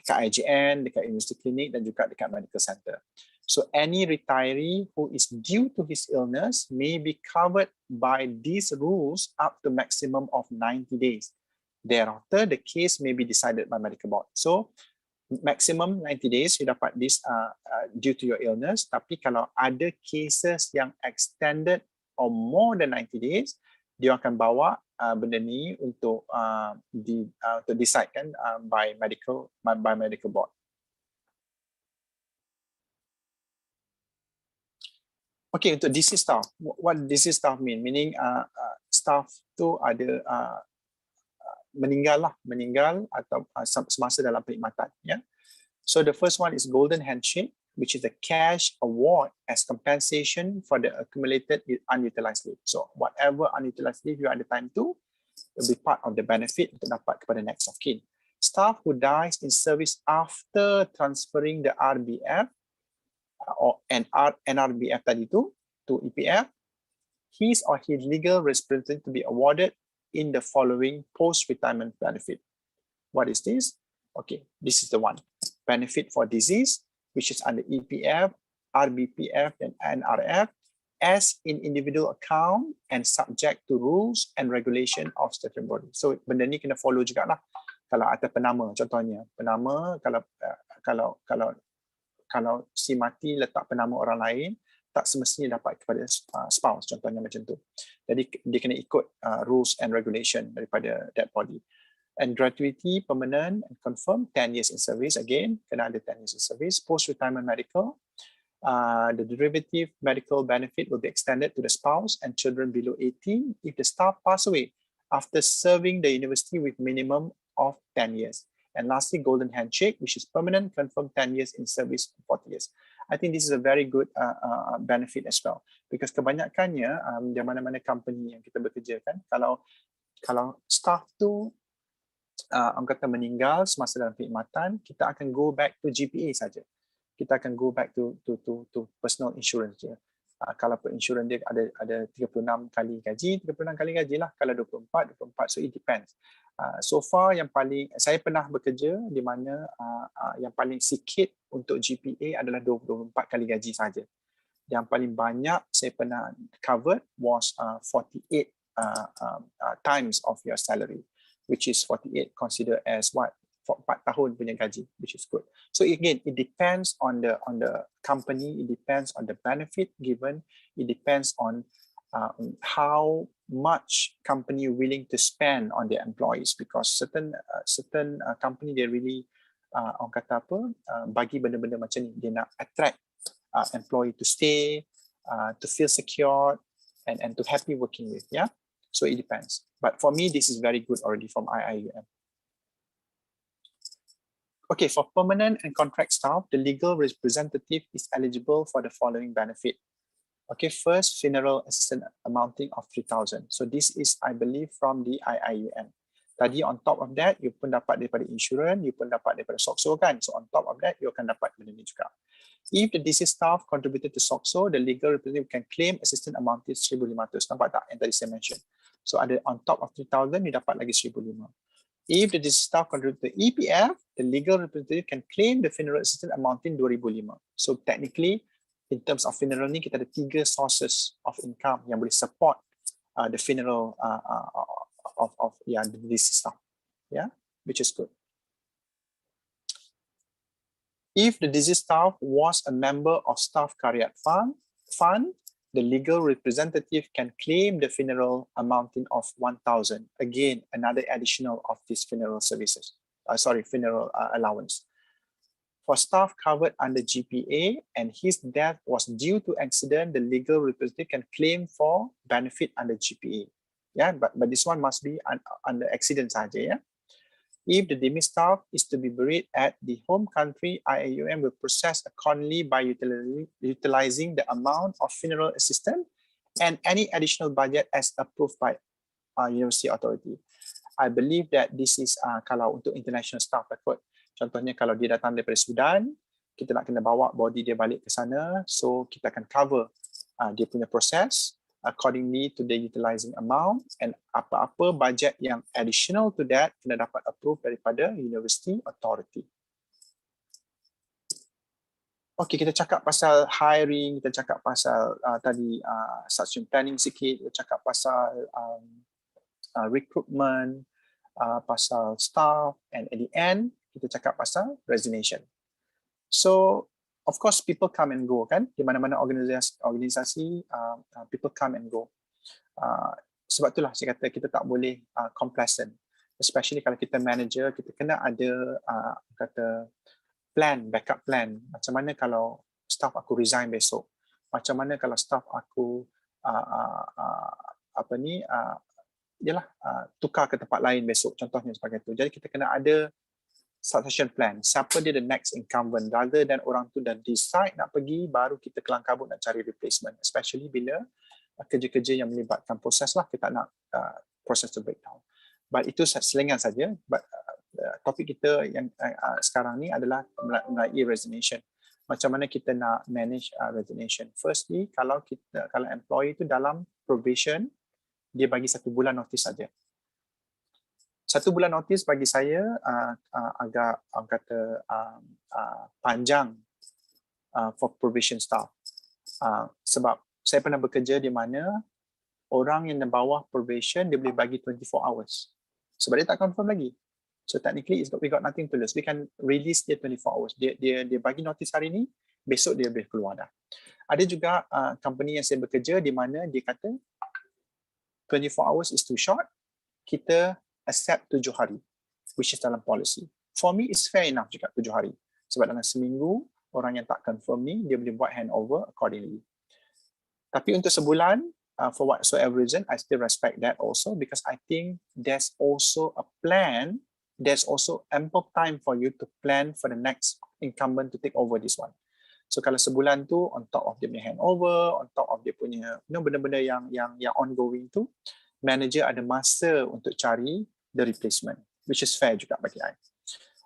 dekat IGN, dekat University Clinic dan juga dekat Medical Center. So any retiree who is due to his illness may be covered by these rules up to maximum of 90 days. Thereafter, the case may be decided by medical board. So maximum 90 days you dapat this due to your illness. Tapi kalau ada cases yang extended or more than 90 days, dia akan bawa benda ni untuk decide kan by medical board. Okay, untuk disease staff, what disease staff mean? Meaning staff tu ada meninggal atau semasa dalam perkhidmatan. Yeah. So the first one is golden handshake, which is a cash award as compensation for the accumulated unutilized leave. So whatever unutilized leave you ada time to, will be part of the benefit untuk dapat kepada next of kin. Staff who dies in service after transferring the RBF or NRBF tadi tu to EPF, his or his legal representative to be awarded in the following post-retirement benefit. What is this? Okay, this is the one. Benefit for disease, which is under EPF, RBPF, and NRF, as in individual account and subject to rules and regulation of statutory body. So benda ni kena follow jugalah. Kalau atas penama, contohnya penama kalau si mati letak penama orang lain, tak semestinya dapat kepada spouse, contohnya macam tu. Jadi dia kena ikut rules and regulation daripada that body. And gratuity, permanent and confirmed, 10 years in service, again, kena ada 10 years in service. Post-retirement medical, the derivative medical benefit will be extended to the spouse and children below 18 if the staff pass away after serving the university with minimum of 10 years. And lastly, golden handshake, which is permanent, confirmed 10 years in service, 40 years. I think this is a very good benefit as well. Because kebanyakannya, di mana-mana company yang kita bekerja kan, kalau staff tu orang kata meninggal semasa dalam perkhidmatan, kita akan go back to GPA saja. Kita akan go back to personal insurance je. Kalau insurance dia ada 36 kali gaji, 36 kali gaji lah. Kalau 24, so it depends. So far yang paling, saya pernah bekerja di mana yang paling sikit untuk GPA adalah 24 kali gaji saja. Yang paling banyak saya pernah covered was 48 times of your salary, which is 48 considered as what? 4 tahun punya gaji, which is good. So again, it depends on the company, it depends on the benefit given, it depends on how much company willing to spend on their employees, because certain company they really orang kata apa, bagi benda-benda macam ni, dia nak attract employee to stay, to feel secure and to happy working with. Yeah, so it depends. But for me, this is very good already from IIUM. Okay, for permanent and contract staff, the legal representative is eligible for the following benefit. Okay, first, funeral assistance amounting of 3,000. So this is, I believe, from the IIUM. Tadi on top of that, you pun dapat daripada insurance, you pun dapat daripada SOCSO kan. So on top of that, you akan dapat benda ni juga. If the deceased staff contributed to SOCSO, the legal representative can claim assistance amounting 1,500. Nampak tak yang tadi saya mention? So ada on top of 3,000, you dapat lagi 1,500. If the deceased staff contributed to EPF, the legal representative can claim the funeral assistance amounting 2,500. So technically, in terms of funeral ni, kita ada 3 sources of income yang boleh support the funeral of the deceased staff, yeah, which is good. If the deceased staff was a member of staff Karyat fund, the legal representative can claim the funeral amounting of 1,000. Again, another additional of these funeral services. Funeral allowance. For staff covered under GPA and his death was due to accident, the legal representative can claim for benefit under GPA. Yeah, but this one must be under accident saja. Yeah. If the deceased staff is to be buried at the home country, IIUM will process accordingly by utilizing the amount of funeral assistance and any additional budget as approved by university authority. I believe that this is kalau untuk international staff kot. Contohnya kalau dia datang daripada Sudan, kita nak kena bawa body dia balik ke sana, so kita akan cover dia punya proses accordingly to the utilizing amount, and apa-apa budget yang additional to that kena dapat approve daripada university authority. Okay, kita cakap pasal hiring, kita cakap pasal tadi succession planning sikit, kita cakap pasal recruitment, pasal staff, and at the end, kita cakap pasal resignation. So, of course, people come and go kan, di mana-mana organisasi people come and go. Sebab itulah saya kata kita tak boleh complacent, especially kalau kita manager, kita kena ada kata plan, backup plan. Macam mana kalau staff aku resign besok? Macam mana kalau staff aku tukar ke tempat lain besok, contohnya sebagai itu. Jadi kita kena ada succession plan. Siapa dia the next incumbent, rather than orang tu dah decide nak pergi, baru kita kelang kabut nak cari replacement. Especially bila kerja-kerja yang melibatkan proses lah, kita nak proses to breakdown. But itu selingan saja. But topik kita yang sekarang ni adalah mengenai resignation. Macam mana kita nak manage resignation. Firstly, kalau employee tu dalam probation, dia bagi 1 bulan notice saja. 1 bulan notice bagi saya agak panjang for probation staff. Sebab saya pernah bekerja di mana orang yang di bawah probation dia boleh bagi 24 hours. Sebab dia tak confirm lagi. So technically we got nothing to lose. We can release dia 24 hours. Dia bagi notice hari ni, besok dia boleh keluar dah. Ada juga company yang saya bekerja di mana dia kata 24 hours is too short. Kita accept 7 hari, which is dalam policy. For me, it's fair enough juga 7 hari. Sebab dalam seminggu, orang yang tak confirm ni, dia boleh buat handover accordingly. Tapi untuk sebulan, for whatsoever reason, I still respect that also, because I think there's also a plan, there's also ample time for you to plan for the next incumbent to take over this one. So kalau sebulan tu, on top of dia punya handover, on top of dia punya benda-benda yang ongoing tu, manager ada masa untuk cari the replacement, which is fair juga bagi I.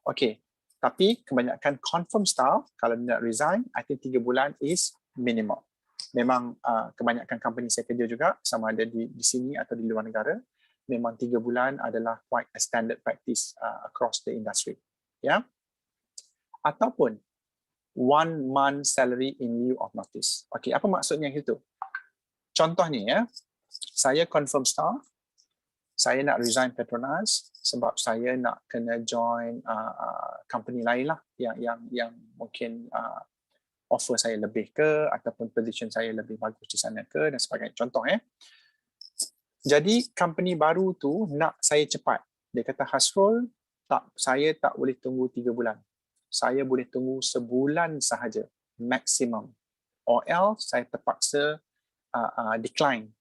Okay, tapi kebanyakan confirm staff, kalau nak resign, I think 3 bulan is minimum. Memang kebanyakan company saya kerja juga, sama ada di sini atau di luar negara, memang 3 bulan adalah quite a standard practice across the industry. Ya, ataupun 1 month salary in lieu of notice. Okay, apa maksudnya itu? Contohnya ya, saya confirm staff, saya nak resign Petronas sebab saya nak kena join company lain lah yang mungkin offer saya lebih ke, ataupun position saya lebih bagus di sana ke, dan sebagainya. Contoh Jadi company baru tu nak saya cepat. Dia kata, Hasrul, saya tak boleh tunggu 3 bulan. Saya boleh tunggu sebulan sahaja, maximum. Or else saya terpaksa decline.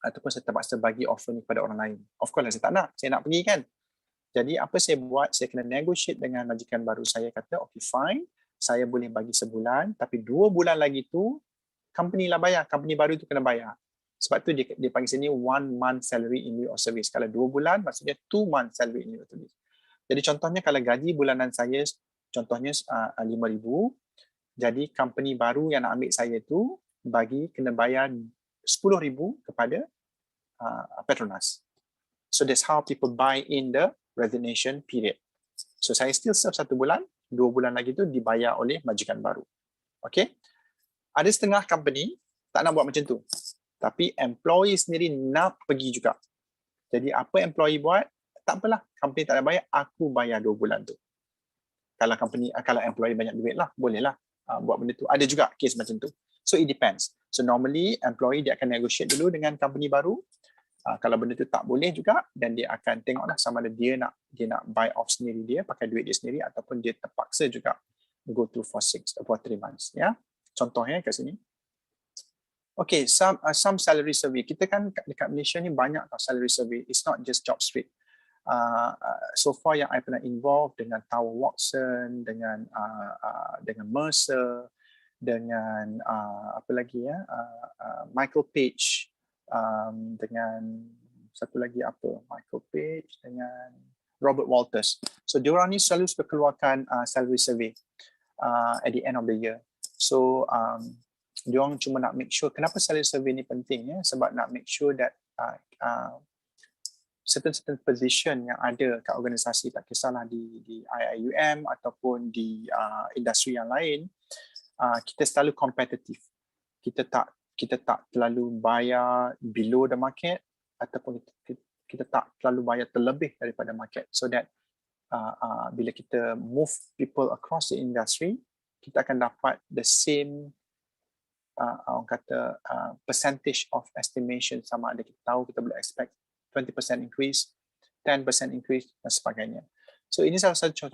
Ataupun saya terpaksa bagi offer ni kepada orang lain. Of course saya tak nak. Saya nak pergi kan. Jadi apa saya buat? Saya kena negotiate dengan majikan baru saya. Kata, okay fine. Saya boleh bagi sebulan. Tapi 2 bulan lagi tu, company lah bayar. Company baru tu kena bayar. Sebab tu dia panggil sini 1 month salary in lieu of service. Kalau 2 bulan, maksudnya 2 month salary in lieu of service. Jadi contohnya kalau gaji bulanan saya, contohnya 5,000. Jadi company baru yang nak ambil saya tu, kena bayar 10,000 kepada Petronas. So that's how people buy in the resignation period. So saya still serve 1 bulan, 2 bulan lagi tu dibayar oleh majikan baru. Okay? Ada setengah company tak nak buat macam tu. Tapi employee sendiri nak pergi juga. Jadi apa employee buat, tak apalah, company tak nak bayar, aku bayar 2 bulan tu. Kalau employee banyak duit lah, boleh lah buat benda tu. Ada juga case macam tu. So it depends. So normally employee dia akan negotiate dulu dengan company baru. Kalau benda tu tak boleh juga, dan dia akan tengoklah sama ada dia nak buy off sendiri dia, pakai duit dia sendiri, ataupun dia terpaksa juga go through for 3 months. Ya, contohnya kat sini. Okay, some salary survey. Kita kan dekat Malaysia ni banyak tau salary survey. It's not just job street. So far yang I pernah involve dengan Tower Watson, dengan Mercer, dengan apa lagi ya, Michael Page, dengan satu lagi apa, Michael Page dengan Robert Walters. So diorang ni selalu suka keluarkan salary survey at the end of the year. So diorang cuma nak make sure, kenapa salary survey ni penting ya, sebab nak make sure that certain position yang ada kat organisasi, tak kisahlah di IIUM ataupun di industri yang lain, kita selalu kompetitif. Kita tak terlalu bayar below the market ataupun kita tak terlalu bayar terlebih daripada market, so that bila kita move people across the industry, kita akan dapat the same orang kata percentage of estimation, sama ada kita tahu kita boleh expect 20% increase, 10% increase dan sebagainya. So ini salah satu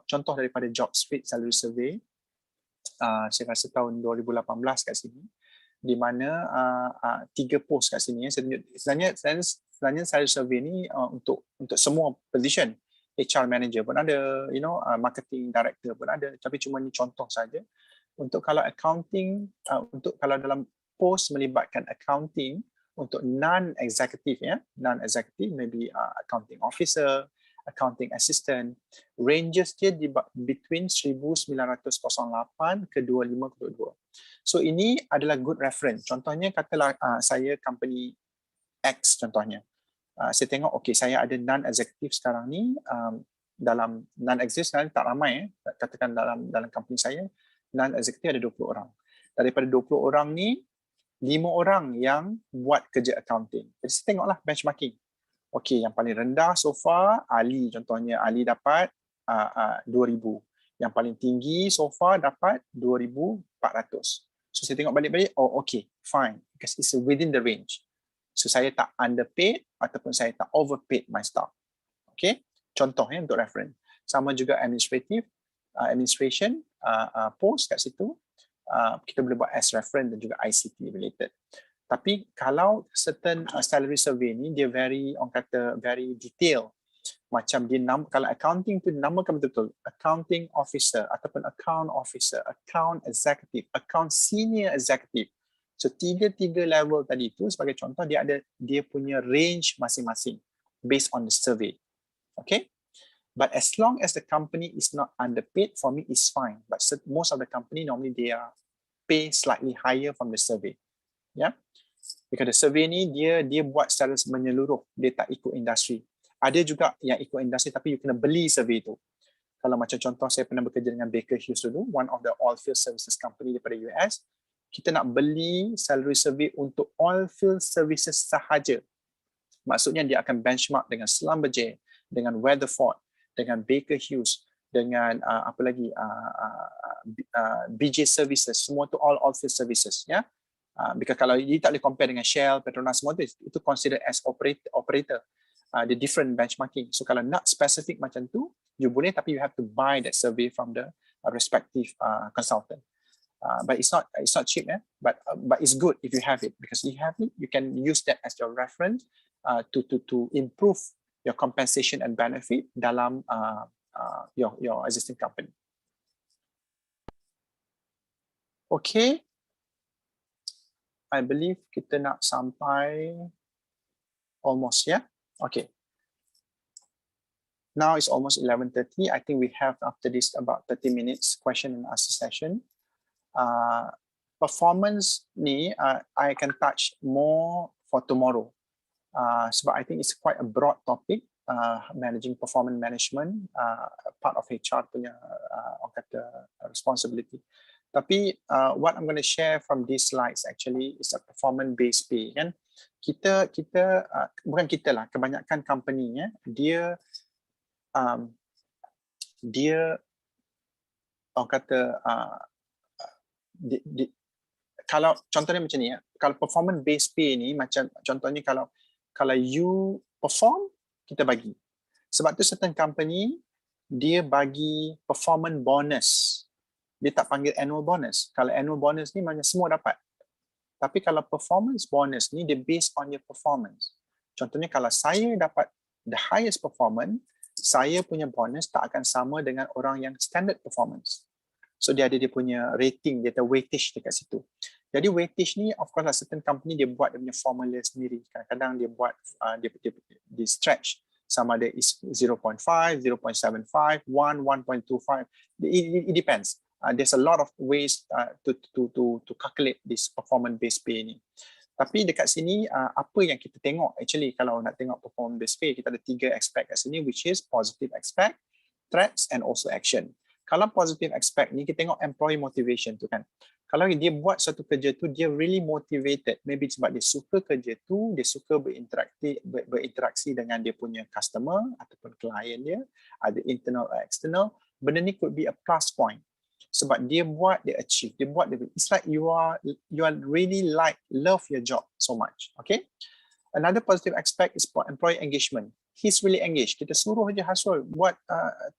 contoh daripada job street salary survey. Saya rasa tahun 2018 kat sini, di mana 3 post kat sini. Sebenarnya salary survey ni untuk semua position. HR manager pun ada, marketing director pun ada, tapi cuma ni contoh saja. Untuk kalau accounting, untuk kalau dalam post melibatkan accounting, untuk non-executive maybe accounting officer, accounting assistant, ranges dia between 1908 ke 2522. So ini adalah good reference. Contohnya katalah saya company X contohnya. Saya tengok okay, saya ada non-executive sekarang ni, dalam non-executive sekarang tak ramai, katakan dalam company saya non-executive ada 20 orang. Daripada 20 orang ni 5 orang yang buat kerja accounting. Jadi saya tengoklah benchmarking. Okey, yang paling rendah so far Ali, contohnya Ali dapat 2,000. Yang paling tinggi so far dapat 2,400. So saya tengok balik-balik, oh okay, fine, because it's within the range. So saya tak underpaid ataupun saya tak overpaid my staff. Okay, contohnya untuk reference. Sama juga administration post kat situ. Kita boleh buat as reference dan juga ICT related. Tapi kalau certain salary survey ni dia very, orang kata very detail. Macam dia kalau accounting tu dinamakan betul-betul accounting officer ataupun account officer, account executive, account senior executive. So tiga level tadi tu sebagai contoh, dia ada dia punya range masing-masing based on the survey. Okay? But as long as the company is not underpaid, for me it's fine. But most of the company normally they are pay slightly higher from the survey. Yeah, because the survey ni dia buat secara menyeluruh, dia tak ikut industri. Ada juga yang ikut industri tapi you kena beli survey tu. Kalau macam contoh saya pernah bekerja dengan Baker Hughes dulu, one of the oil field services company daripada US. Kita nak beli salary survey untuk oil field services sahaja. Maksudnya dia akan benchmark dengan Schlumberger, dengan Weatherford, dengan Baker Hughes, dengan apa lagi, BJ Services, semua tu all field services, ya. Because kalau dia tak boleh compare dengan Shell, Petronas, semua tu itu considered as operator. The different benchmarking. So kalau nak specific macam tu, you boleh, tapi you have to buy that survey from the respective consultant. But it's not cheap, but it's good if you have it, because you have it, you can use that as your reference to improve your compensation and benefit dalam your existing company. Okay, I believe kita nak sampai almost, yeah. Okay. Now it's almost 11:30. I think we have after this about 30 minutes question and answer session. Performance ni I can touch more for tomorrow. Sebab I think it's quite a broad topic, managing performance management, part of HR punya orang kata responsibility. Tapi what I'm going to share from these slides actually is a performance based pay, kan? Kita bukan kita lah, kebanyakan company dia orang kata kalau contohnya macam ni, kalau performance based pay ni macam contohnya kalau you perform, kita bagi. Sebab tu certain company dia bagi performance bonus. Dia tak panggil annual bonus. Kalau annual bonus ni macam semua dapat. Tapi kalau performance bonus ni dia based on your performance. Contohnya kalau saya dapat the highest performance, saya punya bonus tak akan sama dengan orang yang standard performance. So dia ada dia punya rating, dia ada weightage dekat situ. Jadi weightage ni of course lah certain company dia buat dia punya formula sendiri. Kadang-kadang dia buat dia stretch sama ada is 0.5, 0.75, 1, 1.25. It depends. There's a lot of ways to calculate this performance based pay ni. Tapi dekat sini apa yang kita tengok actually kalau nak tengok performance based pay, kita ada 3 aspek kat sini, which is positive aspect, threats and also action. Kalau positive aspect ni kita tengok employee motivation tu kan. Kalau dia buat satu kerja tu dia really motivated, maybe sebab dia suka kerja tu, dia suka berinteraksi dengan dia punya customer ataupun klien dia, ada internal or external, benda ni could be a plus point. Sebab dia buat, dia achieve, dia buat, it's like you are really love your job so much. Okay. Another positive aspect is employee engagement. He's really engaged. Kita suruh je Hasrul buat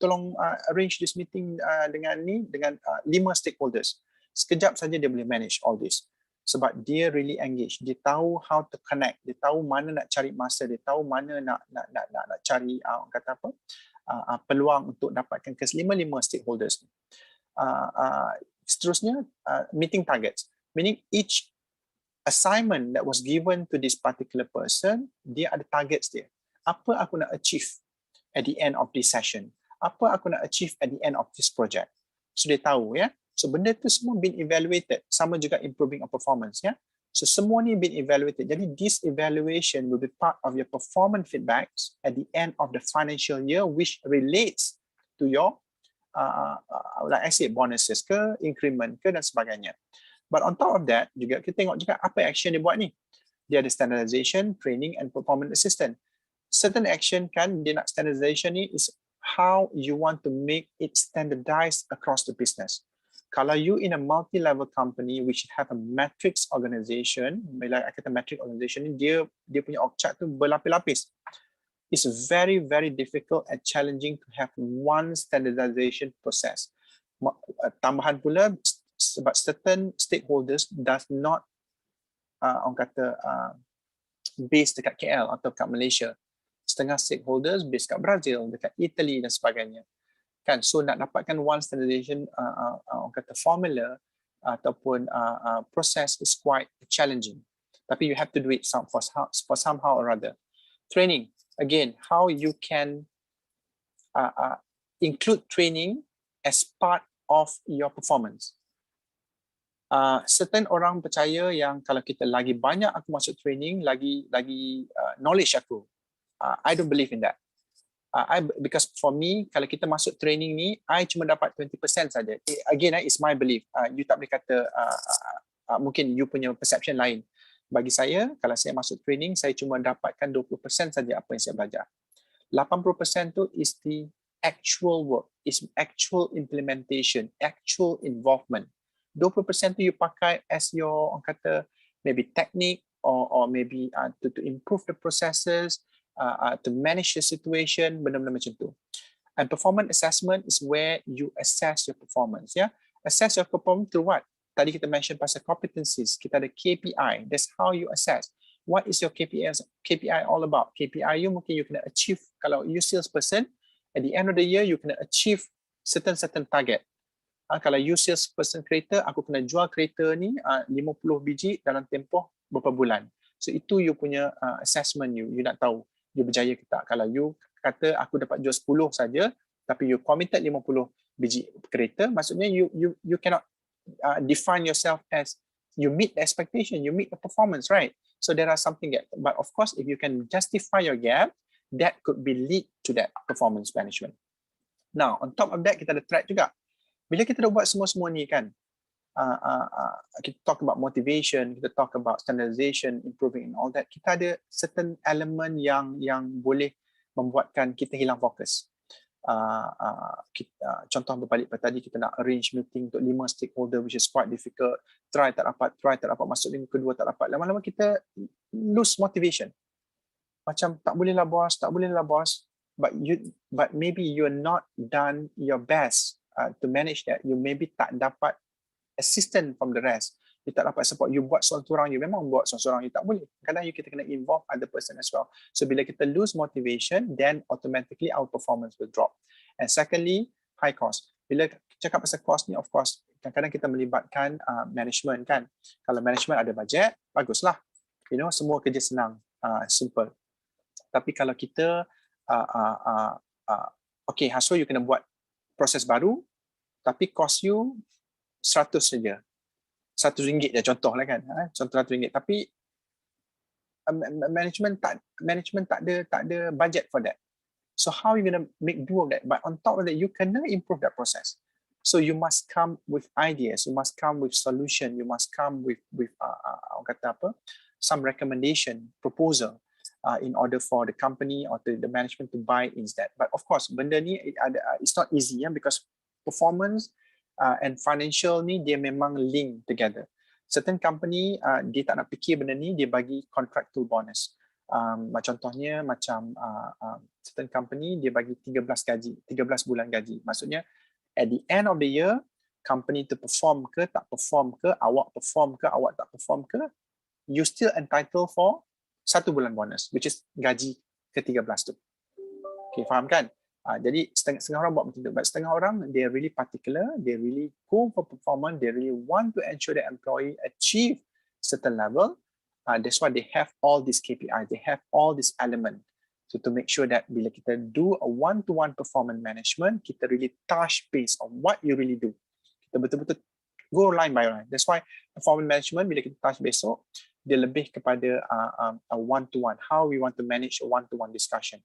tolong arrange this meeting dengan 5 stakeholders. Sekejap saja dia boleh manage all this. Sebab dia really engaged. Dia tahu how to connect. Dia tahu mana nak cari masa. Dia tahu mana nak cari kata apa peluang untuk dapatkan ke 5 stakeholders. Seterusnya meeting targets. Meaning each assignment that was given to this particular person, dia ada targets dia. Apa aku nak achieve at the end of this session? Apa aku nak achieve at the end of this project? So dia tahu ya. So benda tu semua been evaluated. Sama juga improving of performance ya. So semua ni been evaluated. Jadi this evaluation will be part of your performance feedbacks at the end of the financial year, which relates to your like I said, bonuses ke, increment ke dan sebagainya. But on top of that, juga kita tengok juga apa action dia buat ni. Dia ada standardization, training and performance assistance. Certain action kan, dia nak standardization ni is how you want to make it standardized across the business. Kalau you in a multi-level company which have a matrix organization, bila kata matrix organization ni, dia punya org chart tu berlapis-lapis. It's very, very difficult and challenging to have one standardization process. Tambahan pula, sebab certain stakeholders does not orang kata base dekat KL atau kat Malaysia. Setengah stakeholders base kat Brazil, dekat Italy dan sebagainya. Kan, so nak dapatkan one standardization orang kata formula ataupun process is quite challenging. Tapi you have to do it for somehow or other. Training, again, how you can include training as part of your performance. Certain orang percaya yang kalau kita lagi banyak aku masuk training, lagi knowledge aku. I don't believe in that. Because for me, kalau kita masuk training ni, I cuma dapat 20% saja. Again, it's my belief. You tak boleh kata, mungkin you punya perception lain. Bagi saya, kalau saya masuk training, saya cuma dapatkan 20% saja apa yang saya belajar. 80% tu is the actual work, is actual implementation, actual involvement. 20% tu you pakai as your, orang kata, maybe technique or maybe to improve the processes, to manage the situation, benda-benda macam tu. And performance assessment is where you assess your performance. Yeah, assess your performance through what? Tadi kita mention pasal competencies. Kita ada KPI. That's how you assess. What is your KPI all about? KPI you mungkin you kena achieve. Kalau you salesperson, at the end of the year you kena achieve certain target. Kalau you salesperson kereta, aku kena jual kereta ni 50 biji dalam tempoh beberapa bulan. So itu you punya assessment you nak tahu you berjaya ke tak. Kalau you kata aku dapat jual 10 saja tapi you committed 50 biji kereta, maksudnya you cannot define yourself as you meet the expectation, you meet the performance, right? So there are something gap. But of course, if you can justify your gap, that could be lead to that performance management. Now, on top of that, kita ada threat juga. Bila kita dah buat semua ni kan, kita talk about motivation, kita talk about standardization, improving and all that, kita ada certain element yang boleh membuatkan kita hilang fokus. Contoh berbalik pada tadi, kita nak arrange meeting untuk 5 stakeholder which is quite difficult, try tak dapat, masuk minggu kedua tak dapat, lama-lama kita lose motivation. Macam tak boleh lah bos, but maybe you're not done your best to manage that. You maybe tak dapat assistance from the rest, you tak dapat support, you buat seorang-seorang, you memang buat seorang-seorang, you tak boleh. Kadang kita kena involve other person as well. So bila kita lose motivation, then automatically our performance will drop. And secondly, high cost. Bila cakap pasal cost ni, of course, kadang-kadang kita melibatkan management kan. Kalau management ada bajet, baguslah. Semua kerja senang, simple. Tapi kalau kita, okay, Hasrul, you kena buat proses baru, tapi cost you 100 saja. RM100 je contohlah kan. Contoh RM100. Tapi management tak ada budget for that. So how you gonna make do of that? But on top of that, you cannot improve that process. So you must come with ideas. You must come with solution. You must come with some recommendation, proposal, in order for the company or the management to buy instead. But of course, benda ni it's not easy, because performance and financial ni dia memang link together. Certain company dia tak nak fikir benda ni, dia bagi contractual bonus. Contohnya macam certain company dia bagi 13 bulan gaji. Maksudnya at the end of the year, company tu perform ke tak perform ke, awak perform ke awak tak perform ke, you still entitled for 1 bulan bonus, which is gaji ke-13 tu. Okay, faham kan? Jadi setengah orang buat macam tu, but setengah orang they really particular, they really go for performance, they really want to ensure that employee achieve certain level. That's why they have all these KPI, they have all this element. So to make sure that bila kita do a one-to-one performance management, kita really touch base on what you really do. Kita betul-betul go line by line. That's why performance management bila kita touch besok, dia lebih kepada a one-to-one, how we want to manage a one-to-one discussion.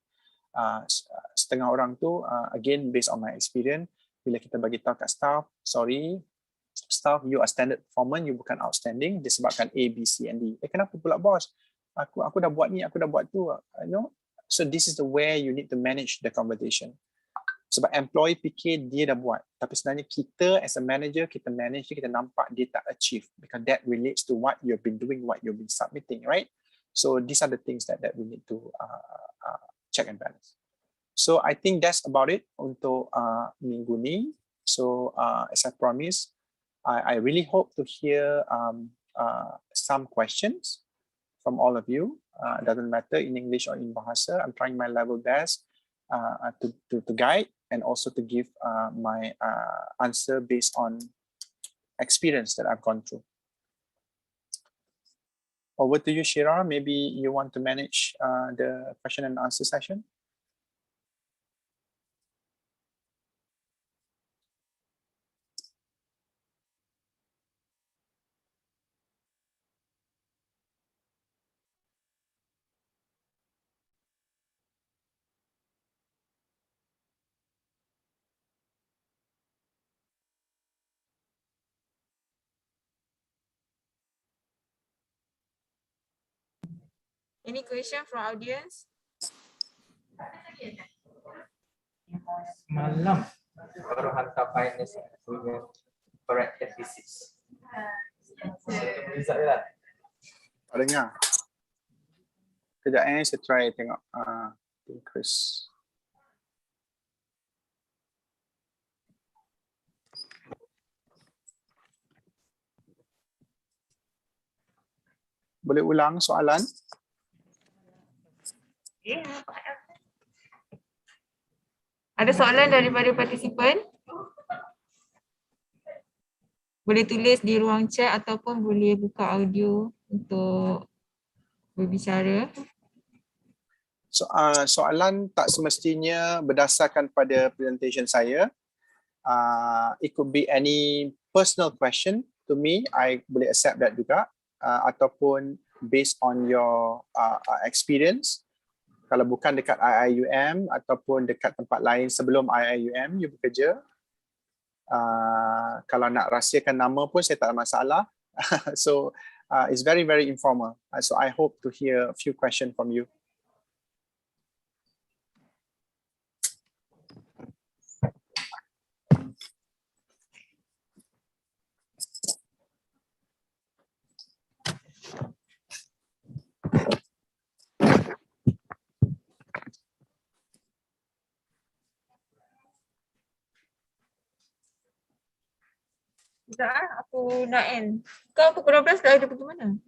Setengah orang tu, again based on my experience, bila kita bagi tahu kat staff, sorry, staff, you are standard performer, you bukan outstanding, disebabkan A, B, C, and D. Kenapa pula bos? Aku dah buat ni, aku dah buat tu. So this is the way you need to manage the conversation. Sebab employee fikir dia dah buat, tapi sebenarnya kita as a manager, kita manage, kita nampak dia tak achieve, because that relates to what you've been doing, what you've been submitting, right? So these are the things that we need to check and balance. So I think that's about it untuk minggu ni. So as I promised, I really hope to hear some questions from all of you. Doesn't matter in English or in Bahasa. I'm trying my level best to guide and also to give my answer based on experience that I've gone through. Over to you, Shira. Maybe you want to manage the question and answer session. Any question from audience? Malam baru hantar finance punya corrected thesis. Result dia lah. Tak dengar. Kejap saya try tengok. Chris. Boleh ulang soalan? Ada soalan daripada partisipan? Boleh tulis di ruang chat ataupun boleh buka audio untuk berbicara. Soalan tak semestinya berdasarkan pada presentation saya. It could be any personal question to me. I boleh accept that juga. Ataupun based on your experience. Kalau bukan dekat IIUM ataupun dekat tempat lain sebelum IIUM you bekerja. Kalau nak rahsiakan nama pun saya tak ada masalah. So it's very, very informal. So I hope to hear a few questions from you. Sekejap aku nak end. Kau pukul 12 dah ada pergi mana?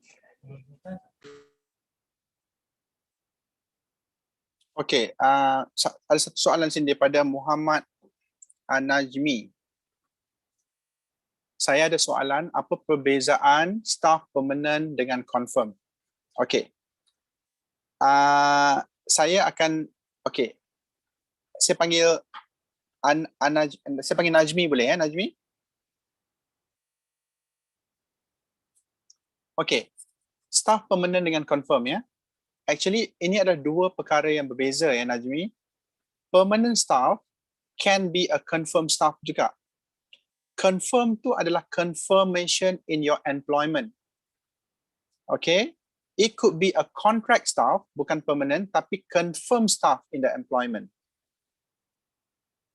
Okay, ada satu soalan sini daripada Muhammad Najmi. Saya ada soalan, apa perbezaan staff permanent dengan confirm? Okey. Saya akan, okey. Saya panggil saya panggil Najmi boleh ya, Najmi? Okey. Staff permanent dengan confirm ya. Actually, ini adalah dua perkara yang berbeza ya, Najmi. Permanent staff can be a confirmed staff juga. Confirm tu adalah confirmation in your employment. Okay? It could be a contract staff, bukan permanent, tapi confirmed staff in the employment.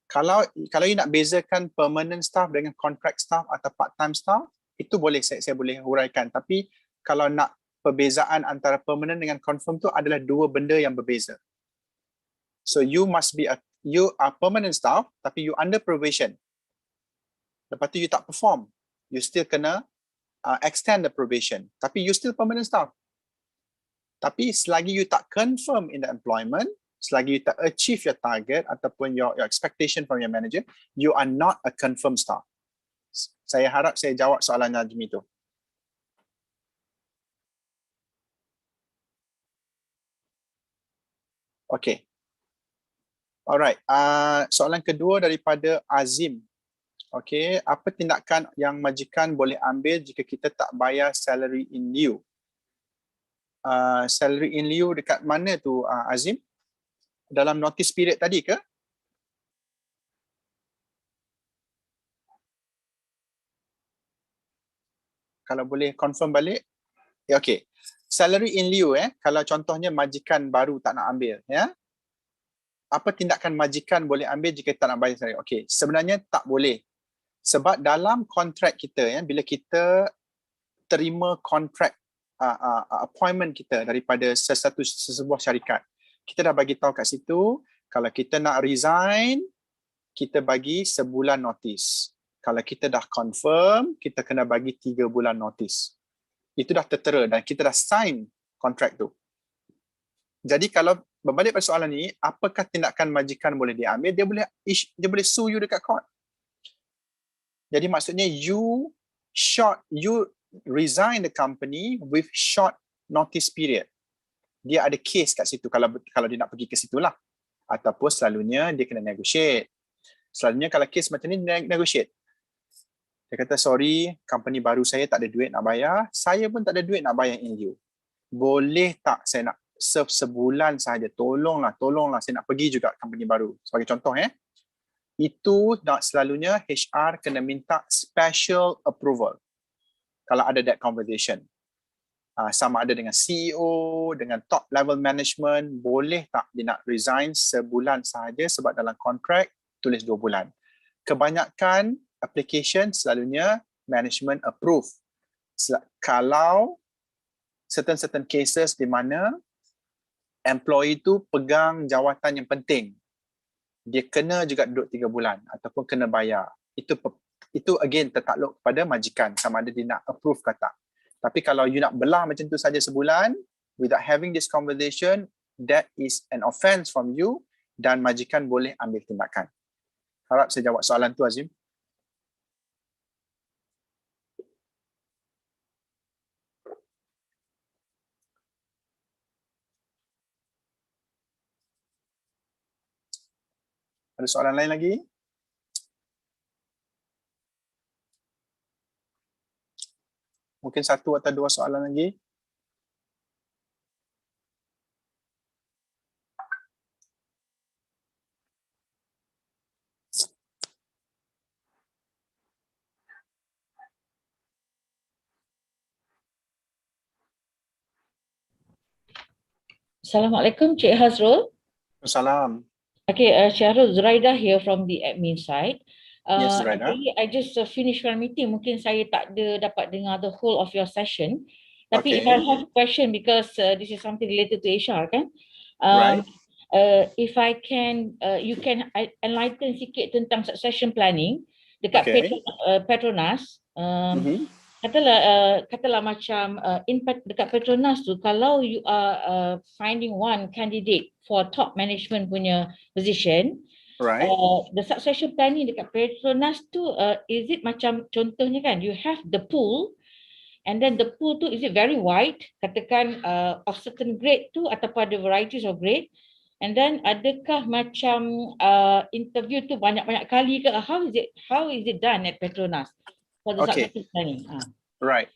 Kalau you nak bezakan permanent staff dengan contract staff atau part-time staff, itu boleh saya boleh huraikan. Tapi kalau nak perbezaan antara permanent dengan confirm tu adalah dua benda yang berbeza. So you are permanent staff, tapi you under probation. Lepas tu you tak perform, you still kena extend the probation. Tapi you still permanent staff. Tapi selagi you tak confirm in the employment, selagi you tak achieve your target ataupun your expectation from your manager, you are not a confirmed staff. Saya harap saya jawab soalan Najmi tu. Okay. Alright. Soalan kedua daripada Azim. Okay, apa tindakan yang majikan boleh ambil jika kita tak bayar salary in lieu? Salary in lieu dekat mana tu, Azim? Dalam notice period tadi ke? Kalau boleh confirm balik. Ya, okay. Salary in lieu, kalau contohnya majikan baru tak nak ambil, ya. Apa tindakan majikan boleh ambil jika tak nak bayar salary? Okay, sebenarnya tak boleh. Sebab dalam kontrak kita, bila kita terima kontrak appointment kita daripada sebuah syarikat, kita dah bagi tahu kat situ, kalau kita nak resign, kita bagi sebulan notice. Kalau kita dah confirm, kita kena bagi 3 bulan notice. Itu dah tertera dan kita dah sign kontrak tu. Jadi kalau berbalik pada soalan ni, apakah tindakan majikan boleh diambil? Dia boleh sue you dekat court. Jadi maksudnya you resign the company with short notice period. Dia ada case kat situ kalau dia nak pergi ke situ lah. Ataupun selalunya dia kena negotiate. Selalunya kalau case macam ni dia negotiate. Dia kata sorry, company baru saya tak ada duit nak bayar, saya pun tak ada duit nak bayar in lieu. Boleh tak saya nak serve sebulan sahaja? Tolonglah saya nak pergi juga company baru. Sebagai contoh itu selalunya HR kena minta special approval kalau ada that conversation. Sama ada dengan CEO, dengan top level management, boleh tak dia nak resign sebulan sahaja sebab dalam kontrak tulis 2 bulan. Kebanyakan application selalunya management approve. Kalau certain cases di mana employee tu pegang jawatan yang penting, dia kena juga duduk 3 bulan ataupun kena bayar. Itu again tertakluk kepada majikan sama ada dia nak approve ke tak. Tapi kalau you nak belah macam tu saja sebulan without having this conversation, that is an offence from you dan majikan boleh ambil tindakan. Harap saya jawab soalan tu, Azim. Ada soalan lain lagi? Mungkin 1 atau 2 soalan lagi. Assalamualaikum, Cik Hazrul. Salam. Okay, Syahrul Zuraida here from the admin side. Yes, Zuraida. Actually, I just finished one meeting. Mungkin saya tak dapat dengar the whole of your session. Tapi if I have a question, because this is something related to HR, kan? Right. If I can, you can enlighten sikit tentang succession planning dekat Petronas. Katalah macam dekat Petronas tu, kalau you are finding one candidate for top management punya position, Right. The succession planning dekat Petronas tu, is it macam contohnya kan, you have the pool, and then the pool tu, is it very wide, katakan of certain grade tu, ataupun ada varieties of grade, and then adakah macam interview tu banyak-banyak kali ke? How is it done at Petronas for the Okay. succession planning? Right.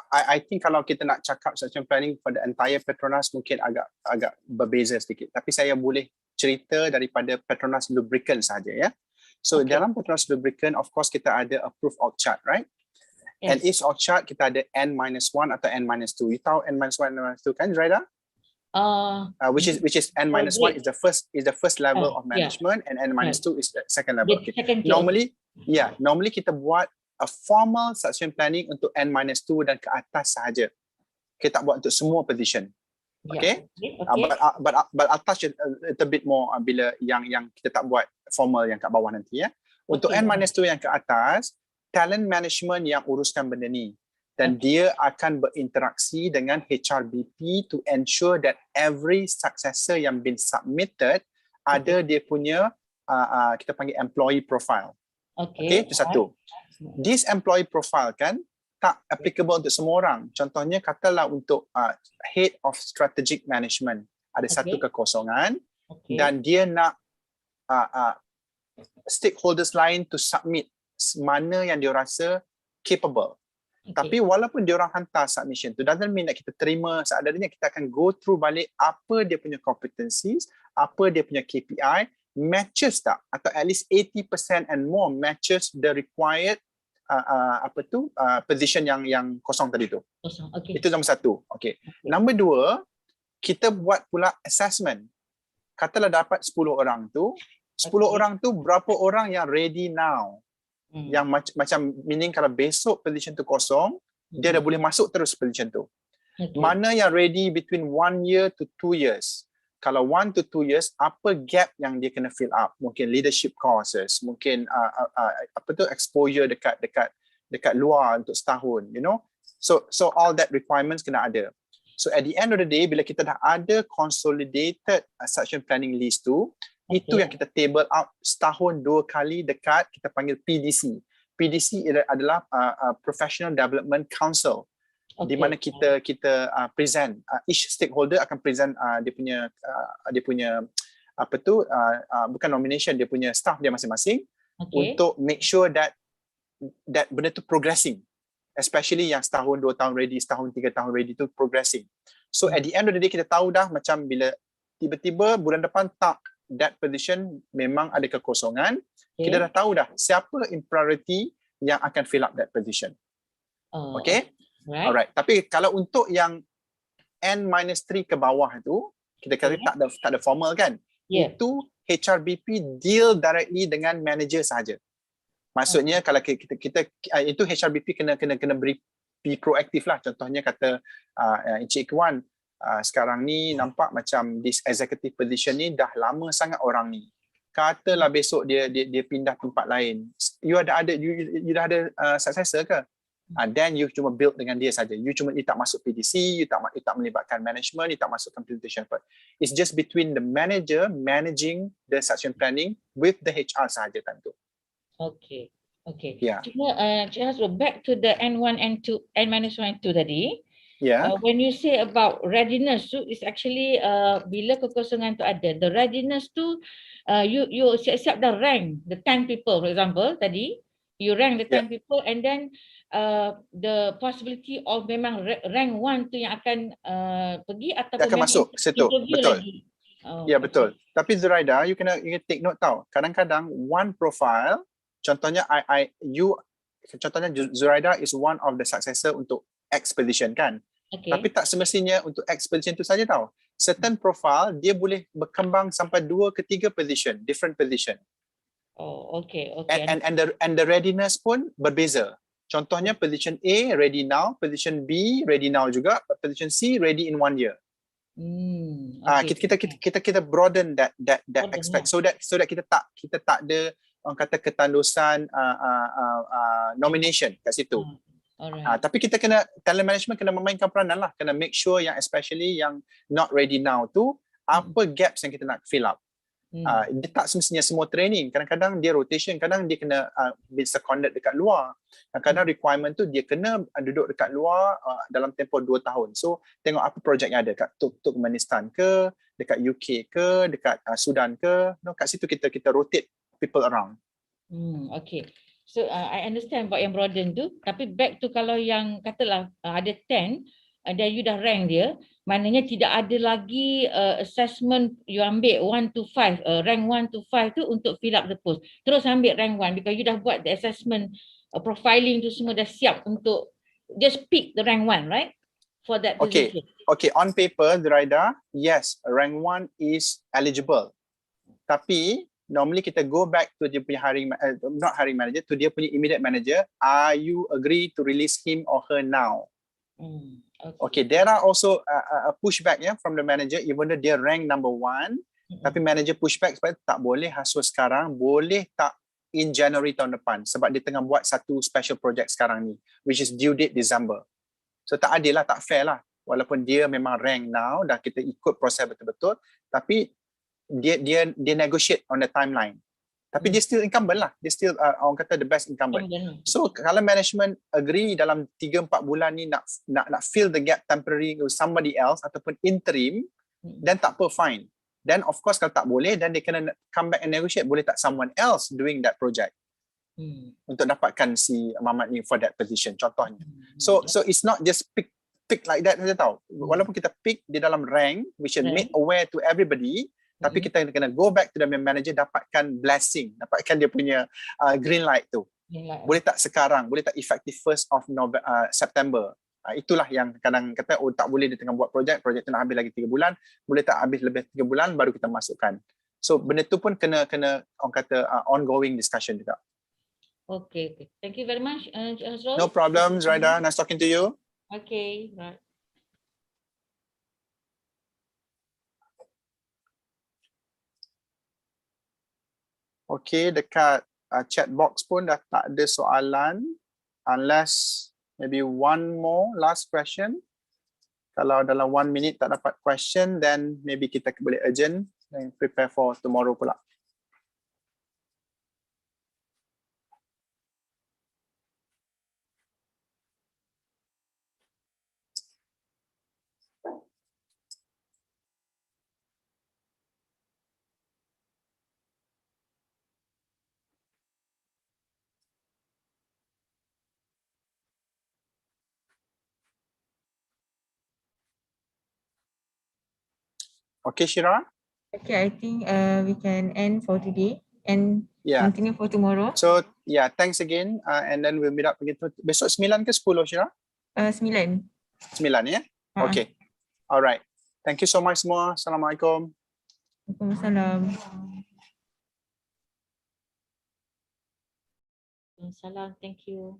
I think kalau kita nak cakap succession planning for the entire Petronas mungkin agak berbeza sedikit. Tapi saya boleh cerita daripada Petronas Lubricant saja ya. So Okay. dalam Petronas Lubricant, of course kita ada a proof org chart, right? Yes. And each org chart kita ada N-1 atau N-2. You tahu N-1 and N-2 kan, Zuraida? Which is N-1 grade. is the first level of Yeah. management, and N-2 is the second The level. Okay. second tier. Normally kita buat a formal succession planning untuk N-2 dan ke atas sahaja. Kita tak buat untuk semua position. Okay? Okay. But I'll touch a little bit more bila yang kita tak buat formal yang kat bawah nanti ya. Untuk Okay. N-2 yang ke atas, talent management yang uruskan benda ni. Dan dia akan berinteraksi dengan HRBP to ensure that every successor yang been submitted ada dia punya kita panggil employee profile. Okay, itu satu. This employee profile kan tak applicable untuk semua orang. Contohnya katalah untuk head of strategic management ada satu kekosongan dan dia nak stakeholders lain to submit mana yang dia rasa capable. Tapi walaupun dia orang hantar submission tu doesn't mean that kita terima seadanya. Kita akan go through balik apa dia punya competencies, apa dia punya KPI, matches tak atau at least 80% and more matches the required position yang kosong tadi tu. Itu nombor satu. Okay. Nombor dua, kita buat pula assessment. Katalah dapat 10 orang tu, 10 orang tu berapa orang yang ready now? Yang macam meaning kalau besok position tu kosong, dia dah boleh masuk terus position tu. Mana yang ready between 1 year to 2 years? Kalau 1 to 2 years, apa gap yang dia kena fill up? Mungkin leadership courses, mungkin exposure dekat luar untuk setahun, you know. So all that requirements kena ada. So at the end of the day, bila kita dah ada consolidated succession planning list tu, itu yang kita table out setahun 2 kali dekat kita panggil PDC. PDC adalah Professional Development Council. Di mana kita present, each stakeholder akan present dia punya bukan nomination, dia punya staff dia masing-masing untuk make sure that benda tu progressing, especially yang setahun 2 tahun ready, setahun 3 tahun ready tu progressing. So at the end of the day kita tahu dah macam bila tiba-tiba bulan depan tak that position memang ada kekosongan, kita dah tahu dah siapa in priority yang akan fill up that position. Okay? Alright. Tapi kalau untuk yang N-3 ke bawah tu, kita kata tak ada formal kan? Itu HRBP deal directly dengan manager sahaja. Maksudnya kalau kita itu HRBP kena be proaktif lah. Contohnya kata Encik Ikhwan, sekarang ni nampak macam this executive position ni dah lama sangat orang ni. Katalah besok dia pindah tempat lain. You dah ada successor ke? Then you cuma build dengan dia saja. You tak masuk PDC, you tak melibatkan management, you tak masuk competition effort. It's just between the manager managing the succession planning with the HR sahaja time tu. Okay. Yeah. Cuma Cik Hasrul, back to the N1 and 2, N-1 and 2 tadi. Yeah. When you say about readiness tu, is actually bila kekosongan tu ada, the readiness tu you siap-siap dah rank the 10 people, for example tadi you rank the 10 people, and then the possibility of memang rank 1 tu yang akan pergi ataupun akan masuk situ. Betul. lagi. Ya, betul. Tapi Zuraida, you kena take note tau. Kadang-kadang one profile, contohnya contohnya Zuraida is one of the successor untuk X position kan. Tapi tak semestinya untuk X position tu saja tau. Certain profile dia boleh berkembang sampai 2 ke 3 position, different position. And the readiness pun berbeza. Contohnya position A ready now, position B ready now juga, position C ready in 1 year. Kita broaden that aspect so that kita tak ada orang kata ketandusan nomination kat situ. Tapi kita talent management kena memainkan peranan lah, kena make sure yang especially yang not ready now tu apa gaps yang kita nak fill up. Dia tak semestinya semua training. Kadang-kadang dia rotation, kadang dia kena be seconded dekat luar. Kadang-kadang requirement tu dia kena duduk dekat luar dalam tempoh 2 tahun. So tengok apa projek yang ada kat Turkmenistan ke, dekat UK ke, dekat Sudan ke. Kat situ kita rotate people around. Okay. So I understand about yang broaden tu, tapi back to kalau yang katalah ada 10 dan you dah rank dia, maknanya tidak ada lagi assessment you ambil 1 to 5, rank 1 to 5 tu untuk fill up the post. Terus ambil rank 1 because you dah buat the assessment profiling tu semua dah siap untuk just pick the rank 1, right? For that position. Okay, on paper, Zuraida, yes, rank 1 is eligible. Tapi normally kita go back to dia punya not hiring manager, to dia punya immediate manager. Are you agree to release him or her now? Okay, there are also a pushback from the manager, even though dia rank number 1, tapi manager pushback sebab tak boleh hasut sekarang, boleh tak in January tahun depan sebab dia tengah buat satu special project sekarang ni, which is due date December. So tak adil lah, tak fair lah. Walaupun dia memang rank now, dah kita ikut proses betul-betul, tapi dia negotiate on the timeline. Tapi dia still incumbent lah. Dia still orang kata the best incumbent. So kalau management agree dalam 3-4 bulan ni nak fill the gap temporary with somebody else ataupun interim, then tak apa, fine. Then of course kalau tak boleh, then they kena come back and negotiate. Boleh tak someone else doing that project untuk dapatkan si Mamat ni for that position, contohnya. So it's not just pick like that saja tau. Walaupun kita pick di dalam rank, we should make aware to everybody. Tapi kita kena go back to the manager, dapatkan blessing, dapatkan dia punya green light tu. Boleh tak sekarang, boleh tak effective 1st of September. Itulah yang kadang kata, tak boleh dia tengah buat projek tu nak habis lagi 3 bulan, boleh tak habis lebih 3 bulan baru kita masukkan. So benda tu pun kena orang kata ongoing discussion juga. Okay. Thank you very much, Hasrul. No problem, Zuraida. Nice talking to you. Okay, right. Okay, dekat chat box pun dah tak ada soalan, unless maybe one more last question. Kalau dalam 1 minute tak dapat question, then maybe kita boleh urgent and prepare for tomorrow pula. Okay, Shira? Okay, I think we can end for today and continue for tomorrow. So, thanks again. And then we'll meet up again. Besok 9 ke 10, Shira? 9. 9, ya? Okay. Alright. Thank you so much semua. Assalamualaikum. Waalaikumsalam. Salam, thank you.